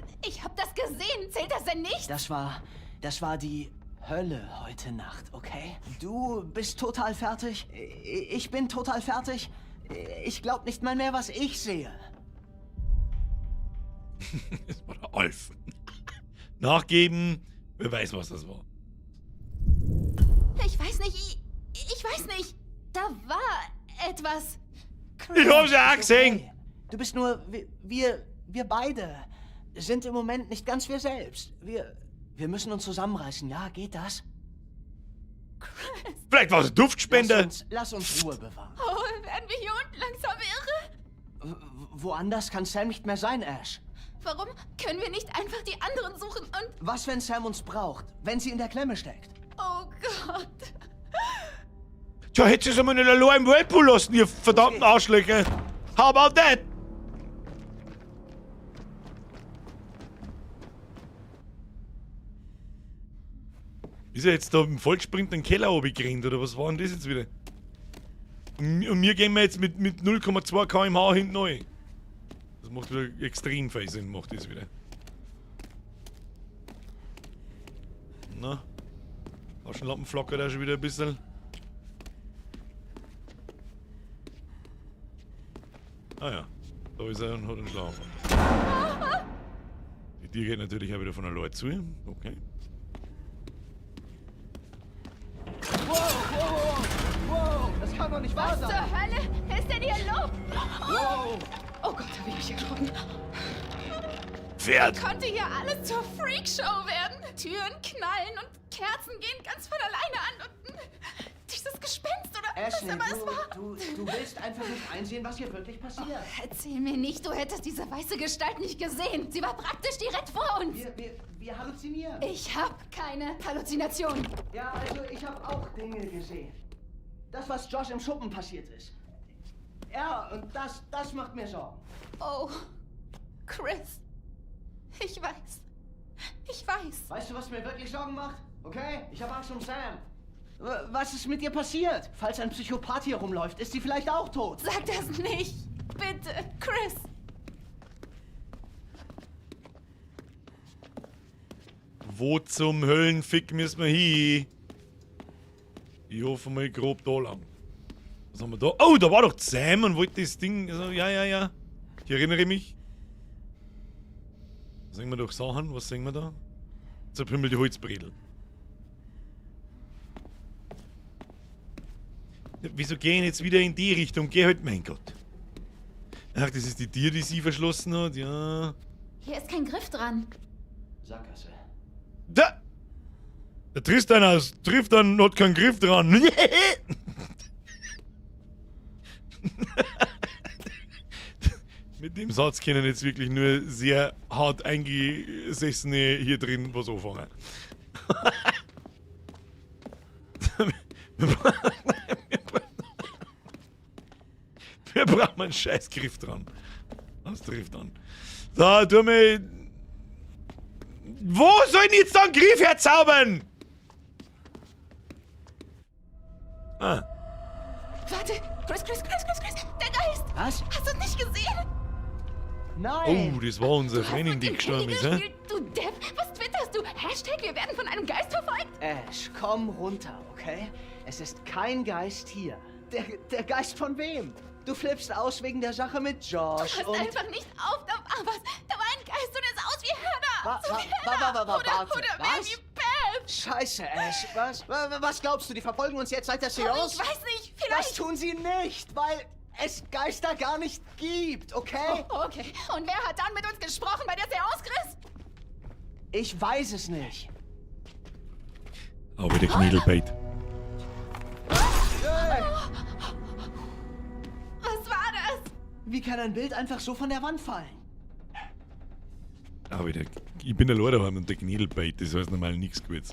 das gesehen. Zählt das denn nicht? Das war die Hölle heute Nacht, okay? Du bist total fertig. Ich bin total fertig. Ich glaub nicht mal mehr, was ich sehe. Das war der Alf. Nachgeben, wer weiß, was das war. etwas. Ich hab's ja auch gesehen. Okay. Du bist nur... Wir beide sind im Moment nicht ganz wir selbst. Wir müssen uns zusammenreißen, ja? Geht das? Vielleicht war es ein Duftspender. Lass uns Ruhe bewahren. Oh, werden wir hier unten langsam irre? Woanders kann Sam nicht mehr sein, Ash. Warum können wir nicht einfach die anderen suchen und... Was, wenn Sam uns braucht? Wenn sie in der Klemme steckt? Oh Gott. Tja, hättest du es einmal nicht allein im Whirlpool lassen, ihr verdammten Arschlöcher. How about that? Ist er jetzt da im Vollsprint den Keller runtergerannt, oder was war denn das jetzt wieder? Und wir gehen jetzt mit 0,2 km/h hinten rein. Das macht wieder extrem viel Sinn, macht das wieder. Na? Taschenlampen flackert auch schon wieder ein bisschen. Ah ja, da ist er und hat einen Schlafen. Die Tür geht natürlich auch wieder von allein zu. Okay. Wow, das kann doch nicht wahr Was sein. zur Hölle ist denn hier los? Wow. Oh Gott, hab ich mich erschrocken. Pferd! Konnte hier alles zur Freakshow werden? Türen knallen und Kerzen gehen ganz von alleine an und dieses Gespenst oder was Ashley, immer es war. du willst einfach nicht einsehen, was hier wirklich passiert. Oh, erzähl mir nicht, du hättest diese weiße Gestalt nicht gesehen. Sie war praktisch direkt vor uns. Wir halluzinieren. Ich hab keine Halluzination. Ja, also ich habe auch Dinge gesehen. Das, was Josh im Schuppen passiert ist. Ja, und das macht mir Sorgen. Oh, Chris. Ich weiß. Ich weiß. Weißt du, was mir wirklich Sorgen macht? Okay? Ich habe Angst um Sam. Was ist mit ihr passiert? Falls ein Psychopath hier rumläuft, ist sie vielleicht auch tot. Sag das nicht. Bitte, Chris. Wo zum Höllenfick müssen wir hin? Ich hoffe mal grob da lang. Was haben wir da? Oh, da war doch Sam und wollte das Ding. Also, ja. Ich erinnere mich. Sehen wir doch Sachen. Was sehen wir da? Zerpümmelte Holzbredel. Ja, wieso gehen jetzt wieder in die Richtung? Geh halt, mein Gott. Ach, das ist die Tür, die sie verschlossen hat, ja. Hier ist kein Griff dran. Sackgasse. Da! Der Tristan trifft dann, hat keinen Griff dran. Mit dem Satz können jetzt wirklich nur sehr hart eingesessene hier drin was anfangen. Wir brauchen einen scheiß Griff dran. Das trifft an. Da, tu mir. Wo soll ich jetzt da einen Griff herzaubern? Ah. Warte, Chris, der Geist. Was? Hast du es nicht gesehen? Nein. Oh, das war unser Freundin, die gestorben ist, hä? Du Depp, was twitterst du? Hashtag, wir werden von einem Geist verfolgt? Ash, komm runter, okay? Es ist kein Geist hier. Der Geist von wem? Du flippst aus wegen der Sache mit Josh Du hast und... einfach nicht auf, da war ein Geist und er sah aus wie Hannah. So wie Warte, Hannah. Oder was? wie Beth. Scheiße, Ash, was glaubst du, die verfolgen uns jetzt seit der Seance? Ich weiß nicht, Das vielleicht... tun sie nicht, weil es Geister gar nicht gibt, okay? Oh, okay, und wer hat dann mit uns gesprochen bei der Seance, Chris? Ich weiß es nicht. Oh, wieder Knädelbait. Was war das? Wie kann ein Bild einfach so von der Wand fallen? Aber ich bin allein daheim und der Knädelbait, das heißt normal nichts Gutes.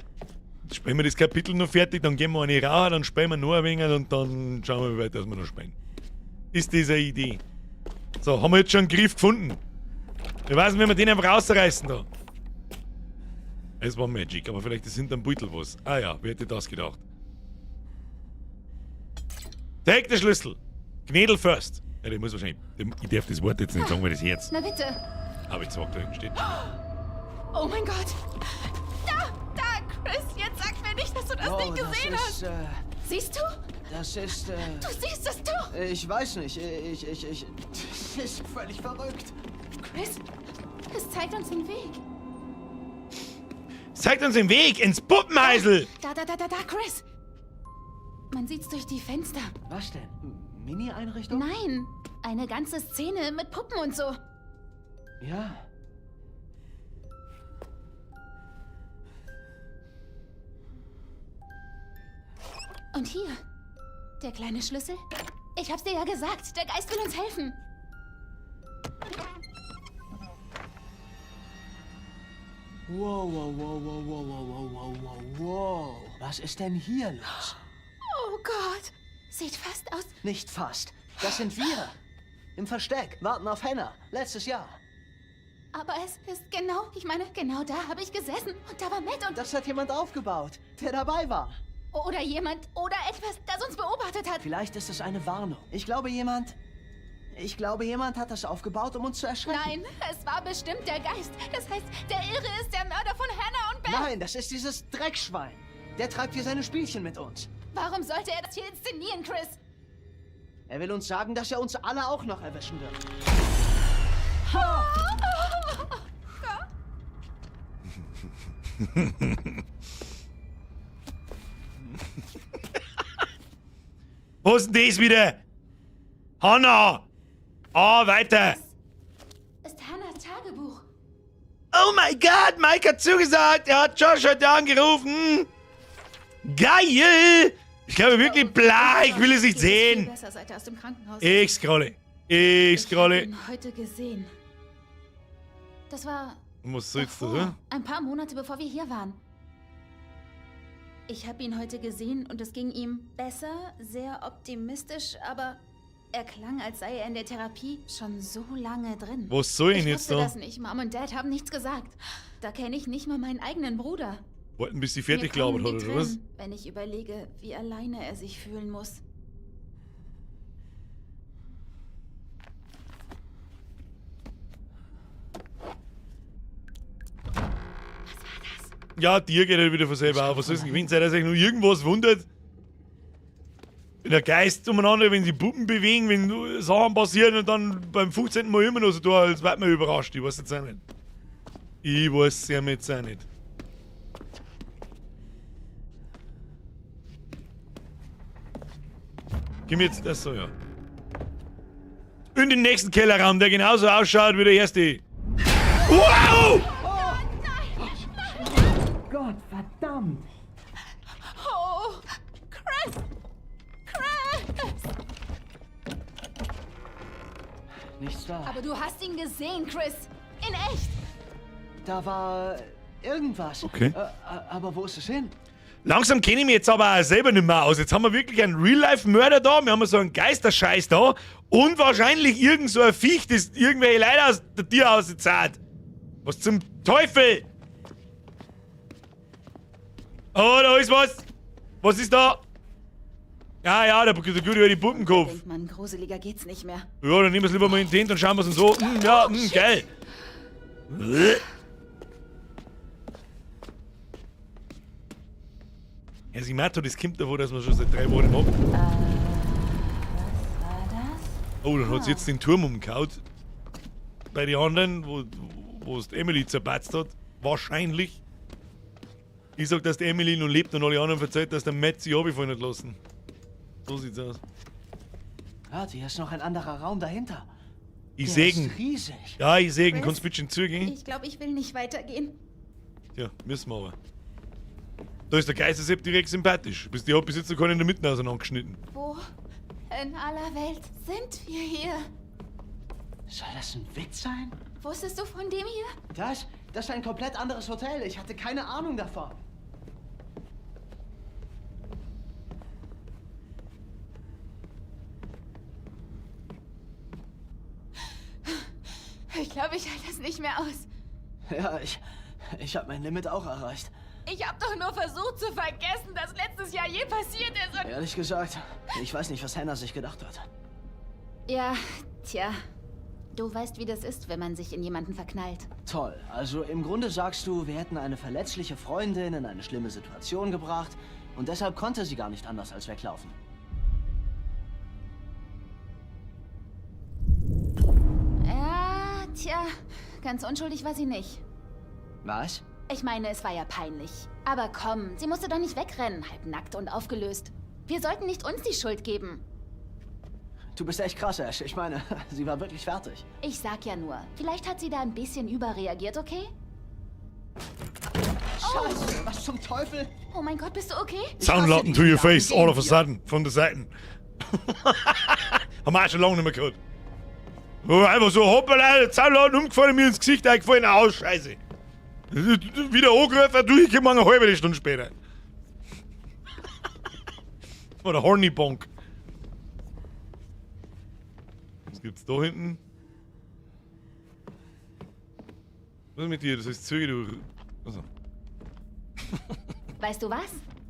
Spielen wir das Kapitel noch fertig, dann gehen wir eine rauchen, dann spielen wir noch ein wenig und dann schauen wir, wie weit dass wir noch spielen. Ist das eine Idee? So, haben wir jetzt schon einen Griff gefunden? Wir wissen, wie wir den einfach rausreißen da. Es war Magic, aber vielleicht ist hinterm Beutel was. Ah ja, wer hätte das gedacht? Take den Schlüssel. Knädel first. Ja, der muss wahrscheinlich... Ich darf das Wort jetzt nicht sagen, weil das Herz... Na bitte. Aber ich gesagt, da steht. Oh mein Gott. Da, Chris, jetzt sag mir nicht, dass du das nicht gesehen hast. Siehst du? Das ist, Du siehst es doch. Ich weiß nicht, das ist völlig verrückt. Chris, es zeigt uns den Weg. Zeigt uns den Weg ins Puppenheisel! Da, Chris. Man sieht's durch die Fenster. Was denn? Mini-Einrichtung? Nein, eine ganze Szene mit Puppen und so. Ja. Und hier, der kleine Schlüssel. Ich hab's dir ja gesagt, der Geist will uns helfen. Wow, wow, wow, wow, wow, wow, wow, wow, wow. Was ist denn hier los? Oh Gott, sieht fast aus. Nicht fast. Das sind wir. Im Versteck. Warten auf Hannah. Letztes Jahr. Aber es ist genau, ich meine, genau da habe ich gesessen und da war Matt und... Das hat jemand aufgebaut, der dabei war. Oder jemand, oder etwas, das uns beobachtet hat. Vielleicht ist es eine Warnung. Ich glaube, jemand hat das aufgebaut, um uns zu erschrecken. Nein, es war bestimmt der Geist. Das heißt, der Irre ist der Mörder von Hannah und Beth. Nein, das ist dieses Dreckschwein. Der treibt hier seine Spielchen mit uns. Warum sollte er das hier inszenieren, Chris? Er will uns sagen, dass er uns alle auch noch erwischen wird. Was ist denn das wieder? Hannah! Ah, weiter! Das ist Hannahs Tagebuch. Oh mein Gott, Mike hat zugesagt, er hat Josh heute angerufen. Geil! Ich glaube wirklich, bla, ich will es nicht sehen. Besser, seit er aus dem Krankenhaus Ich scrolle. Ich habe ihn heute gesehen. Das war Was sollst du, davor, oder? ein paar Monate bevor wir hier waren. Ich habe ihn heute gesehen und es ging ihm besser, sehr optimistisch, aber er klang, als sei er in der Therapie schon so lange drin. Was soll ihn ich jetzt wusste da? das nicht. Mom und Dad haben nichts gesagt. Da kenne ich nicht mal meinen eigenen Bruder. Wollten, bis sie fertig Mir kommen gelabert die hat, oder was? Tränen, wenn ich überlege, wie alleine er sich fühlen muss. Ja, dir geht er wieder von selber auf. Was soll es denn gewesen sein, dass euch nur irgendwas wundert? Wenn der Geist umeinander, wenn sie Puppen bewegen, wenn Sachen passieren und dann beim 15. Mal immer noch so tun, als wird man überrascht. Ich weiß jetzt auch nicht. Ich weiß es ja jetzt auch nicht. Gib mir jetzt das so, ja. In den nächsten Kellerraum, der genauso ausschaut wie der erste. Wow! Gott, verdammt! Oh, Chris! Chris! Nichts da. Aber du hast ihn gesehen, Chris. In echt. Da war irgendwas. Okay. Aber wo ist es hin? Langsam kenne ich mich jetzt aber auch selber nicht mehr aus. Jetzt haben wir wirklich einen Real-Life-Mörder da, wir haben so einen Geisterscheiß da und wahrscheinlich irgend so ein Viech, das irgendwelche Leute aus der Tierhause zahlt. Was zum Teufel? Oh, da ist was. Was ist da? Ja, der gute hat die Puppenkopf. Denkt man, gruseliger geht's nicht mehr. Ja, dann nehmen wir es lieber mal in den Tint und schauen wir es uns so. Ja, geil. Ja, sie merkt, das kommt davon, dass wir schon seit 3 Wochen haben. Was war das? Oh, dann hat sie jetzt den Turm umgehauen. Bei den anderen, wo es die Emily zerbatzt hat. Wahrscheinlich. Ich sag, dass die Emily noch lebt und alle anderen verzeiht, dass der Matt sie runterfallen hat lassen. So sieht's aus. Ja, hier ist noch ein anderer Raum dahinter. Ich Der sehe ist riesig. Ja, ich sehe ihn. Chris? Kannst du bitte zugehen? Ich glaube, ich will nicht weitergehen. Ja, müssen wir aber. Da ist der Geistersepp direkt sympathisch. Bis die hat bis jetzt noch keinen in der Mitte auseinandergeschnitten. Wo in aller Welt sind wir hier? Soll das ein Witz sein? Wusstest du von dem hier? Das ist ein komplett anderes Hotel. Ich hatte keine Ahnung davon. Ich glaube, ich halte das nicht mehr aus. Ja, ich habe mein Limit auch erreicht. Ich habe doch nur versucht zu vergessen, dass letztes Jahr je passiert ist und... Ehrlich gesagt, ich weiß nicht, was Hannah sich gedacht hat. Ja, tja. Du weißt, wie das ist, wenn man sich in jemanden verknallt. Toll. Also im Grunde sagst du, wir hätten eine verletzliche Freundin in eine schlimme Situation gebracht und deshalb konnte sie gar nicht anders als weglaufen. Ja, tja. Ganz unschuldig war sie nicht. Was? Ich meine, es war ja peinlich. Aber komm, sie musste doch nicht wegrennen, halb nackt und aufgelöst. Wir sollten nicht uns die Schuld geben. Du bist echt krass, Ash. Ich meine, sie war wirklich fertig. Ich sag ja nur, vielleicht hat sie da ein bisschen überreagiert, okay? Scheiße, was zum Teufel? Oh mein Gott, bist du okay? Soundladen to your face all of a sudden. Von der Seite. Haben wir auch schon lange nicht mehr gehört. Oh, einfach so, hoppala, der Soundladen umgefallen, mir ins Gesicht eingefallen, aus, scheiße. Wieder angerufen, durchgekommen, eine halbe Stunde später. Oder Horny Bonk. Was gibt's da hinten? Was ist mit dir? Das heißt Züge durch. Also. Weißt du was?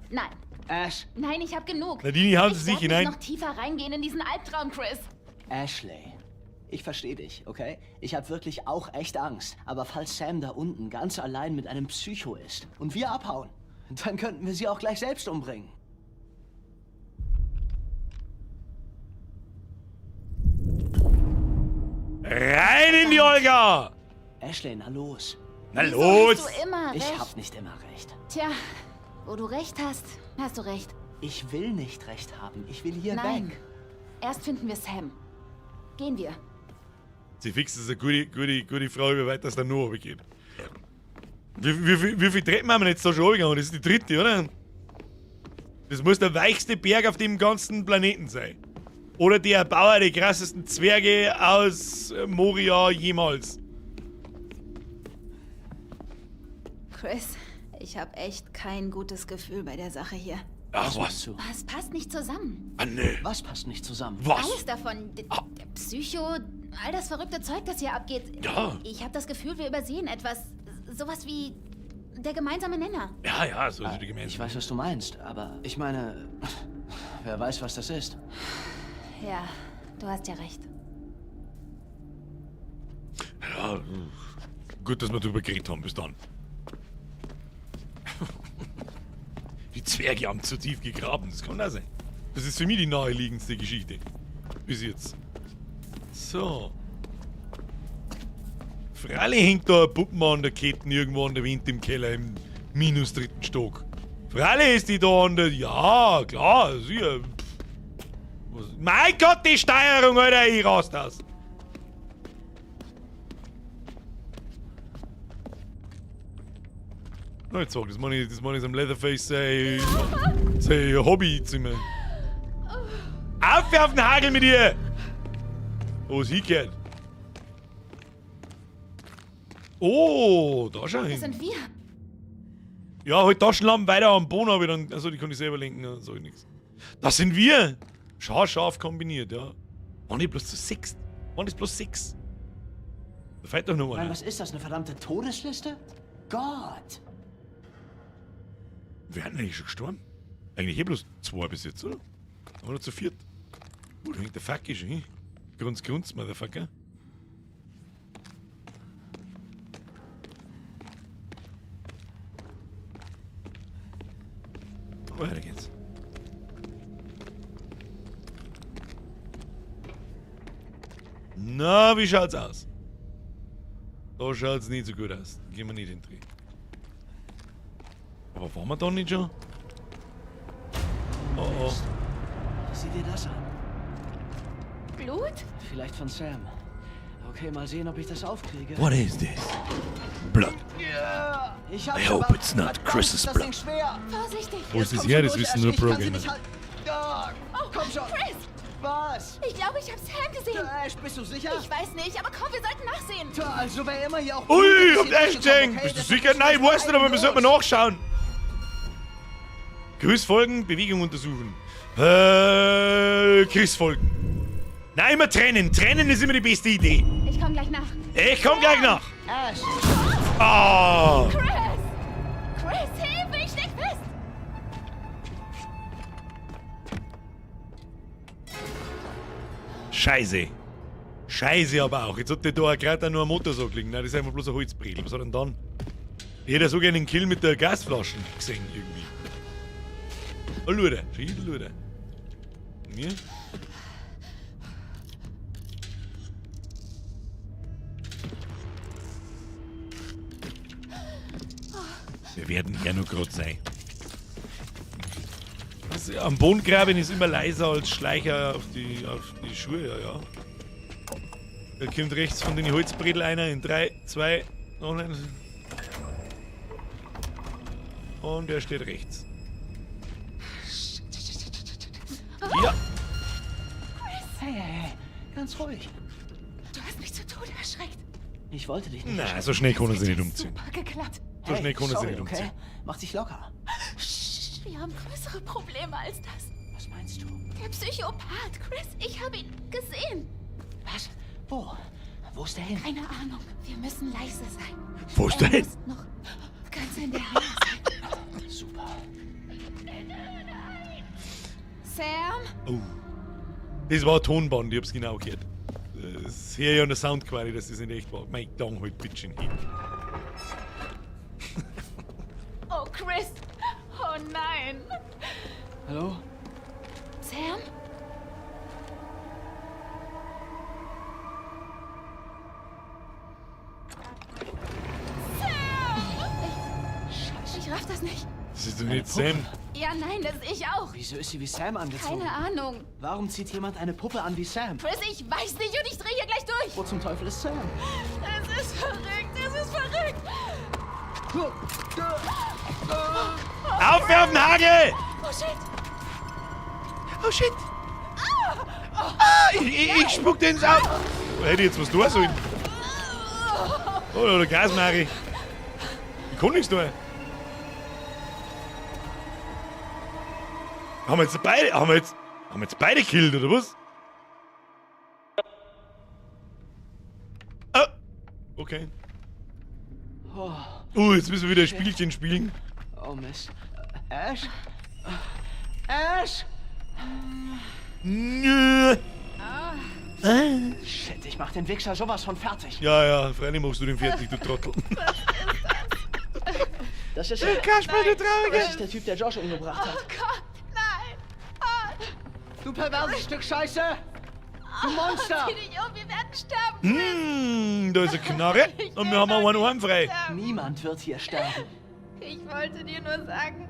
Nein. Ash. Nein, ich hab genug. Nadine, hauen Sie sich hinein. Ich werde noch tiefer reingehen in diesen Albtraum, Chris. Ashley, ich verstehe dich, okay? Ich habe wirklich auch echt Angst. Aber falls Sam da unten ganz allein mit einem Psycho ist und wir abhauen, dann könnten wir sie auch gleich selbst umbringen. Rein in die Olga! Ashley, na los. Na Wieso los! hast du immer Ich recht? hab nicht immer recht. Tja, wo du recht hast, hast du recht. Ich will nicht recht haben. Ich will hier Nein. weg. Erst finden wir Sam. Gehen wir. Sie fix ist eine gute Frage, wie weit das dann noch runtergeht. Wie viele Treppen haben wir jetzt da schon runtergegangen? Das ist die dritte, oder? Das muss der weichste Berg auf dem ganzen Planeten sein. Oder der Erbauer der krassesten Zwerge aus Moria jemals. Chris, ich habe echt kein gutes Gefühl bei der Sache hier. Ach was? Es passt nicht zusammen. Ah, nee. Was passt nicht zusammen? Was? Alles davon. Der Psycho, all das verrückte Zeug, das hier abgeht. Ja. Ich habe das Gefühl, wir übersehen etwas. Sowas wie der gemeinsame Nenner. Ja, so ist die gemeinsame. Ich weiß, was du meinst, aber ich meine, wer weiß, was das ist. Ja, du hast ja recht. Ja, gut, dass wir darüber geredet haben bis dann. Die Zwerge haben zu tief gegraben, das kann auch sein. Das ist für mich die naheliegendste Geschichte. Bis jetzt. So. Freilich hängt da ein Puppenmann an der Kette irgendwo an der Wind im Keller im minus 3. Stock. Freilich ist die da an der... Ja, klar, sicher. Mein Gott, die Steuerung, Alter, ich rast aus. Na, jetzt sag, das meine ich am Leatherface sein Hobbyzimmer. Auf den Hagel mit dir! Wo ist hingehört? Oh, da schau hin. Das sind wir. Ja, halt Taschenlampen weiter am Boden, aber dann. Also, die kann ich selber lenken, dann sag ich nichts. Das sind wir! Scharf kombiniert, ja. Waren die bloß zu 6? Waren das bloß 6? Da fällt doch noch Nein, einer. was ist das, eine verdammte Todesliste? Gott! Wer hat denn eigentlich schon gestorben? Eigentlich eh bloß 2 bis jetzt, oder? Oder zu 4? Da hängt der Fackel schon hin. Grunz, Motherfucker. Weiter geht's. Na, wie schaut's aus? Da schaut's nicht so gut aus. Gehen wir nicht in den Dreh. Aber waren wir da nicht schon? Oh. Sieh dir das an. Blut? Vielleicht von Sam. Okay, mal sehen, ob ich das aufkriege. What is this? Blood. Ja, ich hab's I hope aber- it's not Verdammt, Chris' ist das blood. Ding schwer. Vorsichtig. Wo ist das Komm her? schon Das durch, wissen nur Ashley, ich kann sie Programmer. nicht halten. Ja, komm schon. Chris! Was? Ich glaube, ich habe Sam gesehen. Ash, bist du sicher? Ich weiß nicht, aber komm, wir sollten nachsehen. Tja, also wer immer hier auch... Ui, ist habt hier echt durchgekommen, gesehen? okay? Bist du Das sicher? ist Nein, ich weiß nicht, aber wir los. sollten mal nachschauen. Grüß folgen, Bewegung untersuchen. Chris folgen. Nein, immer trennen. Trennen ist immer die beste Idee. Ich komme gleich nach. Ich komm gleich nach. Ash, Ah! Chris! Chris, Hilfe, ich steck fest! Scheiße. Scheiße aber auch. Jetzt hat der da gerade nur ein Motorsack liegen. Nein, das ist einfach bloß ein Holzbredel. Was hat denn dann? Ich hätte so gerne einen Kill mit der Gasflasche gesehen, irgendwie. Oh, Lude. Schau, Lude. Mir? Wir werden ja nur gerade sein. am Boden graben ist immer leiser als Schleicher auf die Schuhe, ja. Da kommt rechts von den Holzbredel einer in 3, 2, und er steht rechts. Ja. Hey, ganz ruhig. Du hast mich zu Tode erschreckt. Ich wollte dich nicht. Na, so schnell kann er sich nicht umziehen. Super geklappt. So schnell kann er sich nicht Okay? umziehen. Mach dich locker. Wir haben größere Probleme als das. Was meinst du? Der Psychopath, Chris. Ich habe ihn gesehen. Was? Wo? Wo ist der hin? Keine Ahnung. Wir müssen leise sein. Wo ist der hin? Muss noch ganz in der Nähe sein. Super. Sam? Oh. Das war ein Tonband, ich hab's genau gehört. Das höre ich an der Soundqualität, dass das nicht echt war. Mein Gang halt bitte hin. Oh, Chris. Oh nein. Hallo? Sam? Ich raff das nicht. Das ist doch nicht Sam. Ja, nein, das ich auch. Wieso ist sie wie Sam angezogen? Keine Ahnung. Warum zieht jemand eine Puppe an wie Sam? Chris, ich weiß nicht und ich drehe hier gleich durch. Wo zum Teufel ist Sam? Es ist verrückt, es ist verrückt. Aufwerfen, Hagel! Oh shit. Oh shit! Ich spuck den ins Auge! Hätte jetzt was tun sollen. Oder Gasmari. Ich kann nichts tun. Haben wir jetzt beide gekillt, oder was? Oh. Okay. Jetzt müssen wir wieder ein Spielchen spielen. Oh Mist. Ash? Ash? Nö. Shit, ich mach den Wichser sowas von fertig. Ja, freilich machst du den fertig, du Trottel. Das ist Kasper, du Traurige. Das ist der Typ, der Josh umgebracht hat. Oh Gott, nein. Du perverses Stück Scheiße! Du Monster! Zieh dich um, wir werden sterben. Da ist eine Knarre und wir haben auch einen Arm frei. Niemand wird hier sterben. Ich wollte dir nur sagen,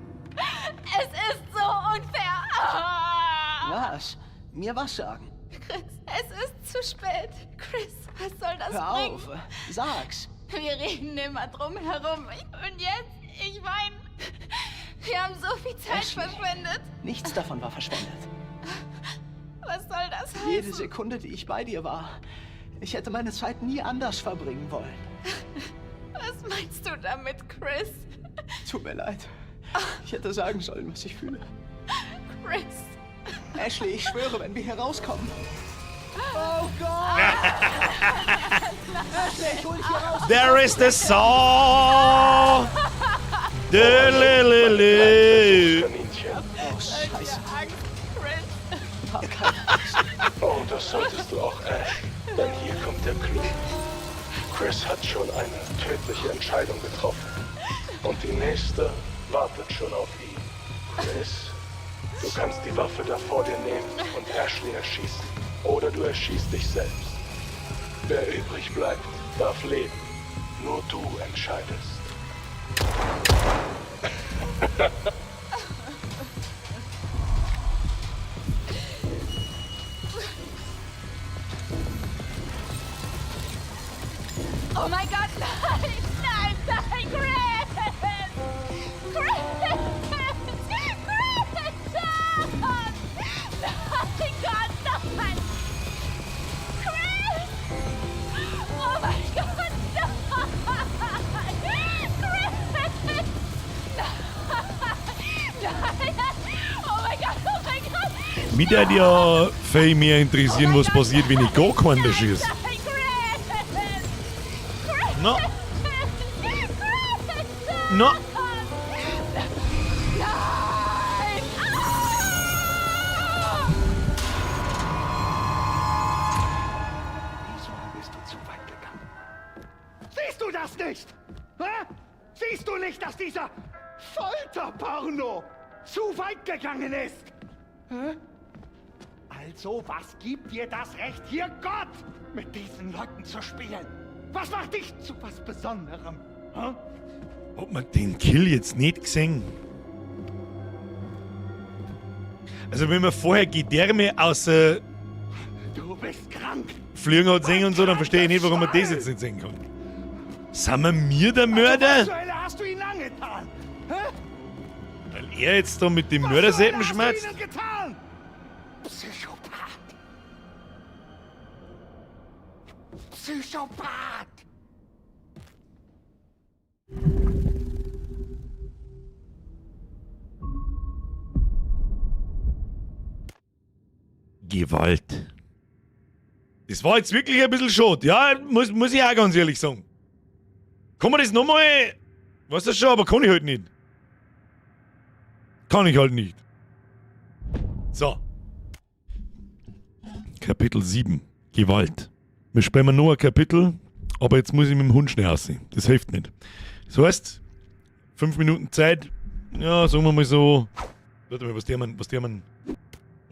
es ist so unfair. Was? Mir was sagen? Chris, es ist zu spät. Chris, was soll das Hör bringen? auf, sag's. Wir reden immer drum herum. Und jetzt, ich meine, wir haben so viel Zeit Ashley. verschwendet. Nichts davon war verschwendet. Was soll das heißen? Jede Sekunde, die ich bei dir war. Ich hätte meine Zeit nie anders verbringen wollen. Was meinst du damit, Chris? Tut mir leid. Ich hätte sagen sollen, was ich fühle. Chris. Ashley, ich schwöre, wenn wir hier rauskommen. Oh Gott! Ashley, ich hol dich hier raus! There is the saw! Oh, Scheiße. Hab keine Angst. Oh, das solltest du auch, Ash. Denn hier kommt der Clou. Chris hat schon eine tödliche Entscheidung getroffen. Und die nächste wartet schon auf ihn. Chris, du kannst die Waffe da vor dir nehmen und Ashley erschießen. Oder du erschießt dich selbst. Wer übrig bleibt, darf leben. Nur du entscheidest. Oh mein Gott, nein! Nein, nein, Chris! Chris! Chris! Nein, Gott, nein! Chris! Oh mein Gott, nein! Chris! Nein! Oh mein Gott, oh mein Gott! Mich würde ja viel mehr interessieren, was passiert, wenn ich gar keinen da schieße. No. No. Diesmal bist du zu weit gegangen. Siehst du das nicht? Hä? Siehst du nicht, dass dieser Folterporno zu weit gegangen ist? Hä? Also, was gibt dir das Recht, hier Gott mit diesen Leuten zu spielen? Was macht dich zu was Besonderem? Hä? Hat man den Kill jetzt nicht gesehen? Also wenn man vorher Gedärme außer Du bist krank. Fliegen hat sehen und so, dann verstehe ich nicht, warum man das jetzt nicht sehen kann. Sind wir der Mörder? Was hast du ihn angetan? Hä? Weil er jetzt da mit dem Mördersäben schmerzt? Was hast du ihnen getan? Psychopath. Psychopath. Gewalt. Das war jetzt wirklich ein bisschen schade. Ja, muss ich auch ganz ehrlich sagen. Kann man das nochmal... Weiß das schon, aber kann ich halt nicht. Kann ich halt nicht. So. Kapitel 7. Gewalt. Wir spielen noch ein Kapitel, aber jetzt muss ich mit dem Hund schnell aussehen. Das hilft nicht. Das heißt, 5 Minuten Zeit, ja, sagen wir mal so... Warte mal, was der man... Warte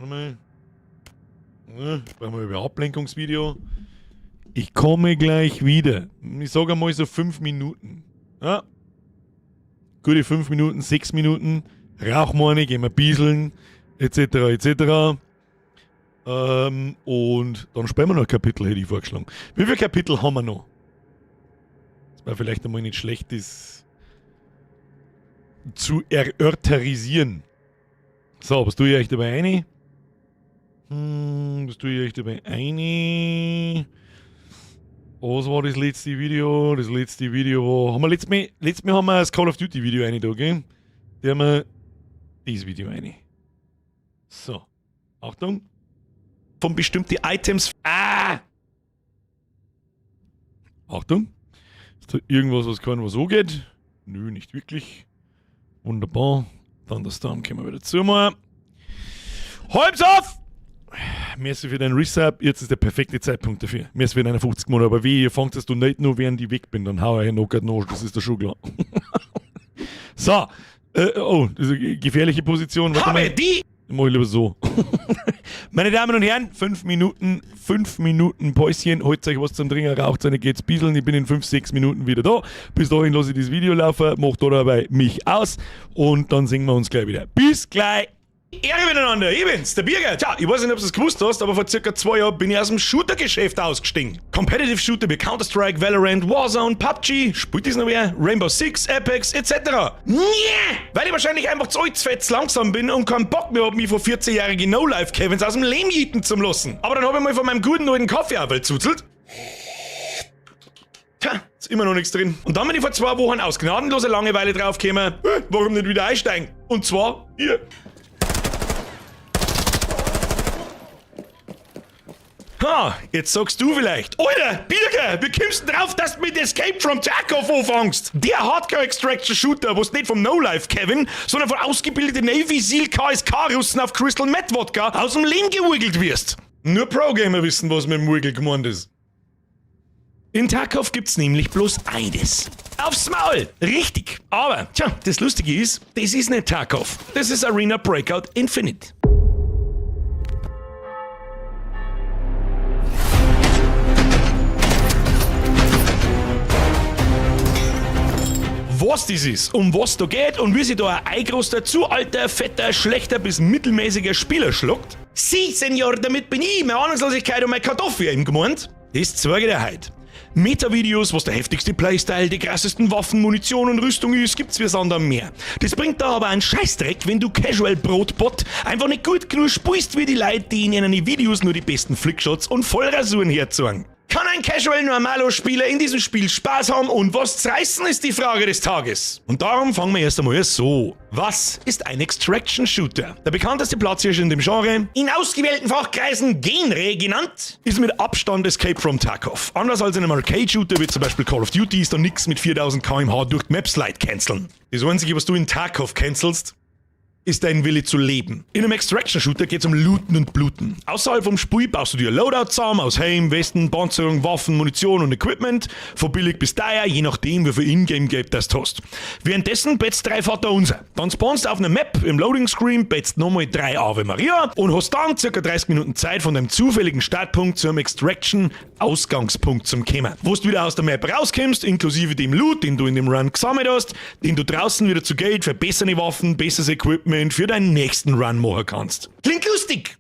mal... Brauchen wir über Ablenkungsvideo. Ich komme gleich wieder. Ich sage einmal so 5 Minuten. Ja. Gute 5 Minuten, 6 Minuten. Rauchen wir eine, gehen wir bieseln, etc. etc. Und dann spielen wir noch ein Kapitel, hätte ich vorgeschlagen. Wie viele Kapitel haben wir noch? Das war vielleicht einmal nicht schlecht, das zu erörterisieren. So, was tue ich euch dabei ein? Was tue ich euch dabei ein? Was war das letzte Video? Das letzte Video war... Haben wir letztes Mal haben wir das Call of Duty Video rein da, gell? Da haben wir dieses Video rein. So. Achtung. Von bestimmten Items... Achtung. Ist da irgendwas, was kann, was so geht? Nö, nicht wirklich. Wunderbar. Thunderstorm können wir wieder zumachen. Halb's auf! Merci für deinen Resub, jetzt ist der perfekte Zeitpunkt dafür. Merci für deine 50 Monate, aber wie, ihr fangt das du nicht nur, während ich weg bin, dann hau ich noch, das ist doch schon klar. So, oh, das ist eine gefährliche Position. Warte mal. Die! Mach ich lieber so. Meine Damen und Herren, 5 Minuten Päuschen, holt euch was zum Trinken, raucht eine, geht's bieseln, ich bin in 5, 6 Minuten wieder da. Bis dahin lasse ich das Video laufen, mach da dabei mich aus und dann sehen wir uns gleich wieder. Bis gleich! Ehre miteinander, ich bin's, der Birger. Tja, ich weiß nicht, ob du es gewusst hast, aber vor circa 2 Jahren bin ich aus dem Shooter-Geschäft ausgestiegen. Competitive Shooter wie Counter-Strike, Valorant, Warzone, PUBG, spielt das noch wer? Rainbow Six, Apex, etc. Nee! Weil ich wahrscheinlich einfach zu alt, fett, langsam bin und keinen Bock mehr hab, mich vor 14-jährigen No-Life-Kevins aus dem Leben jieten zu lassen. Aber dann hab ich mal von meinem guten alten Kaffee aufgezuzelt. Tja, ist immer noch nichts drin. Und dann bin ich vor 2 Wochen aus gnadenloser Langeweile draufgekommen, warum nicht wieder einsteigen? Und zwar hier. Ha, jetzt sagst du vielleicht, Alter, Birger, wie kommst du drauf, dass du mit Escape from Tarkov anfängst? Der Hardcore-Extraction-Shooter, wo du nicht vom No-Life-Kevin, sondern von ausgebildeten Navy Seal KSK-Russen auf Crystal Meth Wodka aus dem Leben geurgelt wirst. Nur Pro-Gamer wissen, was mit dem Urgel gemeint ist. In Tarkov gibt's nämlich bloß eines. Aufs Maul! Richtig. Aber, tja, das Lustige ist, das ist nicht Tarkov. Das ist Arena Breakout Infinite. Was das ist, um was da geht und wie sich da ein eingroßter, zu alter, fetter, schlechter bis mittelmäßiger Spieler schluckt? Sie, Senor, damit bin ich, meine Ahnungslosigkeit und meine Kartoffel eben gemeint. Das zeige ich dir heute. Meta-Videos, was der heftigste Playstyle, die krassesten Waffen, Munition und Rüstung ist, gibt's wie Sand am Meer. Das bringt da aber einen Scheißdreck, wenn du Casual-Brotbot einfach nicht gut genug spielst wie die Leute, die in ihren Videos nur die besten Flickshots und Vollrasuren herzeigen. Kann ein Casual-Normalo-Spieler in diesem Spiel Spaß haben und was zu reißen, ist die Frage des Tages. Und darum fangen wir erst einmal so. Was ist ein Extraction-Shooter? Der bekannteste Platzhirsch in dem Genre, in ausgewählten Fachkreisen Genre genannt, ist mit Abstand Escape from Tarkov. Anders als in einem Arcade-Shooter wie zum Beispiel Call of Duty ist da nix mit 4000 km/h durch die Map-Slide canceln. Das Einzige, was du in Tarkov cancelst, ist dein Wille zu leben. In einem Extraction-Shooter geht's um Looten und Bluten. Außerhalb vom Spiel baust du dir Loadout zusammen aus Helm, Westen, Panzerung, Waffen, Munition und Equipment. Von billig bis teuer, je nachdem, wie viel Ingame-Geld das du hast. Währenddessen betzt 3 Vaterunser. Dann spawnst du auf einer Map im Loading-Screen, betzt nochmal 3 Ave Maria und hast dann ca. 30 Minuten Zeit von deinem zufälligen Startpunkt zum Extraction-Ausgangspunkt zum Kommen. Wo du wieder aus der Map rauskommst, inklusive dem Loot, den du in dem Run gesammelt hast, den du draußen wieder zu Geld für bessere Waffen, besseres Equipment Equipment für deinen nächsten Run machen kannst. Klingt lustig.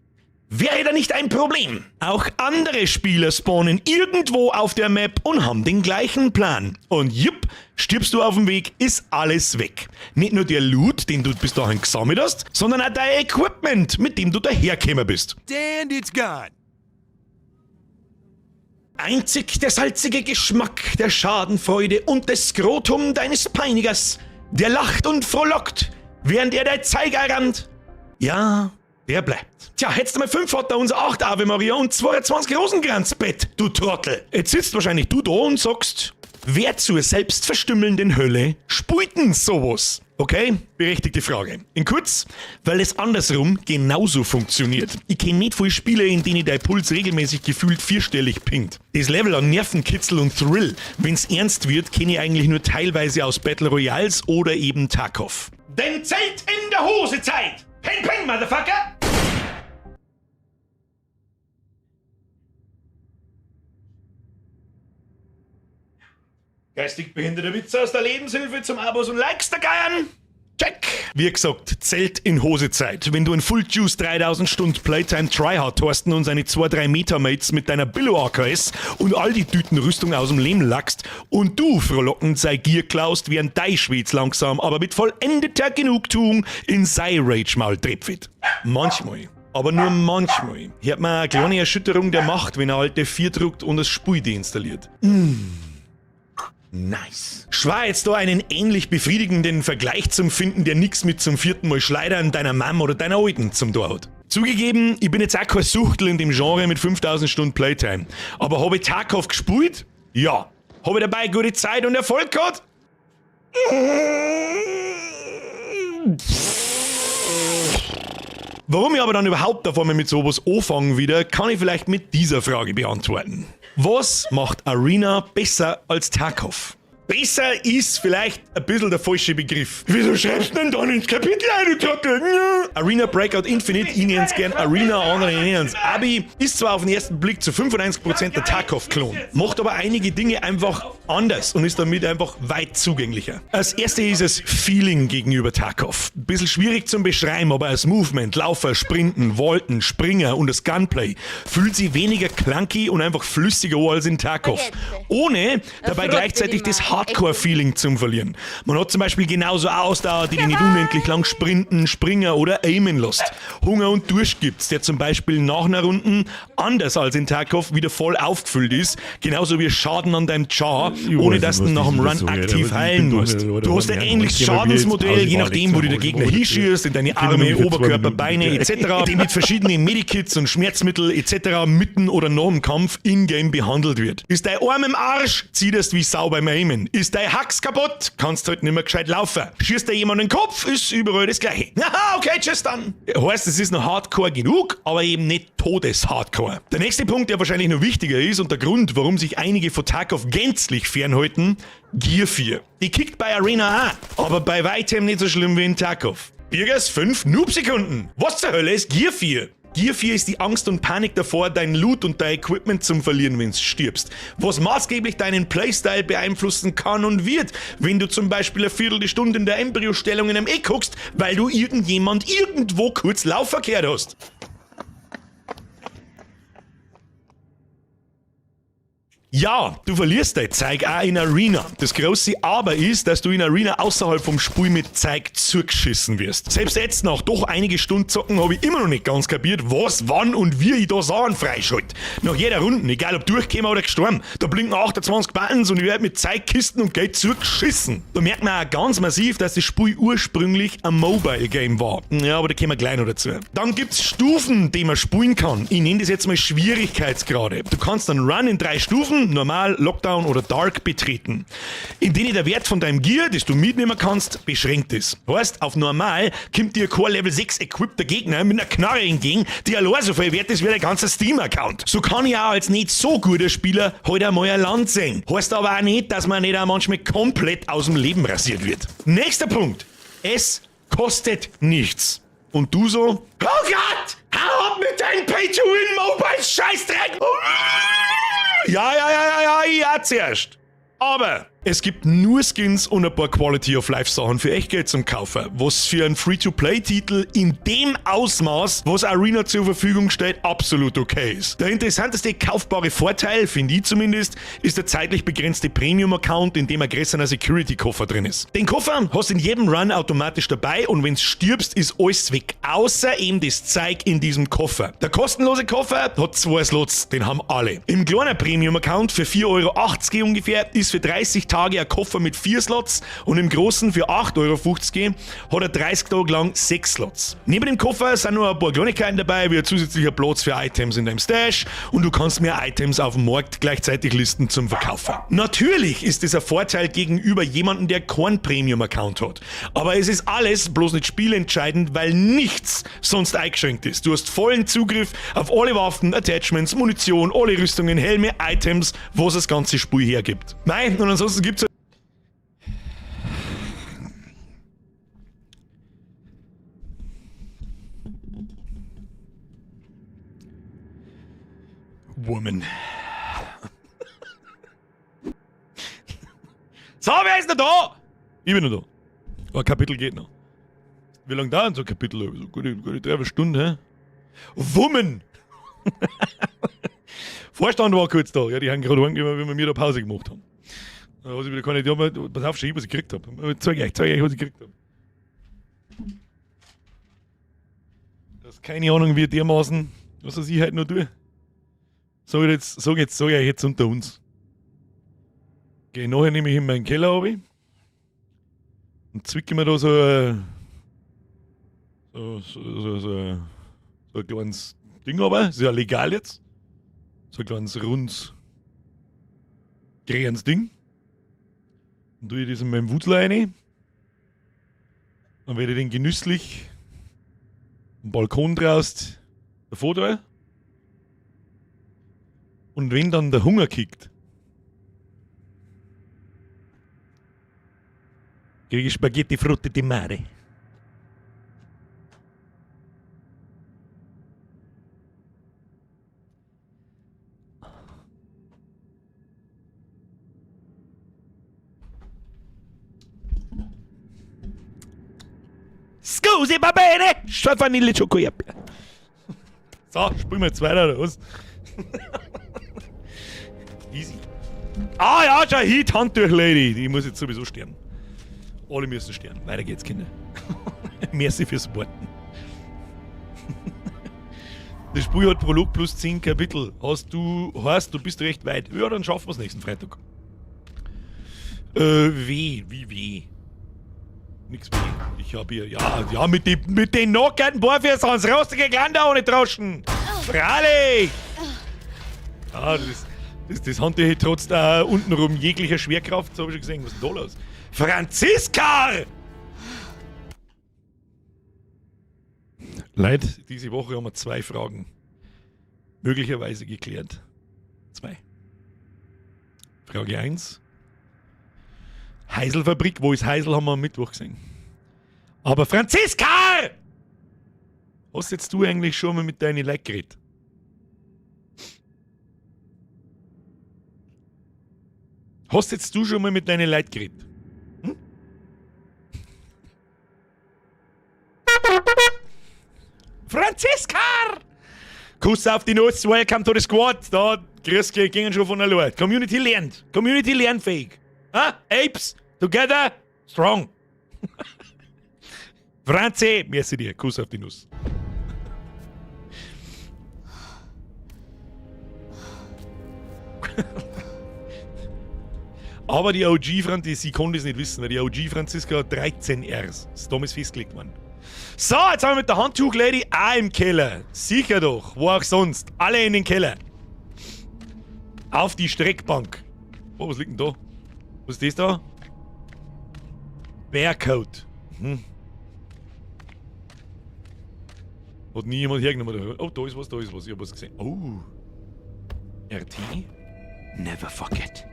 Wäre da nicht ein Problem? Auch andere Spieler spawnen irgendwo auf der Map und haben den gleichen Plan. Und jupp, stirbst du auf dem Weg, ist alles weg. Nicht nur der Loot, den du bis dahin gesammelt hast, sondern auch dein Equipment, mit dem du dahergekommen bist. And it's gone. Einzig der salzige Geschmack der Schadenfreude und des Skrotum deines Peinigers, der lacht und frohlockt, während er der Zeiger rannt. Ja, der bleibt. Tja, hättest du mal 5 Vater unser 8 Ave Maria und 22 Rosenkranzbett, du Trottel. Jetzt sitzt wahrscheinlich du da und sagst, wer zur selbstverstümmelnden Hölle spielt denn sowas? Okay, berechtigte Frage. In kurz, weil es andersrum genauso funktioniert. Ich kenne nicht viele Spiele, in denen dein Puls regelmäßig gefühlt 4-stellig pinkt. Das Level an Nervenkitzel und Thrill, wenn's ernst wird, kenne ich eigentlich nur teilweise aus Battle Royals oder eben Tarkov. Denn Zelt in der Hose Zeit! Peng, peng, Motherfucker! Geistig behinderte Witze aus der Lebenshilfe zum Abos und Likes der Geiern. Check! Wie gesagt, Zelt in Hosezeit. Wenn du ein Full Juice 3000 Stunden Playtime Tryhard Thorsten und seine 2-3 Meter-Mates mit deiner Billo AKS und all die Tütenrüstung aus dem Leben lackst und du frohlockend sei Gier klaust, während dein Schweiz langsam, aber mit vollendeter Genugtuung in sei Rage-Maul trepfit. Manchmal. Aber nur manchmal hört man eine kleine Erschütterung der Macht, wenn ein alte 4 druckt und das Spiel deinstalliert. Nice. Schwer jetzt da einen ähnlich befriedigenden Vergleich zum Finden, der nix mit zum 4. Mal Schleidern deiner Mom oder deiner Alten zum Tor hat. Zugegeben, ich bin jetzt auch kein Suchtel in dem Genre mit 5000 Stunden Playtime. Aber habe ich Tarkov gespielt? Ja. Habe ich dabei gute Zeit und Erfolg gehabt? Warum ich aber dann überhaupt auf einmal mit sowas anfangen wieder, kann ich vielleicht mit dieser Frage beantworten. Was macht Arena besser als Tarkov? Besser ist vielleicht ein bisschen der falsche Begriff. Wieso schreibst du denn dann ins Kapitel ein, du Trottel? Arena Breakout Infinite, ich nenn's gern Arena, andere nennen's Abi, ist zwar auf den ersten Blick zu 95% der Tarkov-Klon, macht aber einige Dinge einfach anders und ist damit einfach weit zugänglicher. Als erstes ist es Feeling gegenüber Tarkov. Ein bisschen schwierig zum Beschreiben, aber als Movement, Laufer, Sprinten, Volten, Springer und das Gunplay fühlt sich weniger clunky und einfach flüssiger an als in Tarkov. Ohne dabei gleichzeitig das Hardcore-Feeling zum Verlieren. Man hat zum Beispiel genauso Ausdauer, die nicht unendlich lang sprinten, springen oder aimen lässt. Hunger und Durst gibt's, der zum Beispiel nach einer Runde anders als in Tarkov wieder voll aufgefüllt ist, genauso wie Schaden an deinem Char, ohne dass du nach dem Run aktiv heilen musst. Du hast ein ähnliches Schadensmodell, je nachdem, wo du der Gegner hinschießt, in deine Arme, Oberkörper, Beine etc., die mit verschiedenen Medikits und Schmerzmittel etc. mitten oder nach dem Kampf in-game behandelt wird. Ist dein Arm im Arsch, zieh das wie Sau beim Aimen. Ist dein Hax kaputt, kannst halt nicht mehr gescheit laufen. Schießt dir jemand in den Kopf, ist überall das Gleiche. Aha, okay, tschüss dann. Heißt, es ist noch Hardcore genug, aber eben nicht Todes-Hardcore. Der nächste Punkt, der wahrscheinlich noch wichtiger ist und der Grund, warum sich einige von Tarkov gänzlich fernhalten, Gear 4. Die kickt bei Arena an, aber bei weitem nicht so schlimm wie in Tarkov. Birgers 5 Noob-Sekunden. Was zur Hölle ist Gear 4? Gear 4 ist die Angst und Panik davor, dein Loot und dein Equipment zum Verlieren, wenn du stirbst. Was maßgeblich deinen Playstyle beeinflussen kann und wird, wenn du zum Beispiel eine Viertelstunde in der Embryostellung in einem Eck guckst, weil du irgendjemand irgendwo kurz Laufverkehr hast. Ja, du verlierst dein Zeug auch in Arena. Das große Aber ist, dass du in Arena außerhalb vom Spiel mit Zeug zugeschissen wirst. Selbst jetzt nach doch einige Stunden zocken habe ich immer noch nicht ganz kapiert, was, wann und wie ich da Sachen freischalte. Nach jeder Runde, egal ob durchgekommen oder gestorben, da blinken 28 Buttons und ich werde mit Zeigkisten und Geld zugeschissen. Da merkt man auch ganz massiv, dass das Spiel ursprünglich ein Mobile-Game war. Ja, aber da kommen wir gleich noch dazu. Dann gibt's Stufen, die man spielen kann. Ich nenne das jetzt mal Schwierigkeitsgrade. Du kannst einen Run in 3 Stufen, Normal, Lockdown oder Dark betreten, in denen der Wert von deinem Gear, das du mitnehmen kannst, beschränkt ist. Heißt, auf Normal kommt dir Core Level 6 equippter Gegner mit einer Knarre entgegen, die allein so viel wert ist wie der ganze Steam-Account. So kann ich auch als nicht so guter Spieler heute einmal ein Land sehen. Heißt aber auch nicht, dass man nicht auch manchmal komplett aus dem Leben rasiert wird. Nächster Punkt. Es kostet nichts. Und du so, oh Gott, hau ab mit deinem Pay-to-Win-Mobile-Scheißdreck! Ja, zuerst. Aber Es gibt nur Skins und ein paar Quality-of-Life-Sachen für echt Geld zum Kaufen, was für einen Free-to-Play-Titel in dem Ausmaß, was Arena zur Verfügung steht, absolut okay ist. Der interessanteste kaufbare Vorteil, finde ich zumindest, ist der zeitlich begrenzte Premium-Account, in dem ein größerer Security-Koffer drin ist. Den Koffer hast du in jedem Run automatisch dabei und wenn du stirbst, ist alles weg, außer eben das Zeug in diesem Koffer. Der kostenlose Koffer hat 2 Slots, den haben alle. Im kleinen Premium-Account für 4,80 € ungefähr ist für 30 Tage ein Koffer mit 4 Slots und im großen für 8,50 € hat er 30 Tage lang 6 Slots. Neben dem Koffer sind noch ein paar Kleinigkeiten dabei, wie ein zusätzlicher Platz für Items in deinem Stash und du kannst mehr Items auf dem Markt gleichzeitig listen zum Verkaufen. Natürlich ist es ein Vorteil gegenüber jemandem, der keinen Premium-Account hat. Aber es ist alles bloß nicht spielentscheidend, weil nichts sonst eingeschränkt ist. Du hast vollen Zugriff auf alle Waffen, Attachments, Munition, alle Rüstungen, Helme, Items, was das ganze Spiel hergibt. Nein, und ansonsten gibt's Woman. So, wer ist denn da? Ich bin noch da. Ein Kapitel geht noch. Wie lange dauert so ein Kapitel? So gute 3 Stunden, hä? Woman! Vorstand war kurz da. Ja, die haben gerade heimgegeben, wenn wir mir da Pause gemacht haben. Was ich wieder kann nicht, pass auf, schau, was ich gekriegt habe. Zeig euch, was ich gekriegt habe. Das ist keine Ahnung, wie dermaßen, was ich halt noch tue. Sag ich jetzt unter uns. Geh nachher nämlich in meinen Keller runter und zwicke mir da so ein kleines Ding, aber ist ja legal jetzt. So ein kleines rundes, grünes Ding. Dann tue ich das in meinen Wutzel rein. Dann werde ich den genüsslich am Balkon draußen davor tun. Und wenn dann der Hunger kickt, kriege ich Spaghetti Frutte di Mare. Scusi, va bene? Vanille Schokojappe. So, spielen wir jetzt weiter, oder was? Easy. Ah ja, schau, Heat, Handtuch, Lady. Die muss jetzt sowieso sterben. Alle müssen sterben. Weiter geht's, Kinder. Merci fürs Supporten. Das Spiel hat Prolog plus 10 Kapitel. Du bist recht weit. Ja, dann schaffen wir es nächsten Freitag. Wie? Nix weh. Ich hab hier, ja, mit den nackten Bohrfürs ans rostige Glander ohne Trauschen. Freilich! Ja, das Handtuch trotz untenrum jeglicher Schwerkraft, so hab ich schon gesehen. Was ist denn da los? Franziska! Leute, diese Woche haben wir 2 Fragen möglicherweise geklärt. 2. Frage 1. Heiselfabrik, wo ist Heisel, haben wir am Mittwoch gesehen. Aber Franziska! Hast jetzt du eigentlich schon mal mit deinen Leuten geredet? Hast jetzt du schon mal mit deinen Leuten geredet? Hm? Franziska! Kuss auf die Nuss, welcome to the squad. Da, grüß dich, gingen schon von der Lord. Community lernt. Community lernfähig. Apes, together, strong. Franzi, merci dir, Kuss auf die Nuss. Aber die OG Franziska, sie konnte es nicht wissen, weil die OG Franziska hat 13 Rs. Das ist damals festgelegt worden. So, jetzt haben wir mit der Handtuch-Lady auch im Keller. Sicher doch, wo auch sonst. Alle in den Keller. Auf die Streckbank. Oh, was liegt denn da? Was ist das da? Bearcoat. Hat nie jemand hergenommen. Oh, da ist was. Ich hab was gesehen. Oh. RT? Never forget.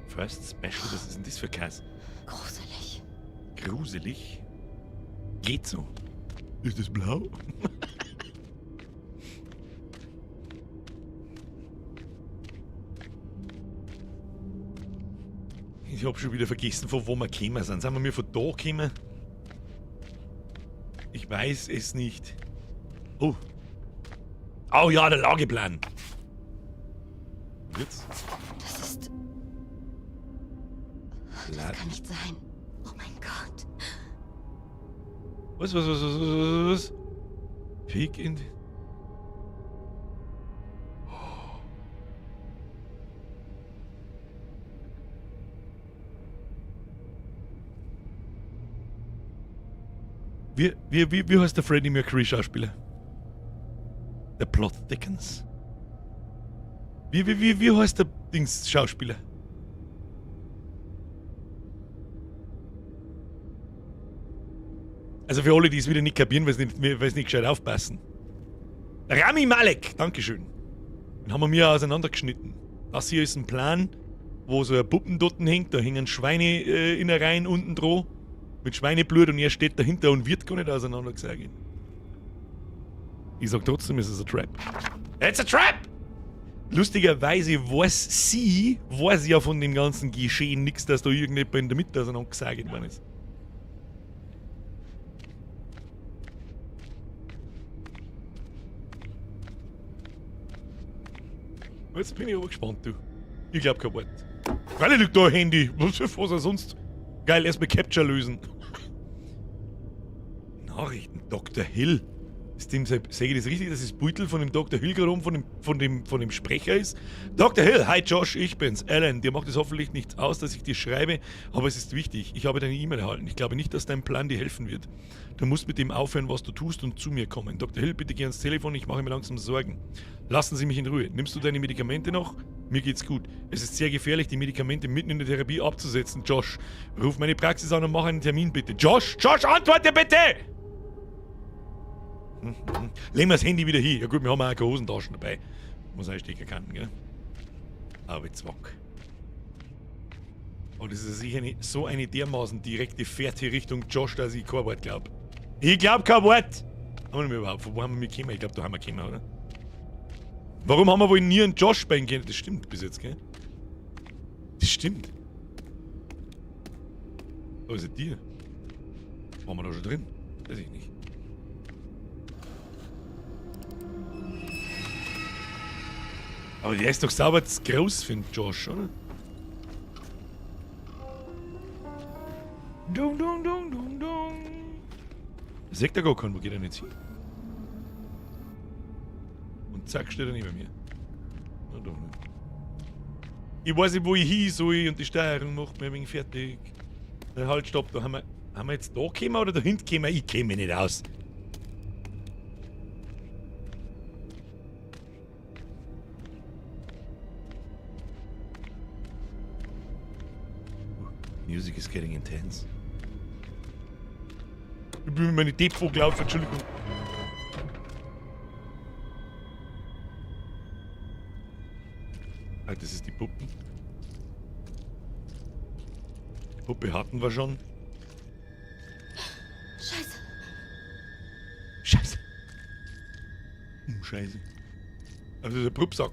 First Special, was ist denn das für Käse? Gruselig. Gruselig? Geht so. Ist das blau? Ich hab schon wieder vergessen, von wo wir gekommen sind. Sind wir von da gekommen? Ich weiß es nicht. Oh. Oh ja, der Lageplan. Jetzt? Das ist... Das kann nicht sein. Oh mein Gott. Was? Peek in... Wie heißt der Freddie Mercury Schauspieler? Der Plot Thickens. Wie heißt der Dings Schauspieler? Also für alle, die es wieder nicht kapieren, weil sie nicht gescheit aufpassen. Rami Malek, Dankeschön. Den haben wir mir auseinandergeschnitten. Das hier ist ein Plan, wo so ein Puppen dort hängt, da hängen Schweineinnereien unten dran. Mit Schweineblut und er steht dahinter und wird gar nicht auseinandergesägt. Ich sag trotzdem, es ist ein Trap. It's a Trap! Lustigerweise weiß sie ja von dem ganzen Geschehen nichts, dass da irgendjemand in der Mitte auseinandergesägt worden ist. Jetzt bin ich aber gespannt, du. Ich glaub kein Wort. Weil liegt da ein Handy. Was er sonst? Geil, erstmal Capture lösen. Nachrichten, Dr. Hill. Sage ich das richtig, dass das Beutel von dem Dr. Hill gerade oben von dem Sprecher ist? Dr. Hill, hi Josh, ich bin's. Alan, dir macht es hoffentlich nichts aus, dass ich dir schreibe, aber es ist wichtig. Ich habe deine E-Mail erhalten. Ich glaube nicht, dass dein Plan dir helfen wird. Du musst mit dem aufhören, was du tust und zu mir kommen. Dr. Hill, bitte geh ans Telefon, ich mache mir langsam Sorgen. Lassen Sie mich in Ruhe. Nimmst du deine Medikamente noch? Mir geht's gut. Es ist sehr gefährlich, die Medikamente mitten in der Therapie abzusetzen. Josh, ruf meine Praxis an und mach einen Termin bitte. Josh, antworte bitte! Legen wir das Handy wieder hin. Ja gut, wir haben auch keine Hosentaschen dabei. Muss einstecken kann, gell? Aber zwack. Oh, das ist sicher nicht so eine dermaßen direkte Fährte Richtung Josh, dass ich kein Wort glaub. Ich glaub kein Wort! Haben wir überhaupt? Von wo haben wir mitgekommen? Ich glaub, da haben wir gekommen, oder? Warum haben wir wohl nie einen Josh bei ihm gehen? Das stimmt bis jetzt, gell? Das stimmt. Wo ist er dir? Waren wir da schon drin? Weiß ich nicht. Aber der ist doch sauber zu groß für den Josh, oder? Dum. Sagt er gar keinen, wo geht er nicht hin? Und zack, steht er neben mir. Na doch nicht. Ich weiß nicht, wo ich hin soll und die Steuerung macht mir ein wenig fertig. Halt, stopp, da haben wir jetzt da gekommen oder da hinten gekommen? Ich käme nicht aus. Music is getting intense. Ich bin mit meinem Depot gelaufen, Entschuldigung. Ah, das ist die Puppen. Die Puppe hatten wir schon. Scheiße. Scheiße. Also das ist ein Puppsack.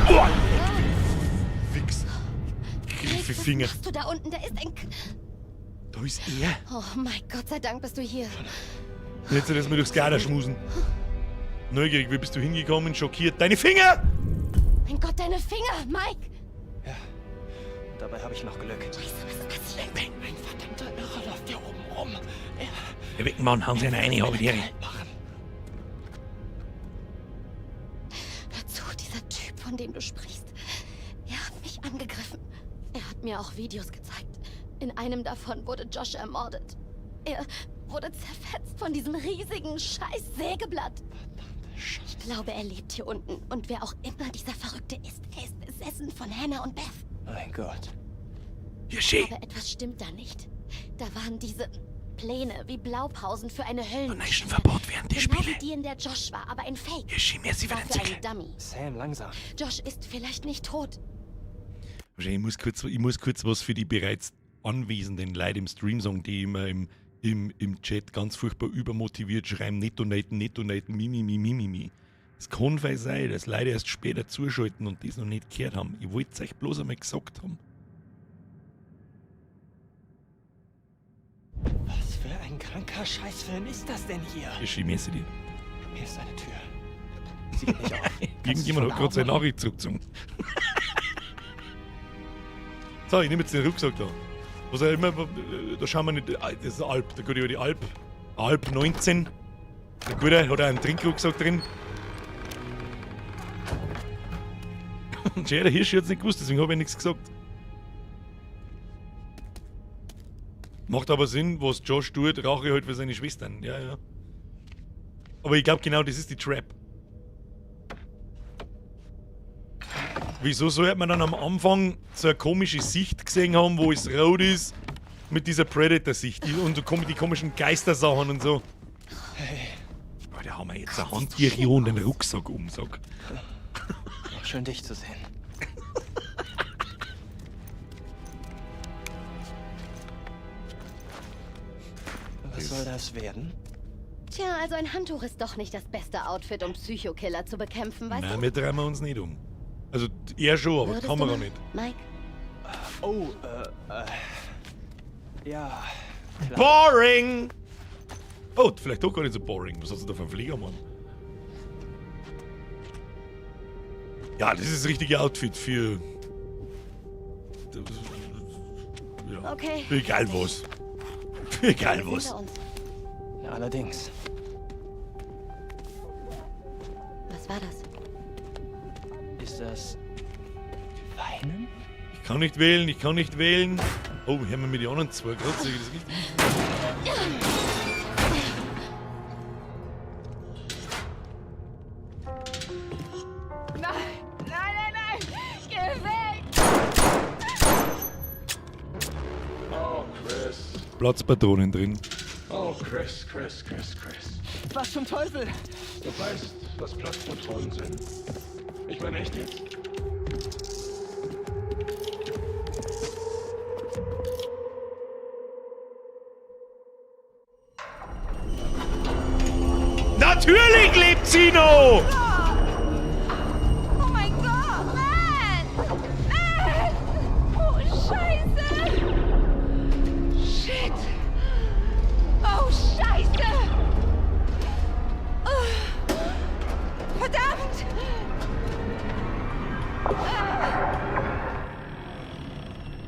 Oh, Fix. Griffelfinger. Was machst du da unten? Da ist ein... Da ist er. Oh mein Gott, sei Dank bist du hier. Jetzt lässt mir durchs Gader schmusen. Neugierig, wie bist du hingekommen? Schockiert. Deine Finger! Mein Gott, deine Finger, Mike! Ja, dabei habe ich noch Glück. Scheiße, was ist passiert? Ein verdammter Irrer läuft hier oben rum. Der Weckenmann, hauen Sie eine Eine, habe ich Ehre. Hör zu, dieser Typ, von dem du sprichst. Er hat mich angegriffen. Er hat mir auch Videos gezeigt. In einem davon wurde Josh ermordet. Er wurde zerfetzt von diesem riesigen Scheiß-Sägeblatt. Ich glaube, er lebt hier unten. Und wer auch immer dieser Verrückte ist, er ist besessen von Hannah und Beth. Mein Gott. Aber etwas stimmt da nicht. Da waren diese Pläne wie Blaupausen für eine Höllenmaschine. Verbot während die Genau Spiele. wie die, in der Josh war, aber ein Fake. Sie War für einen Dummy. Sam, langsam. Josh ist vielleicht nicht tot. Ich muss kurz was für die bereits anwesenden Leute im Stream sagen, die immer im Chat ganz furchtbar übermotiviert schreiben, nicht donaten, mi. Es kann vielleicht sein, dass Leute erst später zuschalten und das noch nicht gehört haben. Ich wollte es euch bloß einmal gesagt haben. Was für ein kranker Scheißfilm ist das denn hier? Ich messe dir. Hier ist eine Tür. Sie geht nicht auf. Irgendjemand hat gerade seine Nachricht zurückgezogen. So, ich nehme jetzt den Rucksack da. Was er immer, da schauen wir nicht, das ist eine Alp, da geht über die Alp. Alp 19. Der Gute hat auch einen Trinkrucksack drin. Und der Hirsch hat es nicht gewusst, deswegen habe ich nichts gesagt. Macht aber Sinn, was Josh tut, rauche ich halt für seine Schwestern. Ja, ja. Aber ich glaube genau, das ist die Trap. Wieso sollte man dann am Anfang so eine komische Sicht gesehen haben, wo es rot ist, mit dieser Predator-Sicht und so die komischen Geistersachen und so? Hey. Oh, da haben wir jetzt eine Handtücher und einen Rucksack um, sag. Schön dich zu sehen. Was soll das werden? Tja, also ein Handtuch ist doch nicht das beste Outfit, um Psychokiller zu bekämpfen, weißt Nein, du? wir drehen uns nicht um. Also er schon, aber die Würdest Kamera du mal- nicht. Mike? Oh, ja. Klar. Boring! Oh, vielleicht doch gar nicht so boring. Was hast du da für einen Flieger, Mann? Ja, das ist das richtige Outfit für... Ja, Okay. für egal was. Für egal was. Hinter uns. Ja, allerdings. Was war das? Ist das Weinen? Ich kann nicht wählen, ich kann nicht wählen. Oh, hier haben wir mit den anderen zwei gerade. Sehe ich das richtig? Nein, nein, nein, nein! Geh weg! Oh, Chris. Platzpatronen drin. Oh, Chris. Was zum Teufel? Du weißt, was Platzpatronen sind. Ich meine echt jetzt. Natürlich lebt sie noch! Oh mein Gott! Mann! Mann! Oh, Scheiße! Shit! Oh, Scheiße! Oh. Verdammt!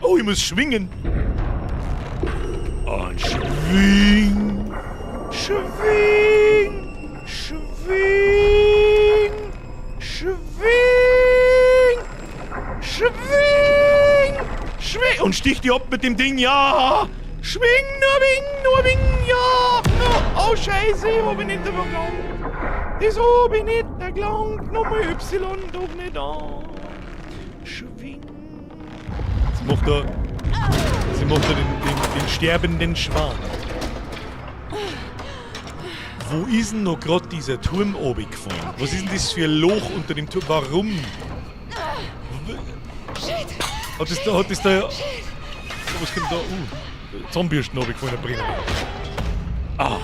Oh, ich muss schwingen. Und schwing. Schwing. Schwing. Schwing. Schwing. Schwing. Und stich die ab mit dem Ding, ja. Schwing, nur wing, ja. No. Oh, Scheiße, hab ich nicht gelangt. Das hab ich nicht gelangt. Nochmal Y, doch nicht an. Schwing. Sie macht da den sterbenden Schwan. Wo ist denn noch gerade dieser Turm runtergefallen? Was ist denn das für ein Loch unter dem Turm? Warum? Hat das da... Was kommt da? Zahnbürsten runtergefallen, der Brenner. Ah.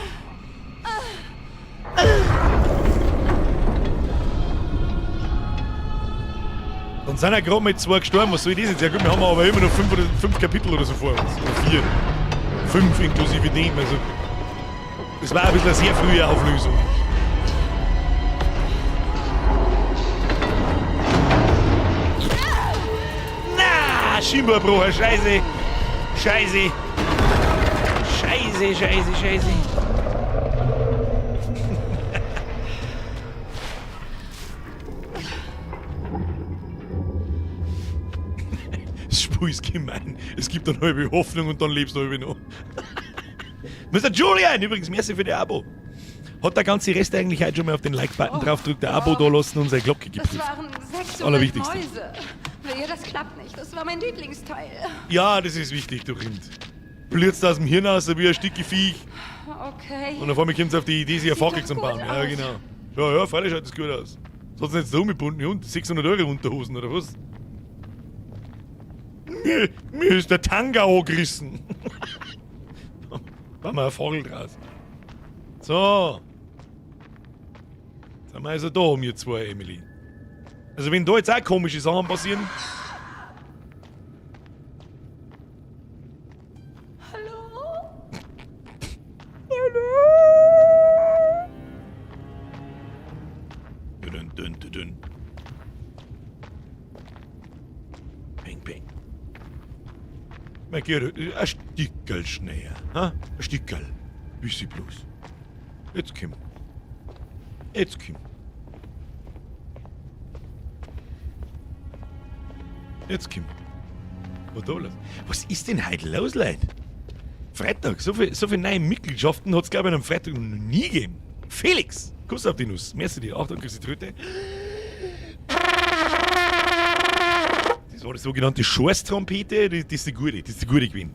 Dann sind ja gerade mal 2 gestorben, was soll das jetzt? Ja gut, wir haben aber immer noch 5 Kapitel oder so vor uns. Oder 4. 5 inklusive dem, also... Das war ein bisschen eine sehr frühe Auflösung. Na, Schienbeinbrucher, Scheiße! Scheiße! Scheiße, Scheiße, Scheiße! Das Spiel ist gemein. Es gibt eine halbe Hoffnung und dann lebst du halbe noch. Mr. Julian, übrigens, merci für die Abo. Hat der ganze Rest eigentlich heute schon mal auf den Like-Button draufgedrückt, der Abo da lassen und seine Glocke Das geprüft. waren 600 Allerwichtigste. Mäuse. Wehe, das klappt nicht. Das war mein Lieblingsteil. Ja, das ist wichtig, du Rind. Blitzt aus dem Hirn aus, wie ein Stückchen Viech. Okay. Und auf einmal kommt es auf die Idee, sich eine Fackel zu gut bauen. Ja, aus. genau. Ja, ja, freilich schaut das gut aus. Sonst nicht so umgebunden, und 600 € Unterhosen, oder was? Mir ist der Tanga angerissen. War mal ein Vogel draus. So. Jetzt sind wir also da, wir zwei, Emily. Also wenn da jetzt auch komische Sachen passieren... Hallo? dun, dun, dun, dun. Peng, peng. Mein Gott, ein Stückel schneller. Ha? Ein Stückel. Bisschen bloß. Jetzt komm. Jetzt komm. Jetzt komm. Was ist denn heute los, Leute? Freitag, so viel neue Mitgliedschaften hat es, glaube ich, an einem Freitag noch nie gegeben. Felix, Kuss auf die Nuss. Merci dir. Achtung, grüß die Tröte. Das war die sogenannte Schorz-Trompete. Das ist die gute. Das ist die gute gewesen.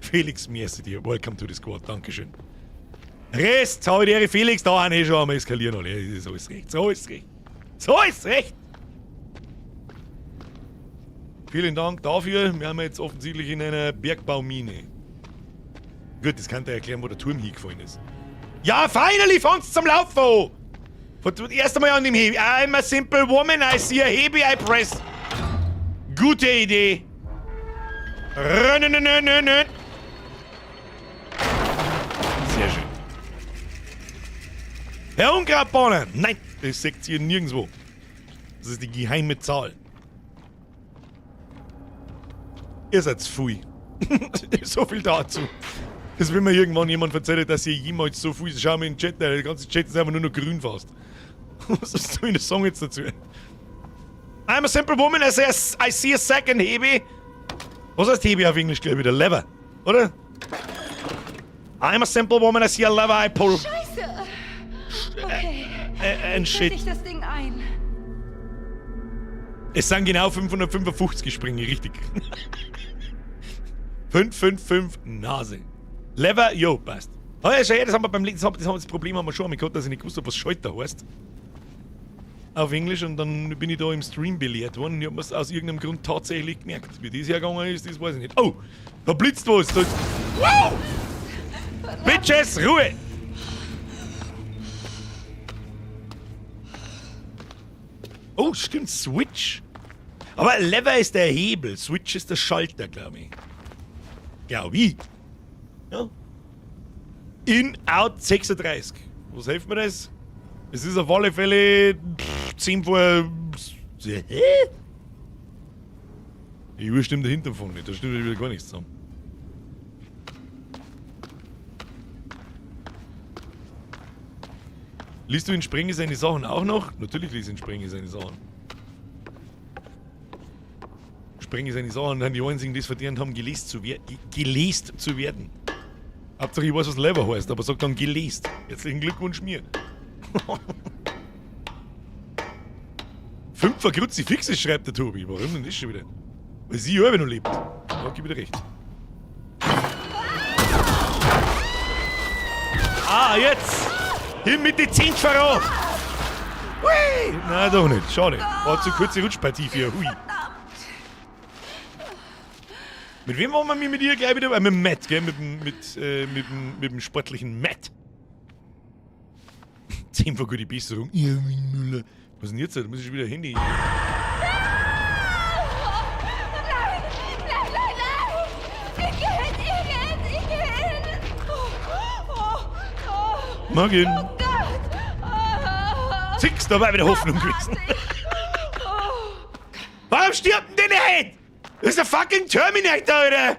Felix, merci dir. Welcome to the squad. Dankeschön. Rest, hau dir Felix, da haben schon einmal eskalieren alle. So ist recht. So ist recht. So ist recht. Vielen Dank dafür. Wir haben jetzt offensichtlich in einer Bergbaumine. Gut, das kann dir erklären, wo der Turm hingefallen ist. Ja, finally fängt's zum Laufen an! Erst einmal an dem Hebi. I'm a simple woman, I see a Hebi, I press. Gute Idee. Sehr schön. Herr Unkrautbahner! Nein, das seht ihr nirgendwo. Das ist die geheime Zahl. Ihr seid viel. So viel dazu. Das will mir irgendwann jemand erzählen, dass ihr jemals so viel... Schau mal in den Chat, der ganze Chat ist einfach nur noch grün fast. Was soll ich denn sagen jetzt dazu? I'm a simple woman, I see a second Hebi. Was heißt Hebi auf Englisch, glaube ich, der Lever, oder? I'm a simple woman, I see a lever, I pull... Scheiße! Okay. Ein Shit. Ich das Ding ein. Es sind genau 555 Sprünge, richtig. 555 Nase. Lever, jo, passt. Oh ja, schau her, das haben wir beim letzten das Problem haben wir schon gehabt, dass ich nicht gewusst habe, was Schalter heißt. Auf Englisch, und dann bin ich da im Stream belehrt worden und ich habe mir es aus irgendeinem Grund tatsächlich gemerkt. Wie das hergegangen ist, das weiß ich nicht. Oh, da blitzt was. Da wow! Bitches, Ruhe! Oh, stimmt, Switch. Aber Lever ist der Hebel, Switch ist der Schalter, glaube ich. Glaube ich. Ja. In, out, 36. Was hilft mir das? Es ist auf alle Fälle 10 vor... Hä? Ich stimmt der Hintergrund nicht, da stimmt wieder gar nichts zusammen. Liest du in Sprenge seine Sachen auch noch? Natürlich liest in Sprenge seine Sachen. Sprenge seine Sachen, dann die einzigen, die es verdient haben, gelesen zu werden. Hauptsache ich weiß, was Lever heißt, aber sag dann gelesen. Herzlichen Glückwunsch mir. 5er Kruzifixes, schreibt der Tobi. Warum denn das schon wieder? Weil sie ja noch lebt. Da hab ich wieder recht. Ah, jetzt! Hin mit die 10 verraten! Hui! Nein, doch nicht. Schade. War zu kurze Rutschpartie für Hui. Mit wem waren wir mit ihr gleich wieder? Mit dem Matt, gell? Mit dem sportlichen Matt. 10 vor gute Besserung. Irwin Müller. Was ist denn jetzt? Da muss ich schon wieder Handy. Nein! Morgen. Oh Gott! Six, da war wieder Hoffnung gewesen. Warum stirbt denn der nicht? Das ist der fucking Terminator, Alter!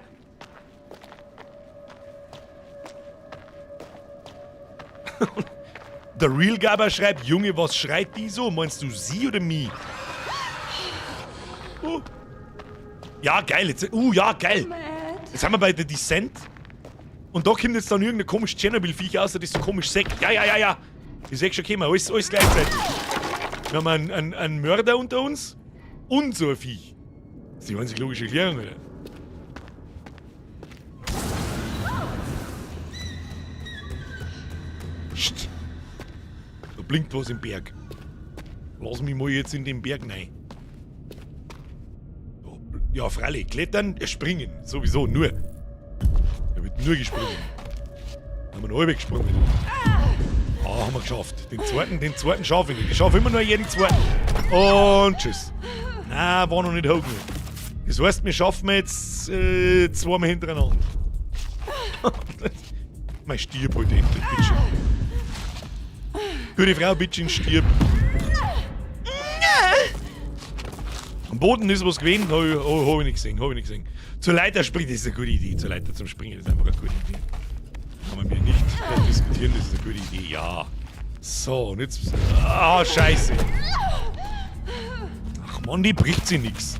Der Real Gabber schreibt, Junge, was schreit die so? Meinst du sie oder mich? Oh. Ja, geil. Jetzt, ja, geil. Jetzt sind wir bei der Descent. Und da kommt jetzt dann irgendein komisches Tschernobyl-Viech aus, das so komisch sägt. Ja. Ich sag schon, kommen, alles gleichzeitig. Wir haben einen Mörder unter uns und so ein Viech. Das ist die einzige logische Erklärung, oder? Psst. Da blinkt was im Berg. Lass mich mal jetzt in den Berg rein. Ja, freilich, klettern, springen. Sowieso, nur. Da wird nur gesprungen. Da haben wir noch halb gesprungen. Ah, haben wir geschafft. Den zweiten schaffe ich nicht. Ich schaffe immer nur jeden zweiten. Und tschüss. Nein, war noch nicht hoch. Das heißt, wir schaffen jetzt 2 Mal hintereinander. Mein Stirb heute endlich, bitte. Gute Frau, bitte, stirb. Am Boden ist was gewesen, hab ich nicht gesehen, Zur Leiter springen, das ist eine gute Idee. Zur Leiter zum Springen ist einfach eine gute Idee. Kann man mir nicht diskutieren, das ist eine gute Idee, ja. So, und jetzt... Ah, scheiße. Ach Mann, die bricht sie nix.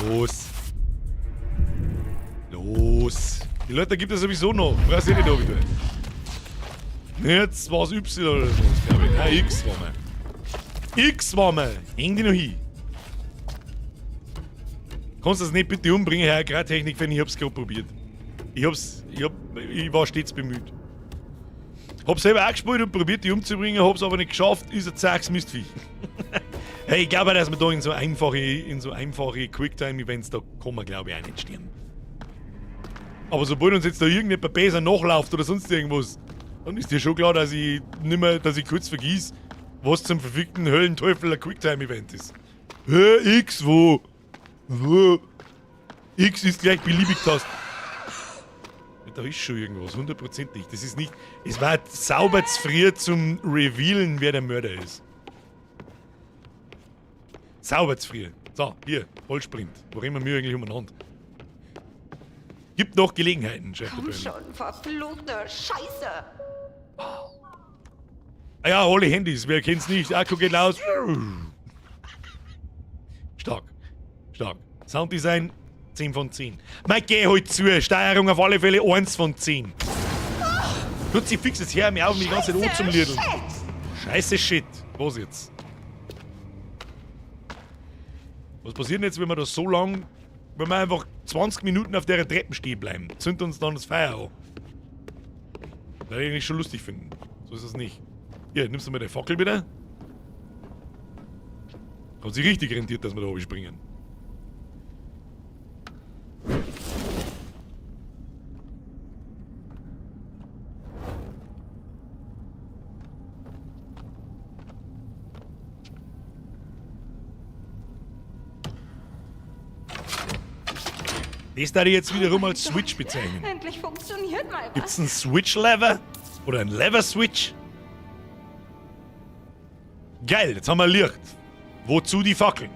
Los. Die Leute gibt es sowieso noch. Brauchst du nicht da wieder. Jetzt war es Y oder so, glaube ich. Nein, X war mal. X war mal. Häng die noch hin. Kannst du das nicht bitte umbringen, Herr Agrartechnik-Fan? Ich hab's gerade probiert. Ich war stets bemüht. Hab selber auch gespielt und probiert, die umzubringen, hab's aber nicht geschafft. Ist ein zaches Mistvieh. Hey, ich glaube, dass wir da in so einfache Quicktime-Events, da kann man, glaube ich, auch nicht sterben. Aber sobald uns jetzt da irgendjemand besser nachläuft oder sonst irgendwas, dann ist dir schon klar, dass ich kurz vergiss, was zum verfickten Höllenteufel ein Quicktime-Event ist. Hä, X, wo? Wo? X ist gleich beliebig Taste. Da ist schon irgendwas, hundertprozentig. Das ist nicht... Es war sauber zu früh zum Revealen, wer der Mörder ist. Sauber zu früh. So, hier, Vollsprint. Wo rennen wir eigentlich umeinander? Gibt noch Gelegenheiten, Chef. Komm schon, verfluchte Scheiße! Ah ja, alle Handys, wer kennt's nicht? Akku geht aus. Stark. Stark. Sounddesign 10 von 10. Mein geh halt zu. Steuerung auf alle Fälle 1 von 10. Tut sie fix, jetzt hör mir auf, mich die ganze Zeit anzumliedeln. Scheiße Shit. Was jetzt? Was passiert denn jetzt, wenn wir das so lang, wenn wir einfach 20 Minuten auf der Treppe stehen bleiben? Zünd uns dann das Feuer an. Würde ich eigentlich schon lustig finden. So ist es nicht. Hier, nimmst du mal den Fackel bitte? Hat sich richtig rentiert, dass wir da oben springen. Das darf ich jetzt wiederum als Switch bezeichnen. Endlich funktioniert mal was. Gibt's einen Switch-Lever? Oder einen Lever-Switch? Geil, jetzt haben wir Licht. Wozu die Fackeln?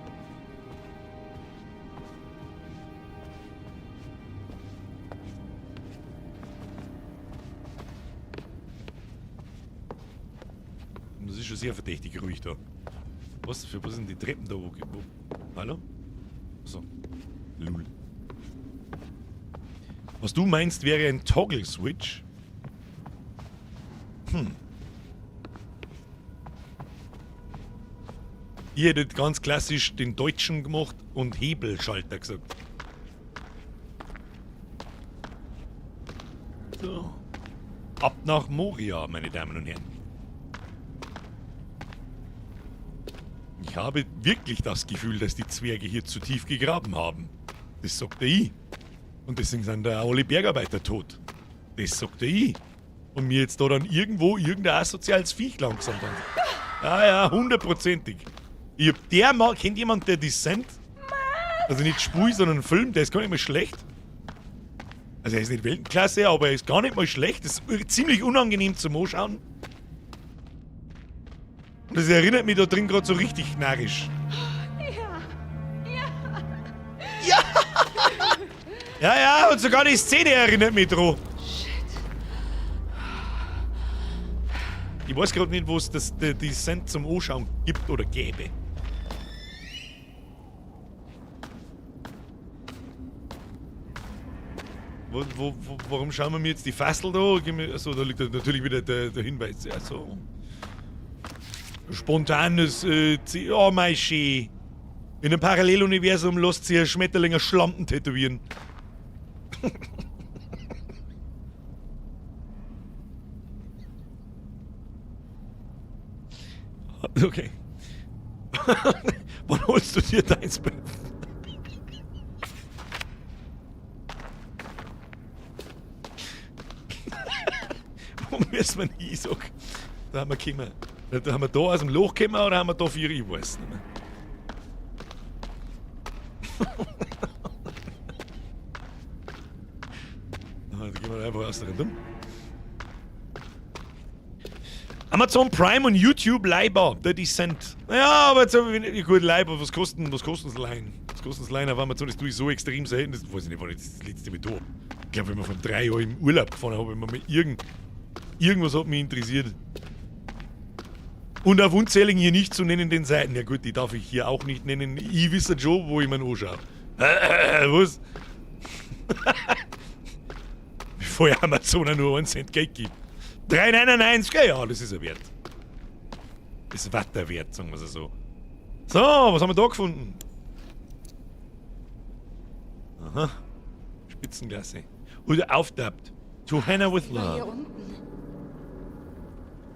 Das ist schon sehr verdächtig ruhig da. Was sind die Treppen da? Wo? Hallo? So. Lul. Was du meinst, wäre ein Toggle-Switch? Ihr hättet ganz klassisch den Deutschen gemacht und Hebelschalter gesagt. So. Ab nach Moria, meine Damen und Herren. Ich habe wirklich das Gefühl, dass die Zwerge hier zu tief gegraben haben. Das sagt ich. Und deswegen sind da alle Bergarbeiter tot. Das sagt ich. Und mir jetzt da dann irgendwo irgendein asoziales Viech langsam dann. Ja, hundertprozentig. Kennt jemand der Descent? Also nicht Spui, sondern ein Film, der ist gar nicht mal schlecht. Also er ist nicht Weltenklasse, aber er ist gar nicht mal schlecht. Das ist ziemlich unangenehm zum Anschauen. Und das erinnert mich da drin gerade so richtig narrisch. Ja, und sogar die Szene erinnert mich dran. Ich weiß gerade nicht, wo es das Descent zum Anschauen gibt oder gäbe. Warum schauen wir mir jetzt die Fassel da? Achso, da liegt natürlich wieder der Hinweis. Also, spontanes, oh mein Schee. In einem Paralleluniversum lässt sich ein Schmetterling ein Schlampen tätowieren. Okay. Wann holst du dir deins Bett? Wo müssen wir hin, sag? Da haben wir gekommen. Da haben wir da aus dem Loch gekommen oder haben wir da 4? Ich weiß nicht mehr. Oder einfach aus der dumm. Amazon Prime und YouTube Leiber, 30 Cent. Ja, aber jetzt gut, Leiber, was kosten das Line? Was kosten das Line auf Amazon? Das tue ich so extrem selten, das weiß ich nicht, wann ich das letzte Mal da. Ich glaube, wenn wir vor 3 Jahren im Urlaub gefahren haben, wenn man mal irgendwas hat mich interessiert. Und auf unzähligen hier nicht zu nennenden Seiten. Ja gut, die darf ich hier auch nicht nennen. Ich wisse schon, wo ich mir anschaue. Was? Bevor ich Amazon nur 1 Cent Geld gibt. 3,99, ja, das ist er wert. Das ist Watter wert, sagen wir es so. So, was haben wir da gefunden? Aha. Spitzenklasse. Oder auftappt. Johanna with War hier Love. unten.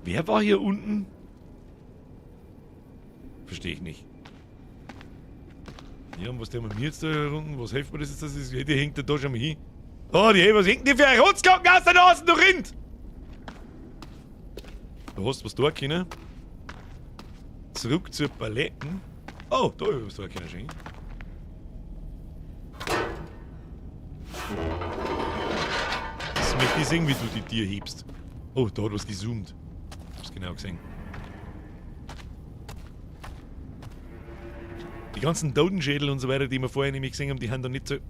Wer war hier unten? Verstehe ich nicht. Ja, und was der mit mir jetzt da unten? Was hilft mir das jetzt? Das ist, die hängt da schon mal hin. Oh, was hängt die für ein Rotzkacken aus der Nase, du Rind? Du hast was da können. Zurück zur Paletten. Oh, da hab ich was da können schon. Das möchte ich sehen, wie du die Tier hebst. Oh, da hat was gezoomt. Hab's genau gesehen. Die ganzen Totenschädel und so weiter, die wir vorher nämlich gesehen haben, die haben da nicht so... Oh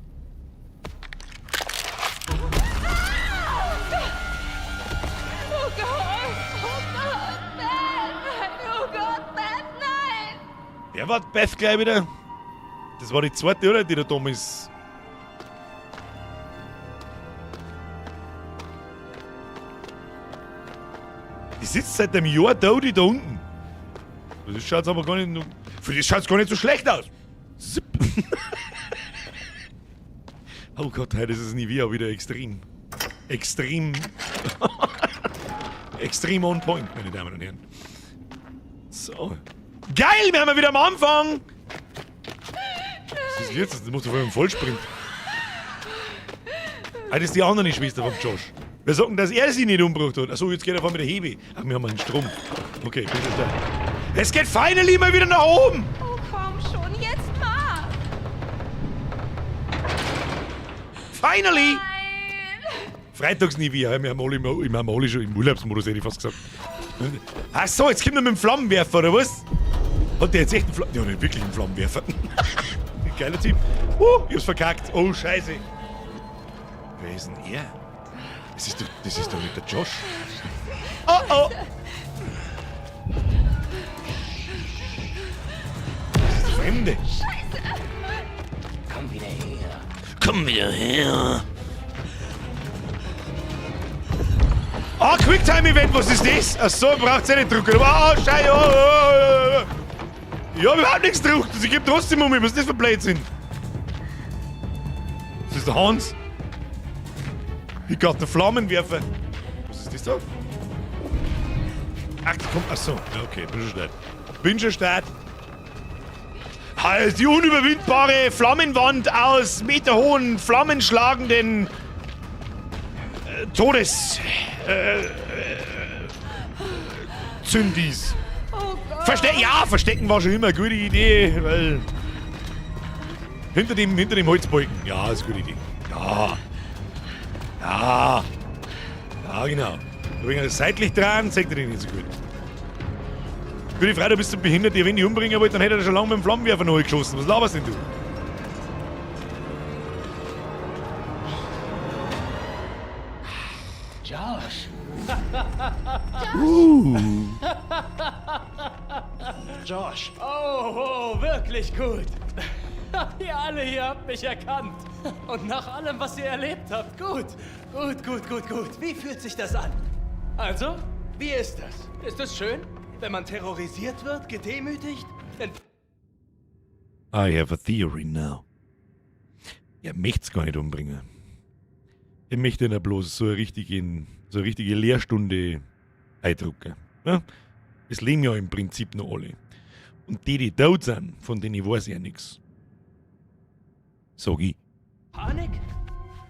Gott, Beth, nein! Wer war Beth gleich wieder? Das war die zweite, oder? Die da damals... Die sitzt seit einem Jahr da, die da unten. Das schaut aber gar nicht... Für das schaut's gar nicht so schlecht aus. Zip. Oh Gott, heute ist es nie wieder extrem. Extrem on point, meine Damen und Herren. So. Geil, wir haben ja wieder am Anfang! Was ist jetzt? Das musst du vor allem Vollsprint. Ah, das ist die andere Schwester von Josh. Wir sagen, dass er sie nicht umgebracht hat. Achso, jetzt geht auf einmal der Hebe. Ach, wir haben einen Strom. Okay, bin ich da. Es geht finally mal wieder nach oben! Oh, komm schon, jetzt mal! Finally! Freitags nie wieder. Wir haben alle schon im Urlaubsmodus, hätte ich fast gesagt. Ach so, jetzt kommt er mit dem Flammenwerfer, oder was? Hat der jetzt echt einen Flammenwerfer? Ja, nicht wirklich einen Flammenwerfer. Geiler Typ. Ich hab's verkackt. Oh, scheiße. Wer ist denn er? Das ist doch nicht der Josh. Oh, oh. Das ist der Fremde. Komm wieder her. Komm wieder her. Ah, Quicktime-Event, was ist das? Achso, braucht's ja nicht drücken. Oh, Scheiße. Oh. Ich hab überhaupt nichts gedruckt. Sie gibt trotzdem um mich. Was ist das für Blödsinn? Das ist der Hans. Ich got der Flammenwerfer. Was ist das da? Ach, die kommt. Achso. Ja, okay, bin schon stark. Bin schon stark. Halt, die unüberwindbare Flammenwand aus meterhohen, flammenschlagenden Zündis. Oh Gott. Verstecken war schon immer eine gute Idee, weil hinter dem Holzbalken. Ja, ist eine gute Idee. Ja, genau. Wenn er seitlich dran, sagt er den nicht so gut. Gute Frau, du bist so behindert, wenn ich umbringen wollte, dann hätte er schon lange mit dem Flammenwerfer noch geschossen. Was laberst denn du? Josh. Josh. Oh, wirklich gut. Ihr alle hier habt mich erkannt. Und nach allem, was ihr erlebt habt, gut. Wie fühlt sich das an? Also, wie ist das? Ist es schön, wenn man terrorisiert wird, gedemütigt? I have a theory now. Er möcht's gar nicht umbringen. Er möchte ja bloß so eine richtige Lehrstunde eindrucken. Ja? Es leben ja im Prinzip noch alle. Und die tot sind, von denen weiß ja nichts. Sag ich. Panik?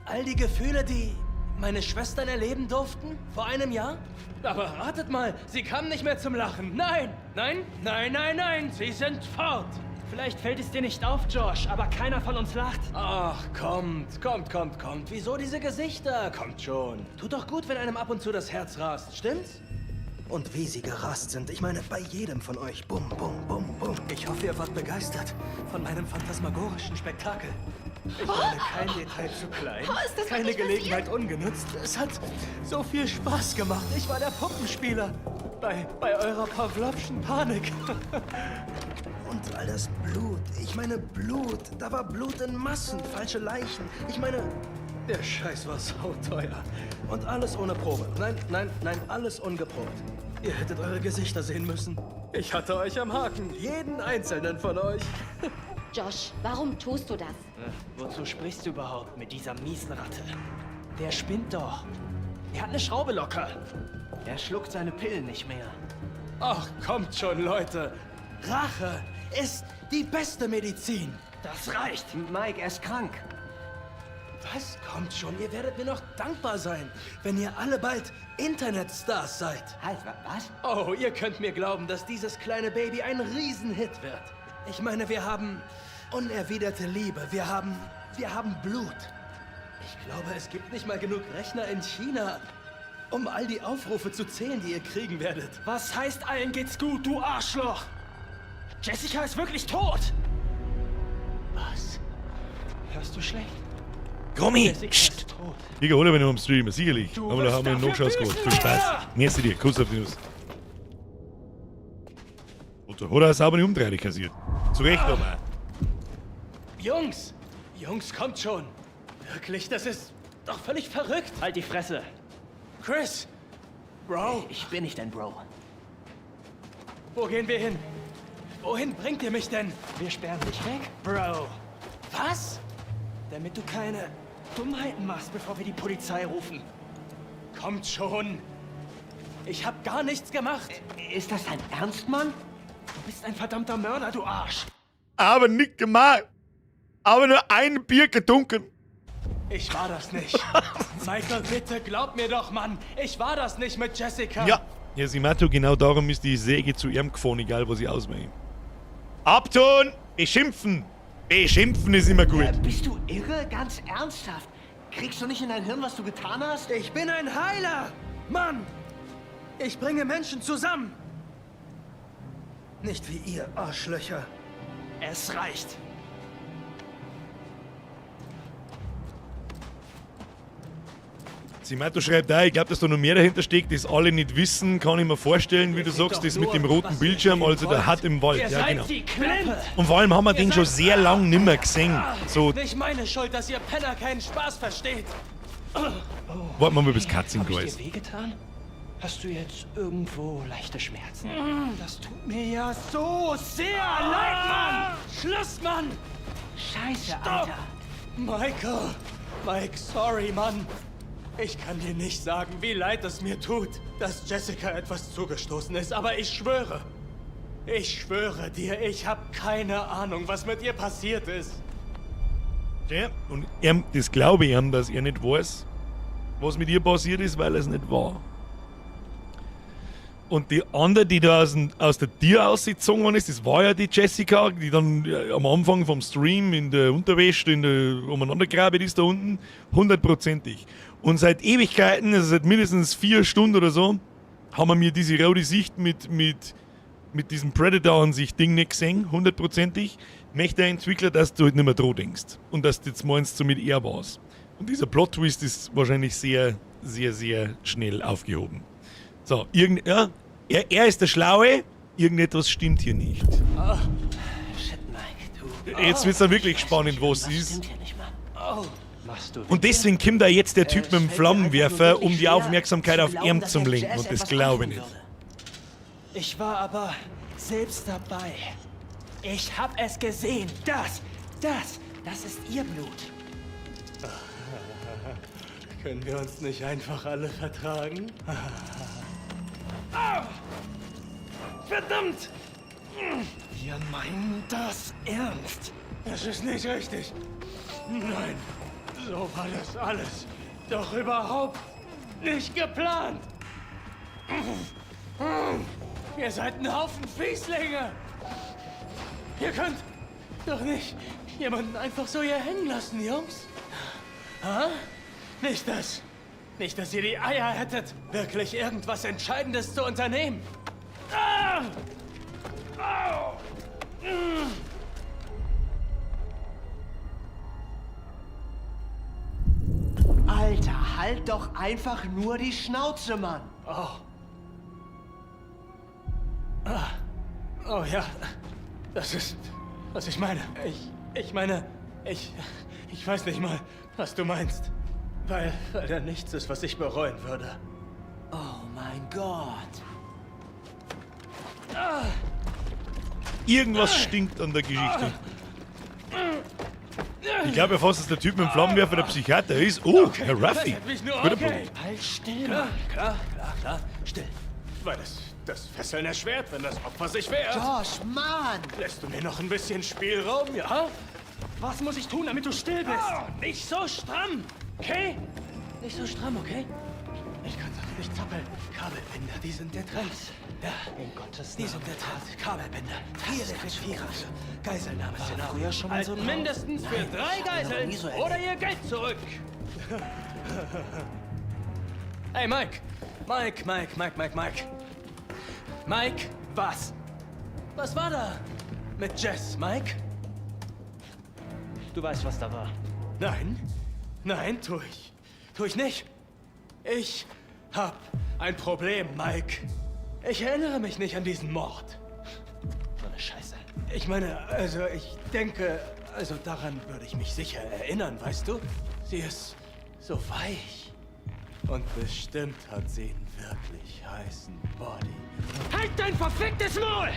All die Gefühle, die meine Schwestern erleben durften vor einem Jahr? Aber ratet mal, sie kamen nicht mehr zum Lachen. Nein, sie sind fort. Vielleicht fällt es dir nicht auf, Josh, aber keiner von uns lacht. Ach, kommt. Wieso diese Gesichter? Kommt schon. Tut doch gut, wenn einem ab und zu das Herz rast, stimmt's? Und wie sie gerast sind. Ich meine, bei jedem von euch. Bum, bum, bum, bum. Ich hoffe, ihr wart begeistert von meinem phantasmagorischen Spektakel. Ich meine, kein Detail zu klein, keine Gelegenheit ungenutzt. Es hat so viel Spaß gemacht. Ich war der Puppenspieler bei eurer Pawlowschen Panik. Und all das Blut. Ich meine, Blut. Da war Blut in Massen, falsche Leichen. Ich meine, der Scheiß war sauteuer. und alles ohne Probe. Nein, alles ungeprobt. Ihr hättet eure Gesichter sehen müssen. Ich hatte euch am Haken. Jeden einzelnen von euch. Josh, warum tust du das? Wozu sprichst du überhaupt mit dieser Miesratte? Der spinnt doch. Er hat eine Schraube locker. Er schluckt seine Pillen nicht mehr. Ach, kommt schon, Leute. Rache ist die beste Medizin. Das reicht. Mike, er ist krank. Was? Kommt schon, ihr werdet mir noch dankbar sein, wenn ihr alle bald Internetstars seid. Halt, was? Oh, ihr könnt mir glauben, dass dieses kleine Baby ein Riesenhit wird. Ich meine, wir haben unerwiderte Liebe. Wir haben Blut. Ich glaube, es gibt nicht mal genug Rechner in China, um all die Aufrufe zu zählen, die ihr kriegen werdet. Was heißt, allen geht's gut, du Arschloch? Jessica ist wirklich tot! Was? Hörst du schlecht? Gummi! Ich hole wenn du am Streamen, sicherlich. Aber da haben wir einen Nachschausscode. Viel Spaß. Merci dir. Kuss auf die Nuss. Und da hat er eine saubere Umdrehung kassiert. Zu Recht aber. Jungs, kommt schon. Wirklich, das ist doch völlig verrückt. Halt die Fresse. Chris! Bro! Ich bin nicht dein Bro. Wo gehen wir hin? Wohin bringt ihr mich denn? Wir sperren dich weg? Bro! Was? Damit du keine Dummheiten machst, bevor wir die Polizei rufen. Kommt schon! Ich hab gar nichts gemacht! Ist das dein Ernst, Mann? Du bist ein verdammter Mörder, du Arsch! Aber nicht gemacht! Aber nur ein Bier getrunken! Ich war das nicht. Michael, bitte glaub mir doch, Mann. Ich war das nicht mit Jessica. Ja, Simato, genau darum ist die Säge zu ihm gefahren, egal was ich ausmache. Abtun! Beschimpfen! Beschimpfen ist immer gut. Bist du irre? Ganz ernsthaft? Kriegst du nicht in dein Hirn, was du getan hast? Ich bin ein Heiler! Mann! Ich bringe Menschen zusammen! Nicht wie ihr, Arschlöcher. Es reicht. Simato schreibt da, ich glaube, dass da noch mehr dahinter steckt, das alle nicht wissen, kann ich mir vorstellen, wie du sagst, das mit dem roten Bildschirm, also der hat im Wald, ja genau. Und vor allem haben wir den schon sehr lang nimmer gesehen. So, nicht meine Schuld, dass ihr Penner keinen Spaß versteht. warten wir mal, bis Katzin da Hab ich ist. dir wehgetan? Hast du jetzt irgendwo leichte Schmerzen? Das tut mir ja so sehr leid, Mann! Schluss, Mann! Scheiße, Stopp! Alter! Mike, sorry, Mann. Ich kann dir nicht sagen, wie leid es mir tut, dass Jessica etwas zugestoßen ist, aber ich schwöre dir, ich habe keine Ahnung, was mit ihr passiert ist. Ja, und das glaube ich ihm, dass er nicht weiß, was mit ihr passiert ist, weil er es nicht war. Und die andere, die da aus der Tür ausgezogen worden ist, das war ja die Jessica, die dann am Anfang vom Stream in der Unterwäsche, umeinandergegraben ist da unten, 100%ig. Und seit Ewigkeiten, also seit mindestens 4 Stunden oder so, haben wir mir diese rote Sicht mit diesem Predator-Ansicht-Ding nicht gesehen, 100%ig. Möchte der Entwickler, dass du halt nicht mehr dran denkst. Und dass du jetzt meinst, so mit er war's. Und dieser Plot-Twist ist wahrscheinlich sehr, sehr, sehr schnell aufgehoben. So, er ist der Schlaue, irgendetwas stimmt hier nicht. Oh, shit, Mike, du... Jetzt wird's dann wirklich spannend, was es ist. Stimmt hier nicht, Mann. Oh. Und deswegen kommt da jetzt der Typ mit dem Flammenwerfer, um die Aufmerksamkeit auf ihn zu lenken. Und das glaube ich nicht. Ich war aber selbst dabei. Ich hab es gesehen. Das ist ihr Blut. Können wir uns nicht einfach alle vertragen? Verdammt! Wir meinen das ernst. Das ist nicht richtig. Nein, so war das alles doch überhaupt nicht geplant. Ihr seid ein Haufen Fieslinge. Ihr könnt Doch nicht jemanden einfach so hier hängen lassen, Jungs. Ha? Nicht, dass ihr die Eier hättet, wirklich irgendwas Entscheidendes zu unternehmen. Ah! Au! Alter, halt doch einfach nur die Schnauze, Mann. Oh. Ah. Oh ja, das ist, was ich meine. Ich meine, ich weiß nicht mal, was du meinst. Weil da nichts ist, was ich bereuen würde. Oh mein Gott. Ah. Irgendwas stinkt an der Geschichte. Ich glaube ja fast, dass der Typ mit dem Flammenwerfer der Psychiater ist. Oh, Okay, Herr Ruffy. Guter Punkt. Halt still, Klar, Mann. klar, still. Weil das Fesseln erschwert, wenn das Opfer sich wehrt. Josh, Mann! Lässt du mir noch ein bisschen Spielraum, ja? Was muss ich tun, damit du still bist? Oh, nicht so stramm, okay? Nicht so stramm, okay? Ich kann doch nicht zappeln. Kabelbinder, die sind der Trend. Ja, In Gottes die Namen. sind der Trend. Kabelbinder. Hier der Fixierer. Geiselnahmeszenario. Früher schon mal so Halten drauf? mindestens für Nein, 3 ich hab noch Geiseln nie so oder ihr Geld zurück. Hey, Mike. Mike, was? Was war da mit Jess, Mike? Du weißt, was da war. Nein, tu ich nicht. Ich hab ein Problem, Mike. Ich erinnere mich nicht an diesen Mord. So eine Scheiße. Ich meine, also ich denke, also daran würde ich mich sicher erinnern, weißt du? Sie ist so weich. Und bestimmt hat sie einen wirklich heißen Body. Halt dein verficktes Maul!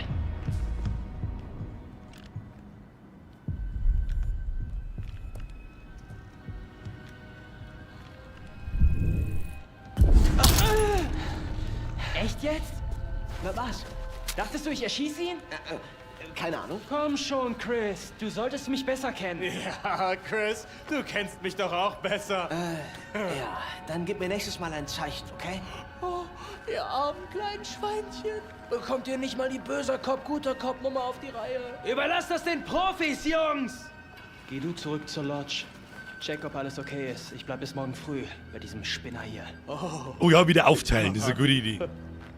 Echt jetzt? Na was? Dachtest du, ich erschieße ihn? Keine Ahnung. Komm schon, Chris. Du solltest mich besser kennen. Ja, Chris, du kennst mich doch auch besser. Ja, dann gib mir nächstes Mal ein Zeichen, okay? Oh, ihr armen kleinen Schweinchen. Bekommt ihr nicht mal die böser Cop, guter Cop Nummer auf die Reihe? Überlasst das den Profis, Jungs! Geh du zurück zur Lodge. Check, ob alles okay ist. Ich bleib bis morgen früh bei diesem Spinner hier. Oh ja, wieder aufteilen, das ist eine gute Idee.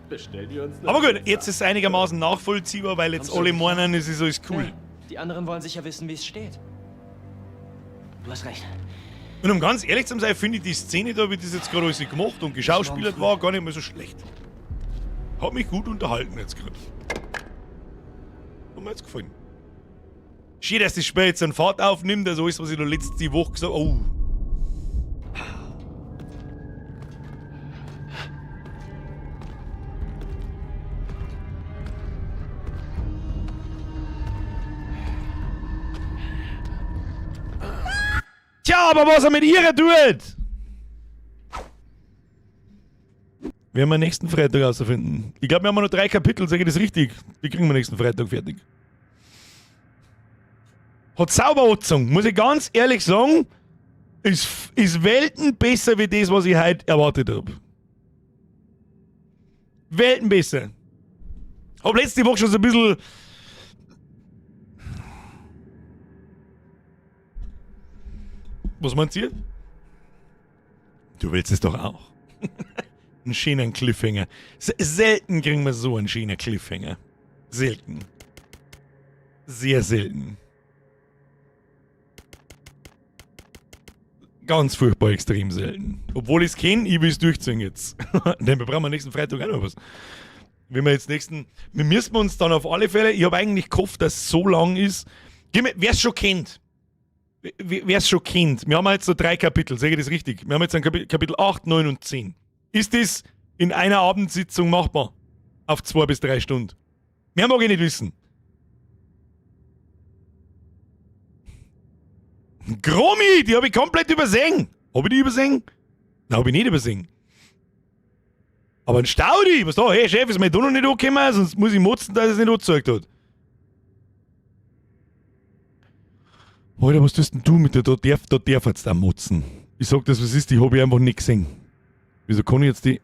Bestell die uns Aber gut, jetzt ist es einigermaßen nachvollziehbar, weil jetzt alle meinen, es ist alles cool. Die anderen wollen sicher wissen, wie es steht. Du hast recht. Und um ganz ehrlich zu sein, finde ich die Szene da, wie das jetzt gerade alles gemacht und geschauspielert war, gar nicht mehr so schlecht. Hat mich gut unterhalten jetzt gerade. Hat mir jetzt gefallen. Schön, dass das Spiel jetzt einen Fahrt aufnimmt, also alles, was ich da letzte Woche gesagt habe. Oh. Tja, aber was er mit ihr tut! Werden wir nächsten Freitag herausfinden. Ich glaube, wir haben noch 3 Kapitel, sage ich das richtig? Die kriegen wir nächsten Freitag fertig. Hat Sauberotzung, muss ich ganz ehrlich sagen, ist Welten besser wie das, was ich heute erwartet habe. Welten besser. Hab letzte Woche schon so ein bisschen. Was meinst du? Du willst es doch auch. Einen schönen Cliffhanger. Selten kriegen wir so einen schönen Cliffhanger. Selten. Sehr selten. Ganz furchtbar extrem selten. Obwohl ich es kenne, ich will es durchziehen jetzt. Denn wir brauchen am nächsten Freitag auch noch was. Wenn wir jetzt nächsten. Wir müssen uns dann auf alle Fälle. Ich habe eigentlich gehofft, dass es so lang ist. Wer es schon kennt. Wer es schon kennt. Wir haben jetzt so 3 Kapitel, sage ich das richtig? Wir haben jetzt ein Kapitel 8, 9 und 10. Ist das in einer Abendsitzung machbar? Auf 2 bis 3 Stunden. Mehr mag ich nicht wissen. Gromi, die habe ich komplett übersehen. Habe ich die übersehen? Nein, habe ich nicht übersehen. Aber ein Staudi, was da? Hey Chef, ist mein Donner nicht angekommen, sonst muss ich motzen, dass er es nicht angezeigt hat. Alter, was tust denn du mit der? Da darf jetzt da motzen. Ich sag das, was ist, die habe ich einfach nicht gesehen. Wieso kann ich jetzt die...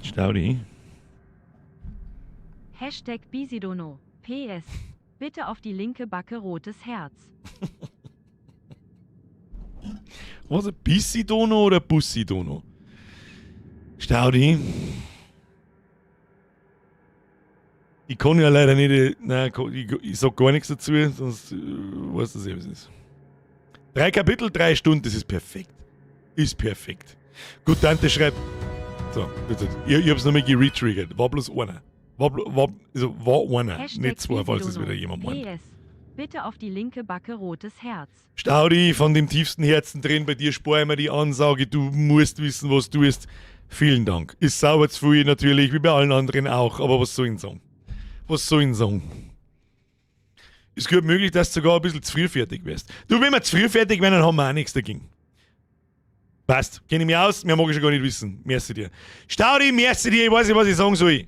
Staudi. Hashtag Bisidono. PS. Bitte auf die linke Backe rotes Herz. Was, ein Bissi-Dono oder Bussi-Dono? Staudi. Ich kann ja leider nicht, nein, ich sag gar nichts dazu, sonst weißt du, was es ist. 3 Kapitel, 3 Stunden, das ist perfekt. Ist perfekt. Gut, Tante schreibt, so, ich hab's nochmal geretriggert, war bloß einer. War einer, Hashtag nicht 2, falls es Bissi-Dono. wieder jemand meint. PS. Bitte auf die linke Backe rotes Herz. Staudi, von dem tiefsten Herzen drin, bei dir spare ich mir die Ansage, du musst wissen, was du tust. Vielen Dank. Ist sauber zu viel natürlich, wie bei allen anderen auch, aber was soll ich sagen? Was soll ich sagen? Ist gut möglich, dass du sogar ein bisschen zu früh fertig wirst. Du, wenn wir zu früh fertig werden, dann haben wir auch nichts dagegen. Passt, kenne ich mich aus, mehr mag ich schon gar nicht wissen. Merci dir. Staudi, merci dir, ich weiß nicht, was ich sagen soll.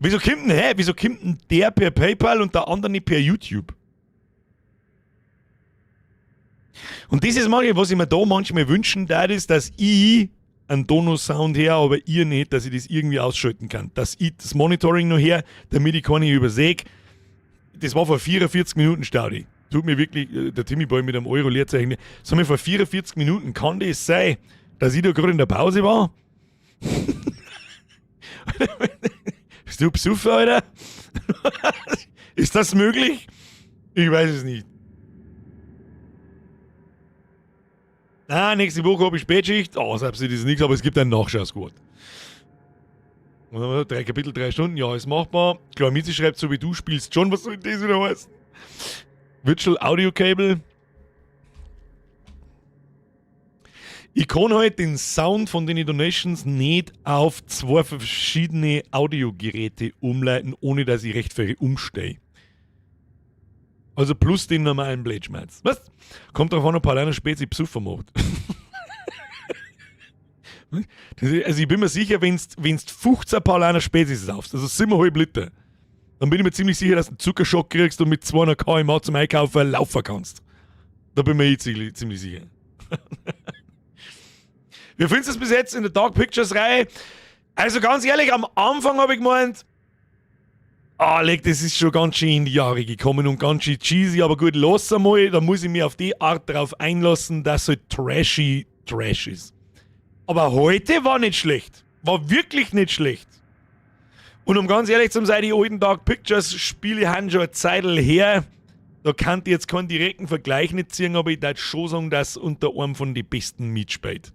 Wieso kommt denn der per PayPal und der andere nicht per YouTube? Und das ist manchmal, was ich mir da manchmal wünschen darf, ist, dass ich einen Dono-Sound her, aber ihr nicht, dass ich das irgendwie ausschalten kann. Dass ich das Monitoring noch her, damit ich keine übersehe. Das war vor 44 Minuten, Staudi. Tut mir wirklich, der Timmy Boy mit einem Euro-Leerzeichen. Das haben wir vor 44 Minuten. Kann das sein, dass ich da gerade in der Pause war? Bist du besoffen, Alter? Ist das möglich? Ich weiß es nicht. Nächste Woche habe ich Spätschicht. Selbst ist nichts, aber es gibt einen Nachschau-Squad. 3 Kapitel, 3 Stunden, ja, ist machbar. Klar, Mizi schreibt, so wie du spielst schon, was soll das wieder heißen? Virtual Audio Cable. Ich kann halt den Sound von den Donations nicht auf 2 verschiedene Audiogeräte umleiten, ohne dass ich rechtfertig umstehe. Also plus den normalen Blade-Schmerz. Was? Kommt drauf an, ob Paulaner Spezi Psuffer macht. Also ich bin mir sicher, wenn du 15 Paulaner Spezi saufst, also 7,5 Liter, dann bin ich mir ziemlich sicher, dass du einen Zuckerschock kriegst und mit 200 km/h zum Einkaufen laufen kannst. Da bin ich mir ziemlich sicher. Wie findest du das bis jetzt in der Dark Pictures Reihe? Also ganz ehrlich, am Anfang habe ich gemeint, das ist schon ganz schön in die Jahre gekommen und ganz schön cheesy, aber gut, lass einmal, da muss ich mich auf die Art drauf einlassen, dass es halt trashy Trash ist. Aber heute war nicht schlecht. War wirklich nicht schlecht. Und um ganz ehrlich zu sein, die alten Dark Pictures Spiele haben schon eine Zeit her. Da kann ich jetzt keinen direkten Vergleich nicht ziehen, aber ich darf schon sagen, dass unter einem von den besten mitspielt.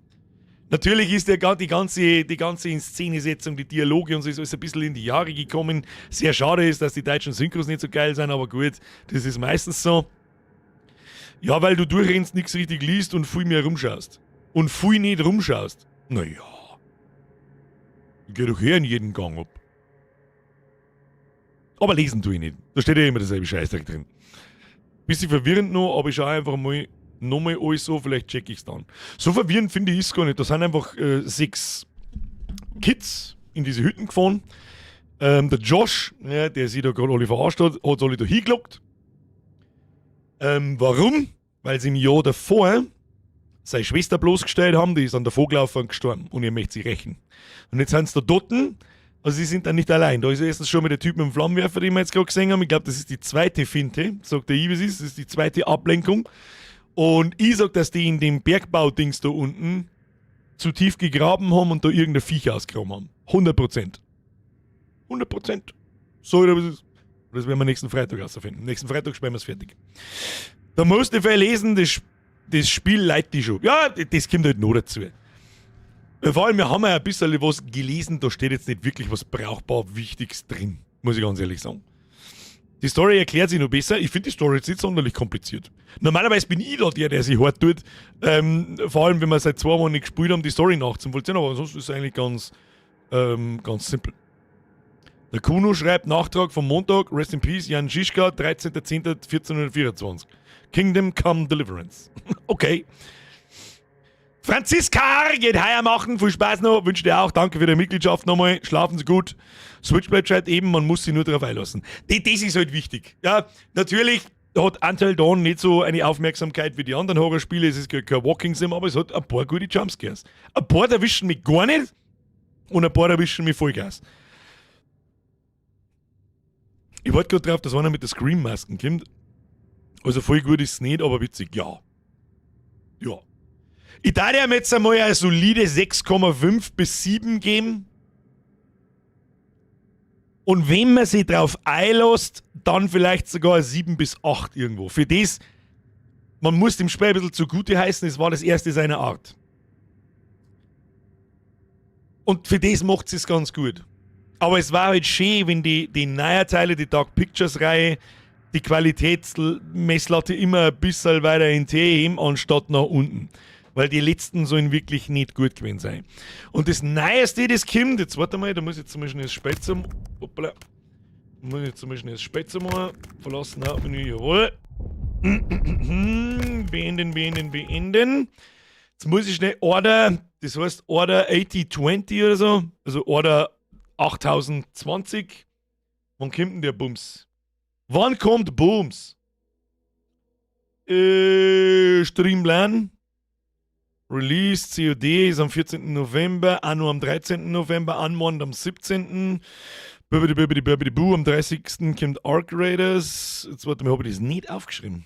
Natürlich ist die ganze Inszenesetzung, die Dialoge und so ist alles ein bisschen in die Jahre gekommen. Sehr schade ist, dass die deutschen Synchros nicht so geil sind, aber gut, das ist meistens so. Ja, weil du durchrennst, nichts richtig liest und viel mehr rumschaust. Und viel nicht rumschaust. Naja. Ich geh doch her in jeden Gang ab. Aber lesen tue ich nicht. Da steht ja immer derselbe Scheißdreck drin. Bisschen verwirrend noch, aber ich schaue einfach mal nochmal alles so, vielleicht check ich's dann. So verwirrend finde ich es gar nicht. Da sind einfach 6 Kids in diese Hütten gefahren. Der Josh, ja, der sich da gerade alle verarscht hat alle da hingelockt. Warum? Weil sie im Jahr davor seine Schwester bloßgestellt haben, die ist an der Vogelaufer gestorben und ihr möchte sie rächen. Und jetzt sind sie da dort, also sie sind dann nicht allein. Da ist erstens schon mal der Typ mit dem Flammenwerfer, den wir jetzt gerade gesehen haben. Ich glaube, das ist die zweite Finte, sagt der Ives ist, das ist die zweite Ablenkung. Und ich sag, dass die in dem Bergbaudings da unten zu tief gegraben haben und da irgendein Viech ausgegraben haben. 100%. 100%. So, oder was ist? Das werden wir nächsten Freitag herausfinden. Nächsten Freitag sperren wir es fertig. Da musst du verlesen, das Spiel leitet dich schon. Ja, das kommt halt noch dazu. Vor allem, wir haben ja ein bisschen was gelesen, da steht jetzt nicht wirklich was brauchbar Wichtiges drin. Muss ich ganz ehrlich sagen. Die Story erklärt sich noch besser. Ich finde die Story jetzt nicht sonderlich kompliziert. Normalerweise bin ich da der sich hart tut. Vor allem, wenn wir seit 2 Wochen nicht gespielt haben, die Story nachzuvollziehen. Aber ansonsten ist es eigentlich ganz simpel. Der Kuno schreibt Nachtrag vom Montag. Rest in Peace, Jan Žižka, 13.10.1424. Kingdom Come Deliverance. Okay. Franziska geht heuer machen. Viel Spaß noch. Wünsche dir auch. Danke für die Mitgliedschaft nochmal. Schlafen Sie gut. Switchblade schreibt eben, man muss sich nur darauf einlassen. Das ist halt wichtig. Ja, natürlich hat Until Dawn nicht so eine Aufmerksamkeit wie die anderen Horrorspiele. Es ist kein Walking Sim, aber es hat ein paar gute Jumpscares. Ein paar erwischen mich gar nicht und ein paar erwischen mich Vollgas. Ich warte gerade drauf, dass einer mit der Scream-Masken kommt. Also voll gut ist es nicht, aber witzig, ja. Ja. Ich darf ihm jetzt einmal eine solide 6,5 bis 7 geben. Und wenn man sich drauf einlässt, dann vielleicht sogar eine 7 bis 8 irgendwo. Für das, man muss dem Spiel ein bisschen zugute heißen, es war das erste seiner Art. Und für das macht es ganz gut. Aber es war halt schön, wenn die neuen Teile, die Dark Pictures-Reihe, die Qualitätsmesslatte immer ein bisschen weiter in T heben, anstatt nach unten. Weil die letzten sollen wirklich nicht gut gewesen sein. Und das Neueste, das kommt, jetzt warte mal, da muss ich jetzt zum Beispiel das Spätzle, hoppala, muss ich zum Beispiel das Spätzle mal verlassen, Hauptmenü, jawohl. Beenden. Jetzt muss ich schnell Order, das heißt Order 8020 oder so, also Order 8020. Wann kommt denn der Bums? Wann kommt Bums? Streamline. Release, COD ist am 14. November, Anno am 13. November, Unmond am 17. Am 30. kommt Arc Raiders. Jetzt warte mal, habe ich das nicht aufgeschrieben?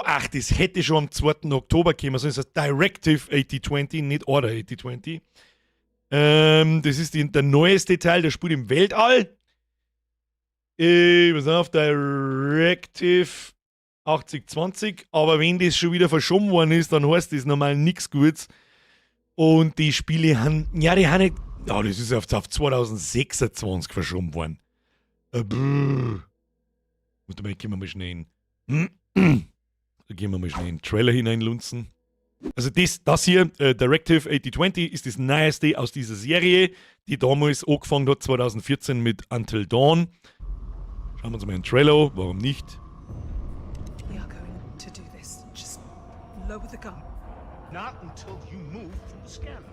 Ach, das hätte schon am 2. Oktober kommen sollen. Das heißt Directive 8020, nicht Order 8020. Das ist der neueste Teil, der spielt im Weltall. Pass auf, Directive 8020, aber wenn das schon wieder verschoben worden ist, dann heißt das normal nichts Gutes. Und die Spiele haben, die haben nicht, das ist auf 2026 verschoben worden. Warte mal, gehen wir mal schnell in den Trailer hineinlunzen. Also das hier, Directive 8020, ist das neueste aus dieser Serie, die damals angefangen hat, 2014 mit Until Dawn. Schauen wir uns mal einen Trailer an, warum nicht? Lower the gun. Not until you move from the scanner.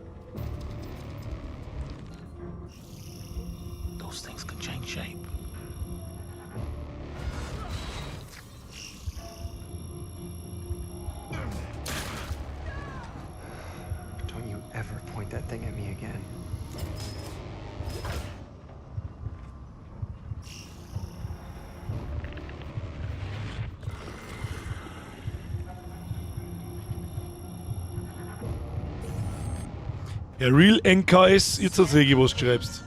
Those things can change shape. Don't you ever point that thing at me again. Ja, Real NKS, jetzt erzähl ich, was du schreibst.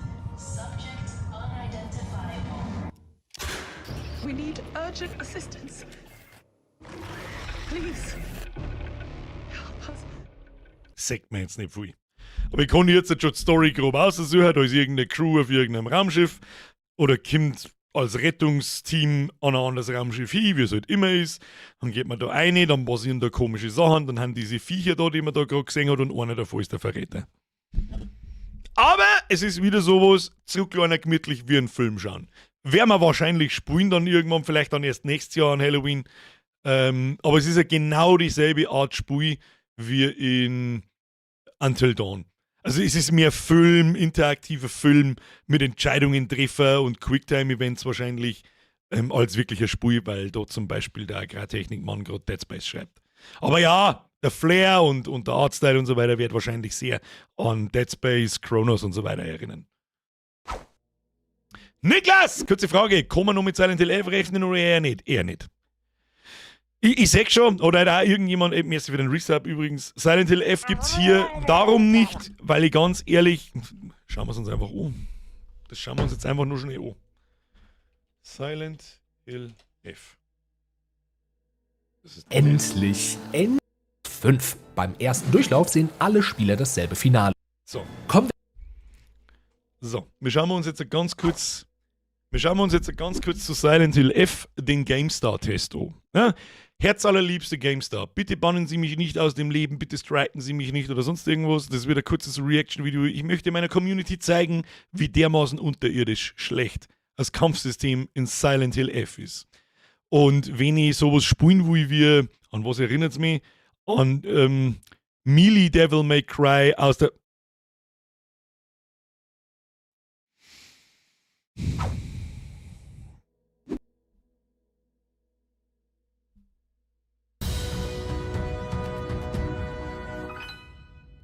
We need urgent assistance. Please. Help us. Sagt mir jetzt nicht viel. Aber ich kann jetzt schon die Story grob aussuchen, da ist irgendeine Crew auf irgendeinem Raumschiff oder kommt als Rettungsteam an ein anderes Raumschiff hin, wie es halt immer ist. Dann geht man da rein, dann passieren da komische Sachen, dann haben diese Viecher da, die man da gerade gesehen hat, und einer davon ist der Verräter. Aber es ist wieder sowas, so kleiner gemütlich wie ein Film schauen. Werden wir wahrscheinlich spielen dann irgendwann, vielleicht dann erst nächstes Jahr an Halloween. Aber es ist ja genau dieselbe Art Spiel wie in Until Dawn. Also es ist mehr Film, interaktiver Film mit Entscheidungen treffen und Quicktime-Events wahrscheinlich als wirklicher Spiel, weil dort zum Beispiel der Agrartechnikmann gerade Dead Space schreibt. Aber ja, der Flair und der Artstyle und so weiter wird wahrscheinlich sehr an Dead Space, Chronos und so weiter erinnern. Niklas, kurze Frage, kann man noch mit Silent Hill 11 rechnen oder eher nicht? Eher nicht. Ich sag schon, oder da irgendjemand, merci für den Resub übrigens, Silent Hill F gibt's hier darum nicht, weil ich ganz ehrlich, schauen wir es uns einfach an. Das schauen wir uns jetzt einfach nur schnell an. Silent Hill F. Endlich. 5. Beim ersten Durchlauf sehen alle Spieler dasselbe Finale. So. Kommen So, wir schauen uns jetzt ganz kurz zu Silent Hill F den GameStar-Test an. Ja? Herzallerliebste GameStar, bitte bannen Sie mich nicht aus dem Leben, bitte striken Sie mich nicht oder sonst irgendwas. Das wird ein kurzes Reaction-Video. Ich möchte meiner Community zeigen, wie dermaßen unterirdisch schlecht das Kampfsystem in Silent Hill F ist. Und wenn ich sowas spielen will wie, an was erinnert es mich? An Melee Devil May Cry aus der...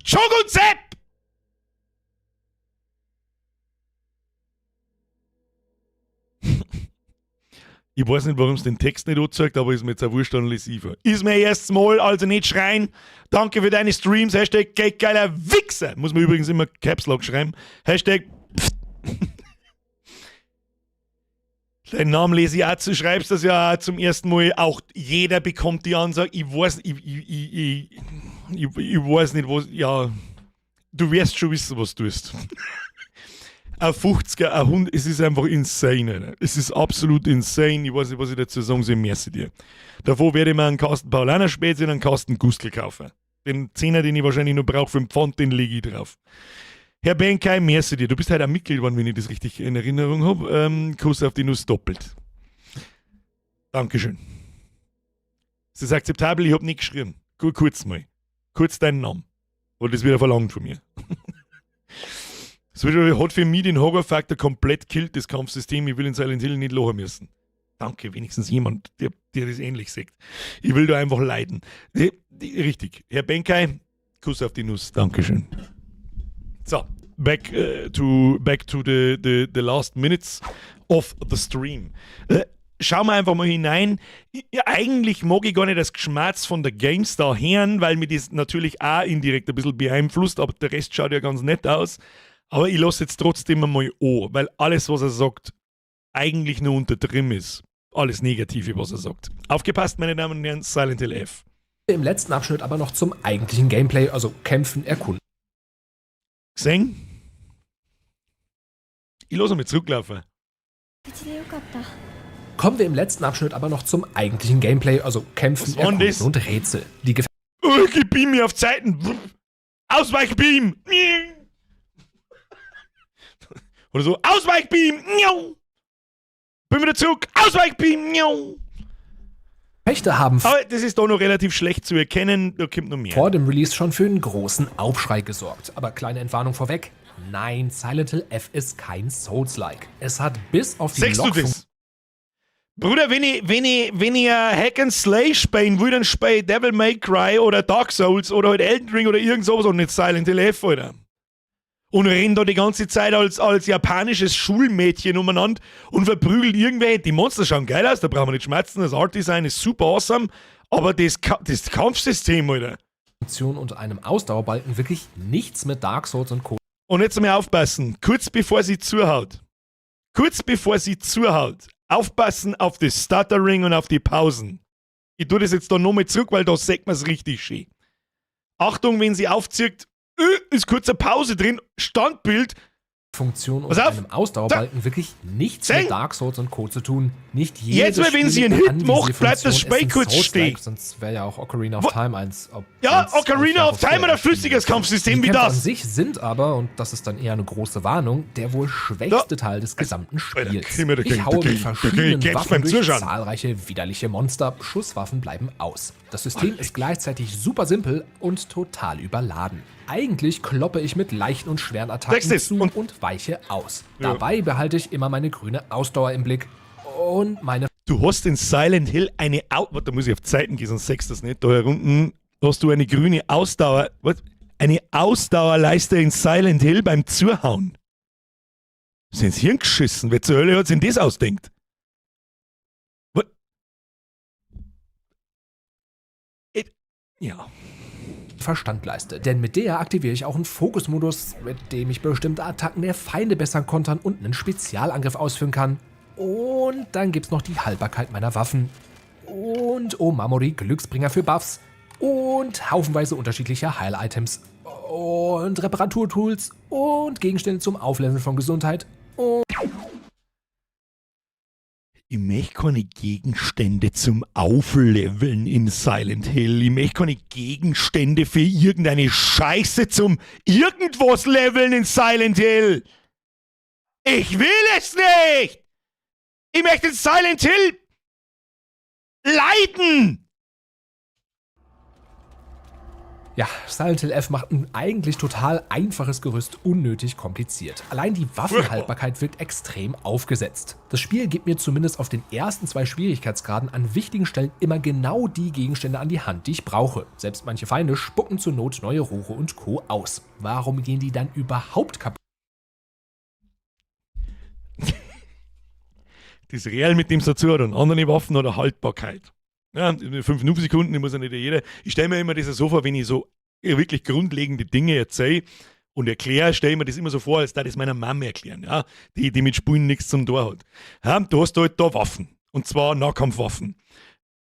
Shogun Sepp! Ich weiß nicht, warum es den Text nicht anzeigt, aber ist mir jetzt ein wurscht analysiver. Ist mir erstes Mal, also nicht schreien. Danke für deine Streams. Hashtag geiler Wichser. Muss man übrigens immer Caps Lock schreiben. Hashtag deinen Namen lese ich auch, du schreibst das ja auch zum ersten Mal. Auch jeder bekommt die Ansage. Ich weiß nicht, was. Ja, du wirst schon wissen, was du tust. Ein 50er, ein 100, es ist einfach insane, Alter. Es ist absolut insane. Ich weiß nicht, was ich dazu sagen soll. Merci dir. Davor werde ich mir einen Kasten Paulaner Spätzle und einen Kasten Gustl kaufen. Den 10er, den ich wahrscheinlich noch brauche für den Pfand, den lege ich drauf. Herr Benkei, merci dir. Du bist halt ein Mitglied geworden, wenn ich das richtig in Erinnerung habe. Kuss auf die Nuss doppelt. Dankeschön. Es ist akzeptabel, ich habe nicht geschrien. Kurz mal. Kurz deinen Namen. Weil das wieder verlangt von mir. Das hat für mich den Horror-Faktor komplett killt, das Kampfsystem. Ich will in Silent Hill nicht lachen müssen. Danke, wenigstens jemand, der das ähnlich sagt. Ich will da einfach leiden. Richtig. Herr Benkei, Kuss auf die Nuss. Dankeschön. So, back to the last minutes of the stream. Schauen wir einfach mal hinein. Ja, eigentlich mag ich gar nicht das Geschmerz von der GameStar hören, weil mir das natürlich auch indirekt ein bisschen beeinflusst, aber der Rest schaut ja ganz nett aus. Aber ich lasse jetzt trotzdem einmal an, weil alles, was er sagt, eigentlich nur unter drin ist. Alles Negative, was er sagt. Aufgepasst, meine Damen und Herren, Silent Hill F. Im letzten Abschnitt aber noch zum eigentlichen Gameplay, also Kämpfen, Erkunden. Gesehen? Ich lasse mich zurücklaufen. Kommen wir im letzten Abschnitt aber noch zum eigentlichen Gameplay, also Kämpfen, Erkunden und Rätsel. Die ich beam mir auf Zeiten. Ausweichbeam. Oder so, Ausweichbeam. Bin wieder zurück. Ausweichbeam. Fechter haben aber das ist doch noch relativ schlecht zu erkennen, da kommt noch mehr. Vor dem Release schon für einen großen Aufschrei gesorgt. Aber kleine Entwarnung vorweg. Nein, Silent Hill F ist kein Souls-like. Es hat bis auf die Sagst du das? Bruder, wenn ich Hack and Slay spielen will, dann spiele Devil May Cry oder Dark Souls oder halt Elden Ring oder irgend sowas und nicht Silent Hill F, Alter. Und rennt da die ganze Zeit als japanisches Schulmädchen umeinander und verprügelt irgendwelche. Die Monster schauen geil aus, da brauchen wir nicht schmerzen. Das Art-Design ist super awesome, aber das Kampfsystem, Alter. Funktion und einem Ausdauerbalken wirklich nichts mit Dark Souls und Co. Und jetzt mal aufpassen, kurz bevor sie zuhaut. Aufpassen auf das Stuttering und auf die Pausen. Ich tue das jetzt da nochmal zurück, weil da sagt man es richtig schön. Achtung, wenn sie aufzieht, ist kurze Pause drin, Standbild. Funktion und einem Ausdauerbalken wirklich nichts mit Dark Souls und Co. zu tun. Nicht jedes jetzt mal, wenn sie einen Hit macht, bleibt das Spiel kurz stehen. Sonst wäre ja auch Ocarina of Time eins. Ja, Ocarina of Time oder flüssiges Kampfsystem wie das. An sich sind aber, und das ist dann eher eine große Warnung, der wohl schwächste Teil des gesamten Spiels. Ich haue mit verschiedenen Waffen durch zahlreiche widerliche Monster. Schusswaffen bleiben aus. Das System ist gleichzeitig super simpel und total überladen. Eigentlich kloppe ich mit leichten und schweren Attacken zu und weiche aus. Ja. Dabei behalte ich immer meine grüne Ausdauer im Blick und meine... Du hast in Silent Hill eine... Warte, da muss ich auf Zeiten gehen, sonst sagst du das nicht. Da herunten hast du eine grüne Ausdauer... Was? Eine Ausdauerleiste in Silent Hill beim Zuhauen. Sind ins Hirn geschissen? Wer zur Hölle hat sich denn das ausdenkt? Was? Ja... Verstand leiste, denn mit der aktiviere ich auch einen Fokusmodus, mit dem ich bestimmte Attacken der Feinde besser kontern und einen Spezialangriff ausführen kann. Und dann gibt's noch die Haltbarkeit meiner Waffen. Und Omamori, Glücksbringer für Buffs. Und haufenweise unterschiedlicher Heil-Items. Und Reparaturtools. Und Gegenstände zum Aufleveln von Gesundheit. Und ich möchte keine Gegenstände zum Aufleveln in Silent Hill. Ich möchte keine Gegenstände für irgendeine Scheiße zum irgendwas leveln in Silent Hill. Ich will es nicht. Ich möchte in Silent Hill leiden. Ja, Silent Hill F macht ein eigentlich total einfaches Gerüst unnötig kompliziert. Allein die Waffenhaltbarkeit wirkt extrem aufgesetzt. Das Spiel gibt mir zumindest auf den ersten 2 Schwierigkeitsgraden an wichtigen Stellen immer genau die Gegenstände an die Hand, die ich brauche. Selbst manche Feinde spucken zur Not neue Rohre und Co. aus. Warum gehen die dann überhaupt kaputt? das Real mit dem dazu hat und andere Waffen oder Haltbarkeit. Ja, 5 Sekunden, ich muss ja nicht jeder. Ich stelle mir immer das so vor, wenn ich so wirklich grundlegende Dinge erzähle und erkläre, stelle ich mir das immer so vor, als da das meiner Mama erklären, ja, die mit Spielen nichts zum Tor hat. Ja, du hast halt da Waffen, und zwar Nahkampfwaffen,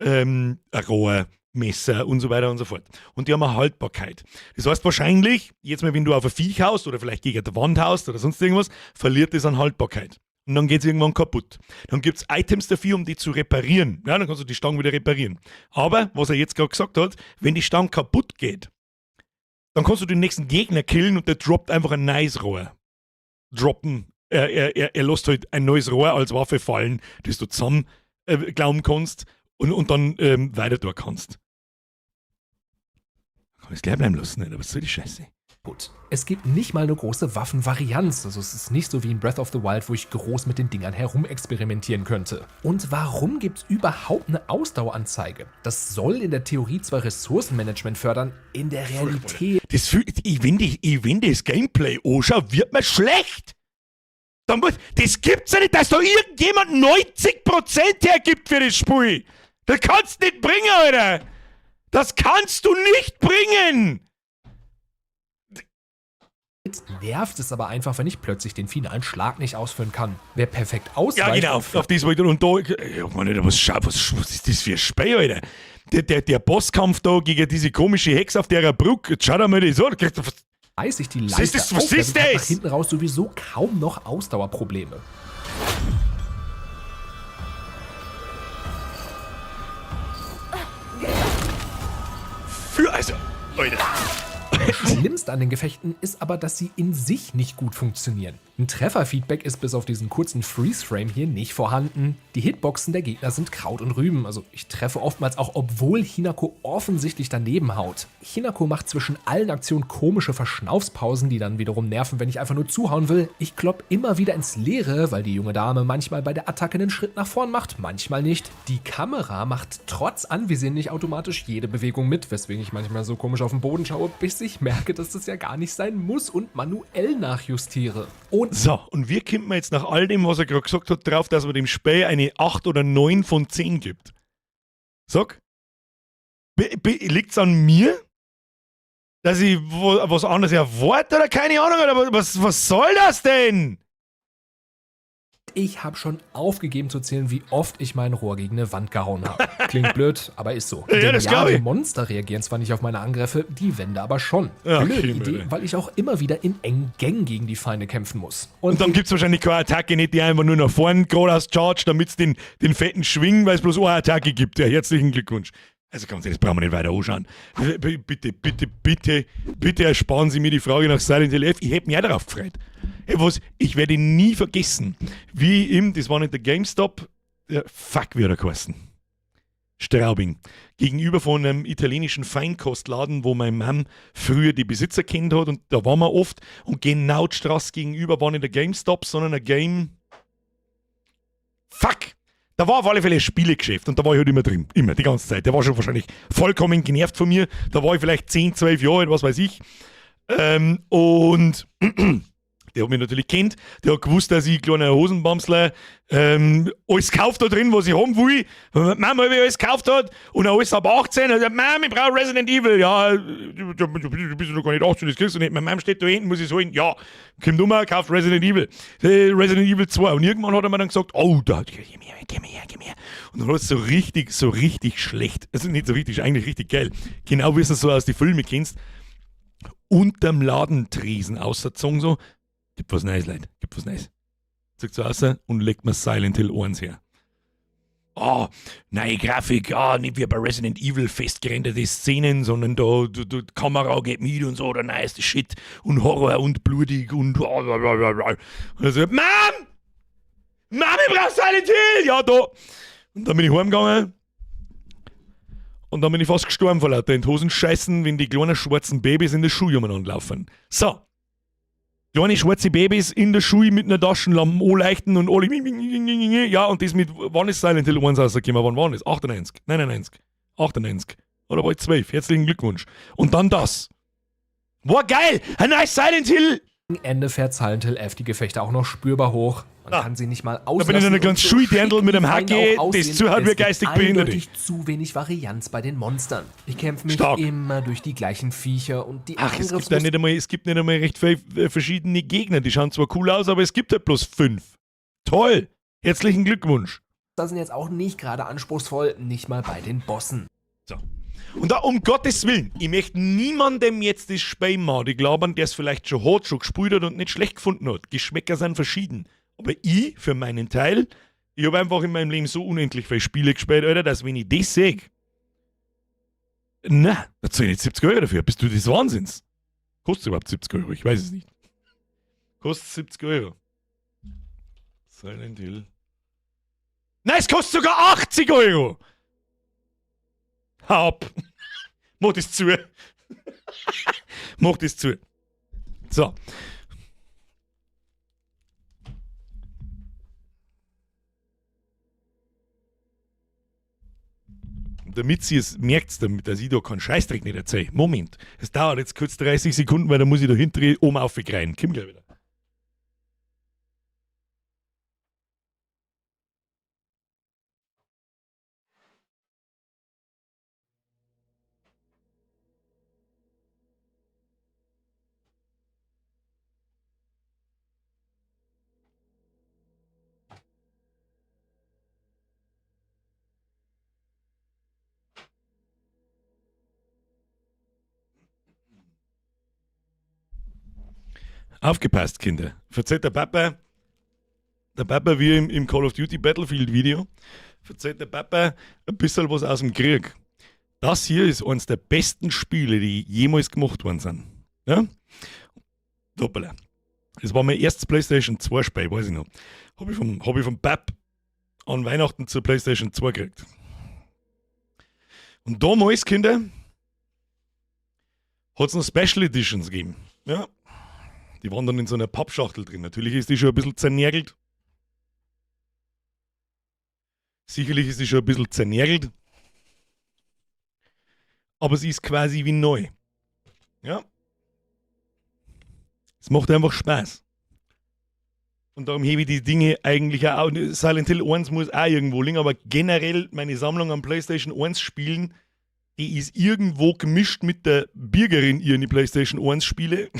ein Rohr, Messer und so weiter und so fort. Und die haben eine Haltbarkeit. Das heißt wahrscheinlich, jetzt mal, wenn du auf ein Viech haust oder vielleicht gegen die Wand haust oder sonst irgendwas, verliert das an Haltbarkeit. Und dann geht es irgendwann kaputt. Dann gibt es Items dafür, um die zu reparieren. Ja, dann kannst du die Stange wieder reparieren. Aber, was er jetzt gerade gesagt hat, wenn die Stange kaputt geht, dann kannst du den nächsten Gegner killen und der droppt einfach ein neues Rohr. Er lässt halt ein neues Rohr als Waffe fallen, das du zusammen glauben kannst und dann weiter durch kannst. Kann ich es gleich bleiben lassen, nicht? Aber was soll die Scheiße? Gut. Es gibt nicht mal eine große Waffenvarianz. Also es ist nicht so wie in Breath of the Wild, wo ich groß mit den Dingern herumexperimentieren könnte. Und warum gibt es überhaupt eine Ausdaueranzeige? Das soll in der Theorie zwar Ressourcenmanagement fördern, in der Realität... Wenn das Gameplay anschaue, wird mir schlecht. Das gibt's ja nicht, dass da irgendjemand 90% hergibt für das Spiel. Das kannst du nicht bringen, Alter. Das kannst du nicht bringen. Jetzt nervt es aber einfach, wenn ich plötzlich den finalen Schlag nicht ausführen kann. Wer perfekt ausweicht... Ja, genau, auf das wollte ich... Und da... Ja, Mann, was ist das für ein Spiel, Alter? Der Bosskampf da gegen diese komische Hex auf der Brücke, jetzt schau dir mal das an. Weiß ich die Leiter was ist das? Nach hinten raus sowieso kaum noch Ausdauerprobleme. Also, Alter. Das Schlimmste an den Gefechten ist aber, dass sie in sich nicht gut funktionieren. Ein Trefferfeedback ist bis auf diesen kurzen Freeze-Frame hier nicht vorhanden. Die Hitboxen der Gegner sind Kraut und Rüben. Also ich treffe oftmals auch, obwohl Hinako offensichtlich daneben haut. Hinako macht zwischen allen Aktionen komische Verschnaufspausen, die dann wiederum nerven, wenn ich einfach nur zuhauen will. Ich klopp immer wieder ins Leere, weil die junge Dame manchmal bei der Attacke einen Schritt nach vorn macht, manchmal nicht. Die Kamera macht trotz Anvisieren nicht automatisch jede Bewegung mit, weswegen ich manchmal so komisch auf den Boden schaue, bis ich merke, dass das ja gar nicht sein muss und manuell nachjustiere. So, und wie kommt man jetzt nach all dem, was er gerade gesagt hat, drauf, dass man dem Spiel eine 8 oder 9 von 10 gibt? Sag? Liegt's an mir? Dass ich was anderes erwarte oder keine Ahnung? Oder was soll das denn? Ich habe schon aufgegeben zu zählen, wie oft ich mein Rohr gegen eine Wand gehauen habe. Klingt blöd, aber ist so. Ja, das glaube ich. Die Monster reagieren zwar nicht auf meine Angriffe, die Wände aber schon. Ja, blöde Idee, weil ich auch immer wieder in engen Gängen gegen die Feinde kämpfen muss. Und dann gibt es wahrscheinlich keine Attacke, nicht die einfach nur nach vorne geradeaus charge, damit es den fetten schwingen, weil es bloß eine Attacke gibt. Ja, herzlichen Glückwunsch. Also ganz ehrlich, das brauchen wir nicht weiter anschauen. Bitte ersparen Sie mir die Frage nach Silent Hill F. Ich hätte mich auch darauf gefreut. Ich werde nie vergessen, wie das war nicht der GameStop, wie hat er geheißen? Straubing. Gegenüber von einem italienischen Feinkostladen, wo meine Mom früher die Besitzer kennt hat, und da waren wir oft, und genau die Straße gegenüber war nicht der GameStop, sondern ein Da war auf alle Fälle ein Spielegeschäft und da war ich halt immer drin. Immer, die ganze Zeit. Der war schon wahrscheinlich vollkommen genervt von mir. Da war ich vielleicht 10, 12 Jahre alt, was weiß ich. Und der hat mich natürlich kennt. Der hat gewusst, dass ich kleiner Hosenbamsler alles gekauft da drin, was ich haben will. Mama, wie alles gekauft hat. Und alles ab 18. Also, Mama, ich brauche Resident Evil. Ja, du bist noch gar nicht 18, das kriegst du nicht. Meine Mama steht da hinten, muss ich so hin. Ja, komm du mal, kauf Resident Evil. Resident Evil 2. Und irgendwann hat er mir dann gesagt, oh, da, geh mir her. Und dann hat es so richtig schlecht. Also nicht so richtig, eigentlich richtig geil. Genau wie du es so aus den Filmen kennst. Unterm Ladentresen ausgezogen so. Gibt was Neues, Leute. Gibt was Neues. Zieht so raus und legt mir Silent Hill 1 her. Oh, neue Grafik. Nicht wie bei Resident Evil festgerenderte Szenen, sondern da die Kamera geht mit und so, der neueste Shit. Und Horror und blutig und... Und er sagt, Mom, ich brauch Silent Hill! Ja, da. Und dann bin ich heimgegangen. Und dann bin ich fast gestorben vor lauter Enthosen scheißen, wenn die kleinen schwarzen Babys in der Schule umeinander laufen. So. Kleine schwarze Babys in der Schule mit einer Taschenlampe anleuchten und alle... Ja, und das mit... Wann ist Silent Hill 1 rausgekommen? Wann war das? 98? 99? 98? Oder war ich 12? Herzlichen Glückwunsch. Und dann das. Boah, geil! Ein neues Silent Hill! Am Ende fährt Silent Hill F die Gefechte auch noch spürbar hoch. Man kann sie nicht mal auslassen. Da bin ich noch eine ganz Schuldirndl mit einem Hacke, das zu hat wie geistig behindert. Es gibt zu wenig Varianz bei den Monstern. Ich kämpfe mich immer durch die gleichen Viecher und die es gibt nicht einmal recht viele verschiedene Gegner. Die schauen zwar cool aus, aber es gibt halt bloß 5. Toll! Herzlichen Glückwunsch. Das sind jetzt auch nicht gerade anspruchsvoll, nicht mal bei den Bossen. So. Und da, um Gottes Willen, ich möchte niemandem jetzt das Spiel madig labern, der es vielleicht schon hat, schon gespielt hat und nicht schlecht gefunden hat. Geschmäcker sind verschieden. Aber ich, für meinen Teil, ich habe einfach in meinem Leben so unendlich viele Spiele gespielt, Alter, dass wenn ich das sehe, na, da zahle ich jetzt 70 Euro dafür. Bist du des Wahnsinns? Kostet überhaupt 70 Euro? Ich weiß es nicht. Kostet 70 Euro. Silent Hill. Nein, es kostet sogar 80 Euro! Hau ab! Mach das zu! Mach das zu! So. Damit sie es merkt, damit dass ich da keinen Scheißdreck nicht erzähle. Moment. Es dauert jetzt kurz 30 Sekunden, weil da muss ich da hinten oben aufgreifen. Komm gleich wieder. Aufgepasst, Kinder. Verzählt der Papa wie im Call of Duty Battlefield Video, verzählt der Papa ein bisschen was aus dem Krieg. Das hier ist eines der besten Spiele, die jemals gemacht worden sind. Ja? Doppala. Das war mein erstes PlayStation 2 Spiel, weiß ich noch. Habe ich vom Pap an Weihnachten zur PlayStation 2 gekriegt. Und damals, Kinder, hat es noch Special Editions gegeben. Ja? Die waren dann in so einer Pappschachtel drin. Natürlich ist die schon ein bisschen zernärgelt. Sicherlich ist sie schon ein bisschen zernärgelt. Aber sie ist quasi wie neu. Ja. Es macht einfach Spaß. Und darum hebe ich die Dinge eigentlich auch. Silent Hill 1 muss auch irgendwo liegen, aber generell meine Sammlung an PlayStation 1 Spielen, die ist irgendwo gemischt mit der Bürgerin ihre PlayStation 1 Spiele.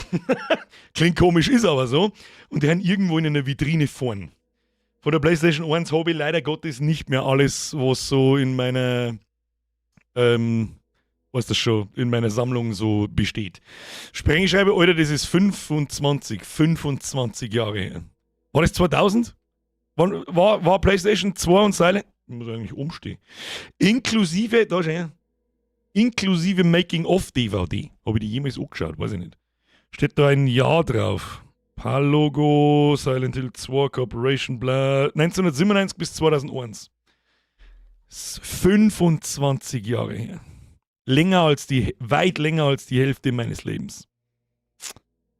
Klingt komisch, ist aber so. Und die haben irgendwo in einer Vitrine vorn. Von der PlayStation 1 habe ich leider Gottes nicht mehr alles, was so in meiner, in meiner Sammlung so besteht. Sprengscheibe, Alter, das ist 25 Jahre her. War das 2000? War PlayStation 2 und Silent? Ich muss eigentlich umstehen. Inklusive, da schau her. Inklusive Making-of-DVD. Habe ich die jemals angeschaut? Weiß ich nicht. Steht da ein Jahr drauf. PAL-Logo, Silent Hill 2, Corporation, bla. 1997 bis 2001. Das ist 25 Jahre her. Weit länger als die Hälfte meines Lebens.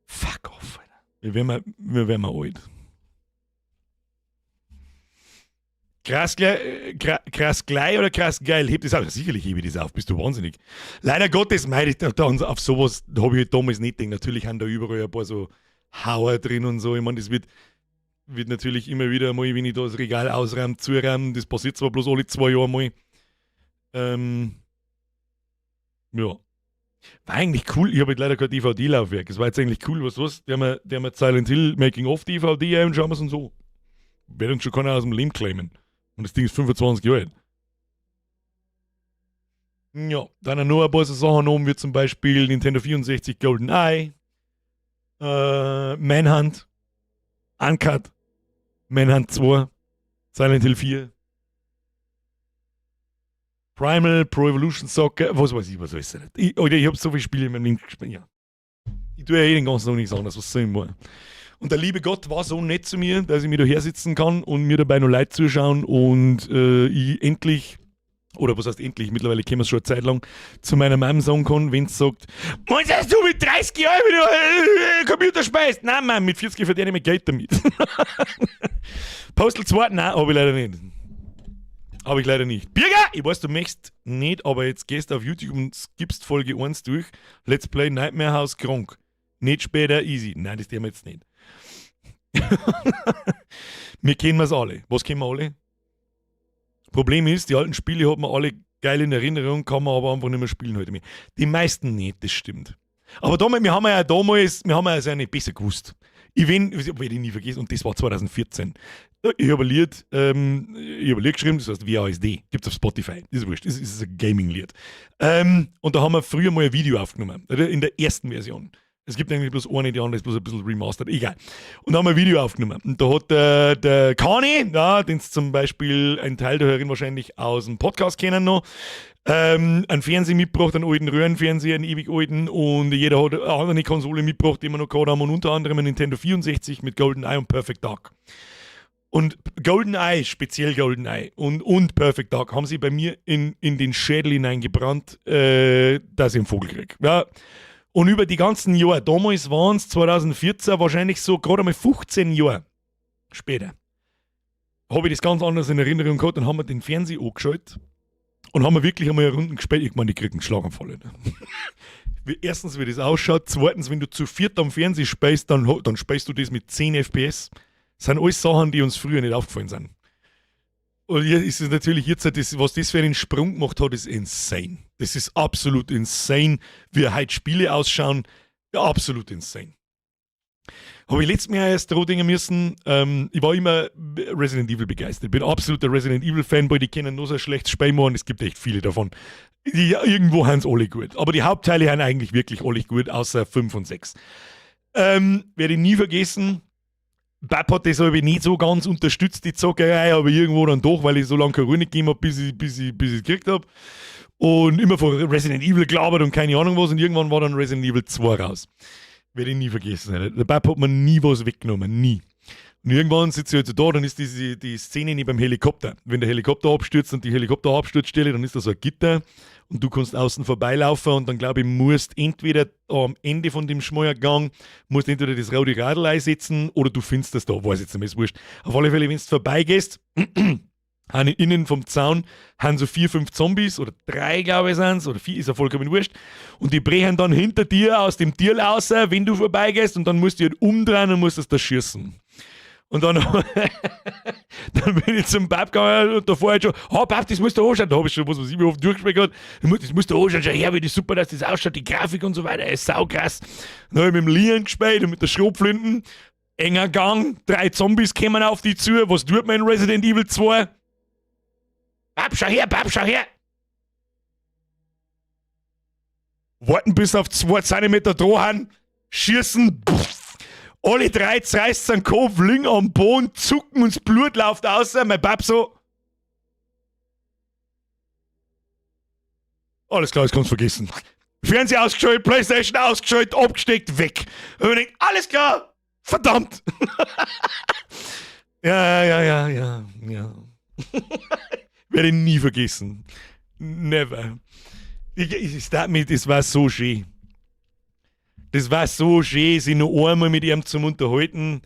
Fuck off, Alter. Wir werden mal alt. Krass gleich oder krass geil? Hebt das auf? Sicherlich hebe ich das auf, bist du wahnsinnig. Leider Gottes meide ich da auf sowas, da habe ich halt damals nicht gedacht. Natürlich haben da überall ein paar so Hauer drin und so. Ich meine, das wird natürlich immer wieder mal, wenn ich da das Regal ausräume, zuräume. Das passiert zwar bloß alle 2 Jahre mal. Ja. War eigentlich cool. Ich habe halt leider kein DVD-Laufwerk. Es war jetzt eigentlich cool. Was? Der haben wir Silent Hill Making-of-DVD und schauen wir es und so. Wird uns schon keiner aus dem Leben claimen. Und das Ding ist 25 Jahre alt. Ja, dann noch ein paar so Sachen oben, wie zum Beispiel Nintendo 64 GoldenEye, Manhunt, Uncut, Manhunt 2, Silent Hill 4, Primal, Pro Evolution Soccer, was weiß ich, was weiß ich nicht. Ich habe so viele Spiele in meinem Leben gespielt, ja. Ich tue ja den ganzen Tag nichts anderes, was soll ich machen. Und der liebe Gott war so nett zu mir, dass ich mir da hersitzen kann und mir dabei noch Leute zuschauen und ich endlich, oder was heißt endlich, mittlerweile können wir es schon eine Zeit lang, zu meiner Mom sagen kann, wenn sie sagt, meinst du mit 30 Jahren wieder Computer speist? Nein, Mann, mit 40 verdiene ich mir Geld damit. Postal 2? Nein, habe ich leider nicht. Habe ich leider nicht. Birger, ich weiß, du möchtest nicht, aber jetzt gehst du auf YouTube und skippst Folge 1 durch. Let's Play Nightmare House krank. Nicht später easy. Nein, das tun wir jetzt nicht. Wir kennen es alle. Was kennen wir alle? Problem ist, die alten Spiele hat man alle geil in Erinnerung, kann man aber einfach nicht mehr spielen heute mehr. Die meisten nicht, das stimmt. Aber damals, wir haben ja also nicht besser gewusst. Ich werde ich nie vergessen, und das war 2014. Ich habe ein Lied geschrieben, das heißt WASD, gibt es auf Spotify, das ist wurscht, das ist ein Gaming-Lied. Und da haben wir früher mal ein Video aufgenommen, in der ersten Version. Es gibt eigentlich bloß eine, die andere ist bloß ein bisschen remastered, egal. Und da haben wir ein Video aufgenommen. Und da hat der Kani, ja, den zum Beispiel ein Teil der Hörerin wahrscheinlich aus dem Podcast kennen noch, einen Fernseher mitgebracht, einen alten Röhrenfernseher, einen ewig alten, und jeder hat eine andere Konsole mitgebracht, die wir noch gehabt haben, und unter anderem ein Nintendo 64 mit GoldenEye und Perfect Dark. Und GoldenEye, speziell GoldenEye und Perfect Dark, haben sie bei mir in den Schädel hineingebrannt, dass ich einen Vogel kriege. Ja. Und über die ganzen Jahre, damals waren es 2014, wahrscheinlich so gerade einmal 15 Jahre später, habe ich das ganz anders in Erinnerung gehabt, und haben wir den Fernseher angeschaltet und haben wir wirklich einmal eine Runde gespielt. Ich meine, ich kriege einen Schlaganfall. Erstens, wie das ausschaut. Zweitens, wenn du zu viert am Fernseher spielst, dann spielst du das mit 10 FPS. Das sind alles Sachen, die uns früher nicht aufgefallen sind. Und hier ist es natürlich jetzt, was das für einen Sprung gemacht hat, ist insane. Das ist absolut insane, wie heute Spiele ausschauen. Ja, absolut insane. Habe ich letztes Jahr erst denken müssen, ich war immer Resident Evil begeistert. Ich bin absoluter Resident Evil Fanboy, die kennen nur so ein schlechtes Spiel machen, es gibt echt viele davon. Irgendwo haben sie alle gut. Aber die Hauptteile haben eigentlich wirklich alle gut, außer 5 und 6. Werde ich nie vergessen. Bab hat das aber nicht so ganz unterstützt, die Zockerei, aber irgendwo dann doch, weil ich so lange Corona gegeben habe, bis ich es gekriegt habe. Und immer von Resident Evil gelabert und keine Ahnung was, und irgendwann war dann Resident Evil 2 raus. Werde ich nie vergessen. Der Bab hat mir nie was weggenommen, nie. Und irgendwann sitze ich halt so da, dann ist die Szene nicht beim Helikopter. Wenn der Helikopter abstürzt und die Helikopterabsturzstelle, dann ist da so ein Gitter und du kannst außen vorbeilaufen, und dann glaube ich, musst entweder am Ende von dem Schmeuergang, musst entweder das rote Radl einsetzen oder du findest das da, weiß jetzt nicht, ist wurscht. Auf alle Fälle, wenn du vorbeigehst, haben innen vom Zaun haben so 4, 5 Zombies, oder 3, glaube ich, sind es, oder 4, ist ja vollkommen wurscht. Und die brechen dann hinter dir aus dem Tier raus, wenn du vorbeigehst, und dann musst du halt umdrehen und musst das da schießen. Und dann, dann bin ich zum Bab gegangen, und da vorher schon, Bab, das musst du anschauen. Da habe ich schon was ich mir oft durchgespielt habe. Das musst du anschauen, schau her, wie das super, dass das ausschaut, die Grafik und so weiter, ist saukrass. Dann habe ich mit dem Leon gespielt und mit der Schrotflinten. Enger Gang, 3 Zombies kommen auf die zu. Was tut man in Resident Evil 2? Bab, schau her! Warten bis auf 2 Zentimeter dran, schießen, pff. Alle 3 zerreißt den Kopf, liegen am Boden, zucken und das Blut läuft aus. Mein Bab so. Alles klar, das kannst du vergessen. Fernseher ausgeschaltet, Playstation ausgeschaltet, abgesteckt, weg. Und ich denke, alles klar, verdammt. Ja. Werde ich nie vergessen. Never. Das war so schön. Das war so schön, sich noch einmal mit ihm zu unterhalten.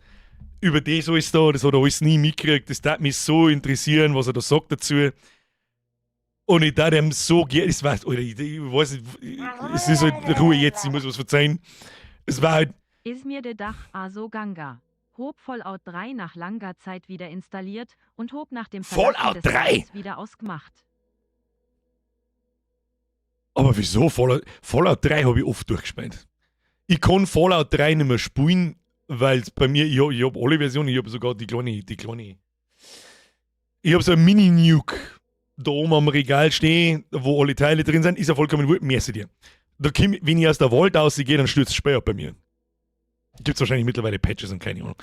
Über das alles da, das hat er alles nie mitgekriegt. Das darf mich so interessieren, was er da sagt dazu. Und ich darf ihm so gerne, ich weiß nicht, es ist halt Ruhe jetzt, ich muss was verzeihen. Es war halt. Ist mir der Dach also Ganga. Hob Fallout 3 nach langer Zeit wieder installiert und hob nach dem Fallout 3 wieder ausgemacht. Aber wieso? Fallout 3 habe ich oft durchgespielt. Ich kann Fallout 3 nicht mehr spielen, weil es bei mir, ich habe alle Versionen, ich habe sogar die kleine. Ich habe so ein Mini-Nuke da oben am Regal stehen, wo alle Teile drin sind, ist ja vollkommen wurscht, merci dir. Wenn ich aus der Wald rausgehe, dann stürzt es Spiel ab bei mir. Gibt es wahrscheinlich mittlerweile Patches und keine Ahnung.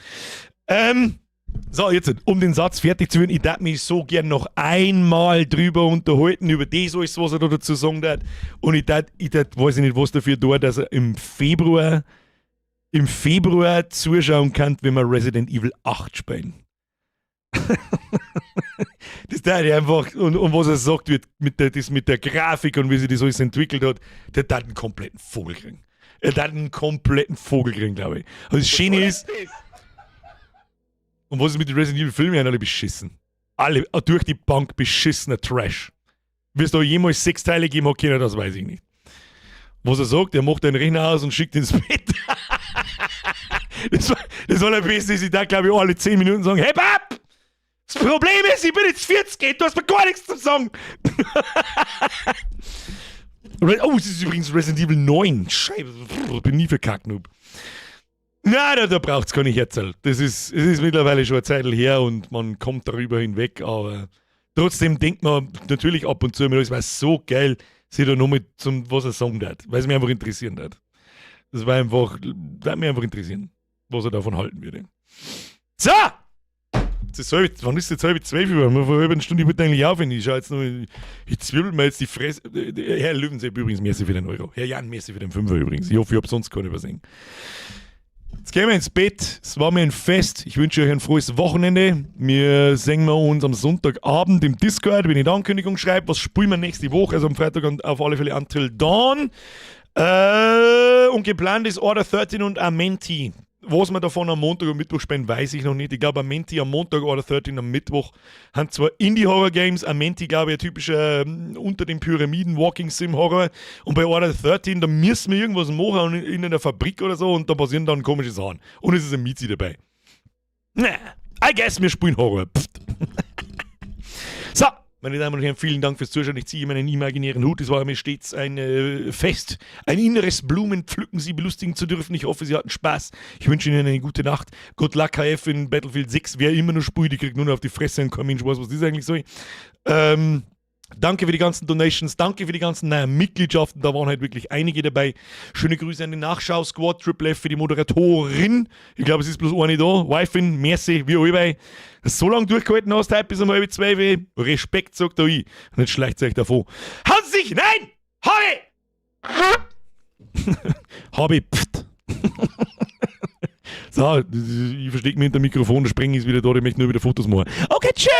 So, jetzt, um den Satz fertig zu hören, ich darf mich so gern noch einmal drüber unterhalten, über das alles, was er da dazu sagen darf. Und ich weiß nicht, was dafür tut, dass er im Februar zuschauen kann, wenn wir Resident Evil 8 spielen. Das darf ich einfach, und was er sagt, mit der Grafik und wie sich das alles entwickelt hat, der darf einen kompletten Vogel kriegen. Er darf einen kompletten Vogel kriegen, glaube ich. Und das Schöne ist. Und was ist mit den Resident Evil Filmen? Alle beschissen. Alle durch die Bank beschissener Trash. Wie es da jemals 6 Teile gegeben hat, das weiß ich nicht. Was er sagt, er macht den Rechner aus und schickt ins Bett. Das Allerbeste ist, ich da glaube ich alle 10 Minuten sagen, hey Pap! Das Problem ist, ich bin jetzt 40, du hast mir gar nichts zu sagen. Oh, es ist übrigens Resident Evil 9. Scheiße, bin nie verkackt, Noob. Nein, da braucht es gar nicht erzählen. Es ist mittlerweile schon eine Zeit her und man kommt darüber hinweg, aber trotzdem denkt man natürlich ab und zu immer, es war so geil, sich da nochmal zum was er sagen hat, weil es mich einfach interessieren hat. Das war mich einfach interessieren, was er davon halten würde. So! Wann ist jetzt 11:30 Uhr? Wir vor über eine Stunde eigentlich aufhören. Ich schaue jetzt noch, ich zwirbel mir jetzt die Fresse. Herr Löwensepp übrigens, merci für den Euro. Herr Jan, merci für den 5er übrigens. Ich hoffe, ich habe sonst keinen übersehen. Jetzt gehen wir ins Bett. Es war mir ein Fest. Ich wünsche euch ein frohes Wochenende. Wir sehen uns am Sonntagabend im Discord, wenn ich die Ankündigung schreibe. Was spielen wir nächste Woche? Also am Freitag auf alle Fälle Until Dawn. Und geplant ist Order 13 und Amenti. Was wir davon am Montag und Mittwoch spielen, weiß ich noch nicht. Ich glaube, Amenti am Montag oder 13 am Mittwoch haben zwar Indie-Horror-Games, Amenti, glaube ich, ein typischer unter den Pyramiden Walking-Sim-Horror. Und bei Order 13, da müssen wir irgendwas machen in einer Fabrik oder so und da passieren dann komische Sachen. Und es ist ein Miezi dabei. I guess wir spielen Horror. So. Meine Damen und Herren, vielen Dank fürs Zuschauen. Ich ziehe meinen imaginären Hut. Es war mir stets ein Fest, ein inneres Blumenpflücken, Sie belustigen zu dürfen. Ich hoffe, Sie hatten Spaß. Ich wünsche Ihnen eine gute Nacht. Good luck, HF in Battlefield 6. Wer immer noch spielt, die kriegt nur noch auf die Fresse und kein Mensch weiß, was das eigentlich soll. Danke für die ganzen Donations, danke für die ganzen Mitgliedschaften, da waren halt wirklich einige dabei. Schöne Grüße an den Nachschau-Squad, Triple F für die Moderatorin. Ich glaube, es ist bloß eine da. Wifin, merci, wie allebei. Dass du so lange durchgehalten hast, heute bis um 11:30. Respekt, sagt er ich. Und jetzt schleicht es euch davon. Haut sich! Nein! Habe! Pft. So, ich verstecke mich hinter dem Mikrofon, der Spreng ist wieder da, ich möchte nur wieder Fotos machen. Okay, tschüss!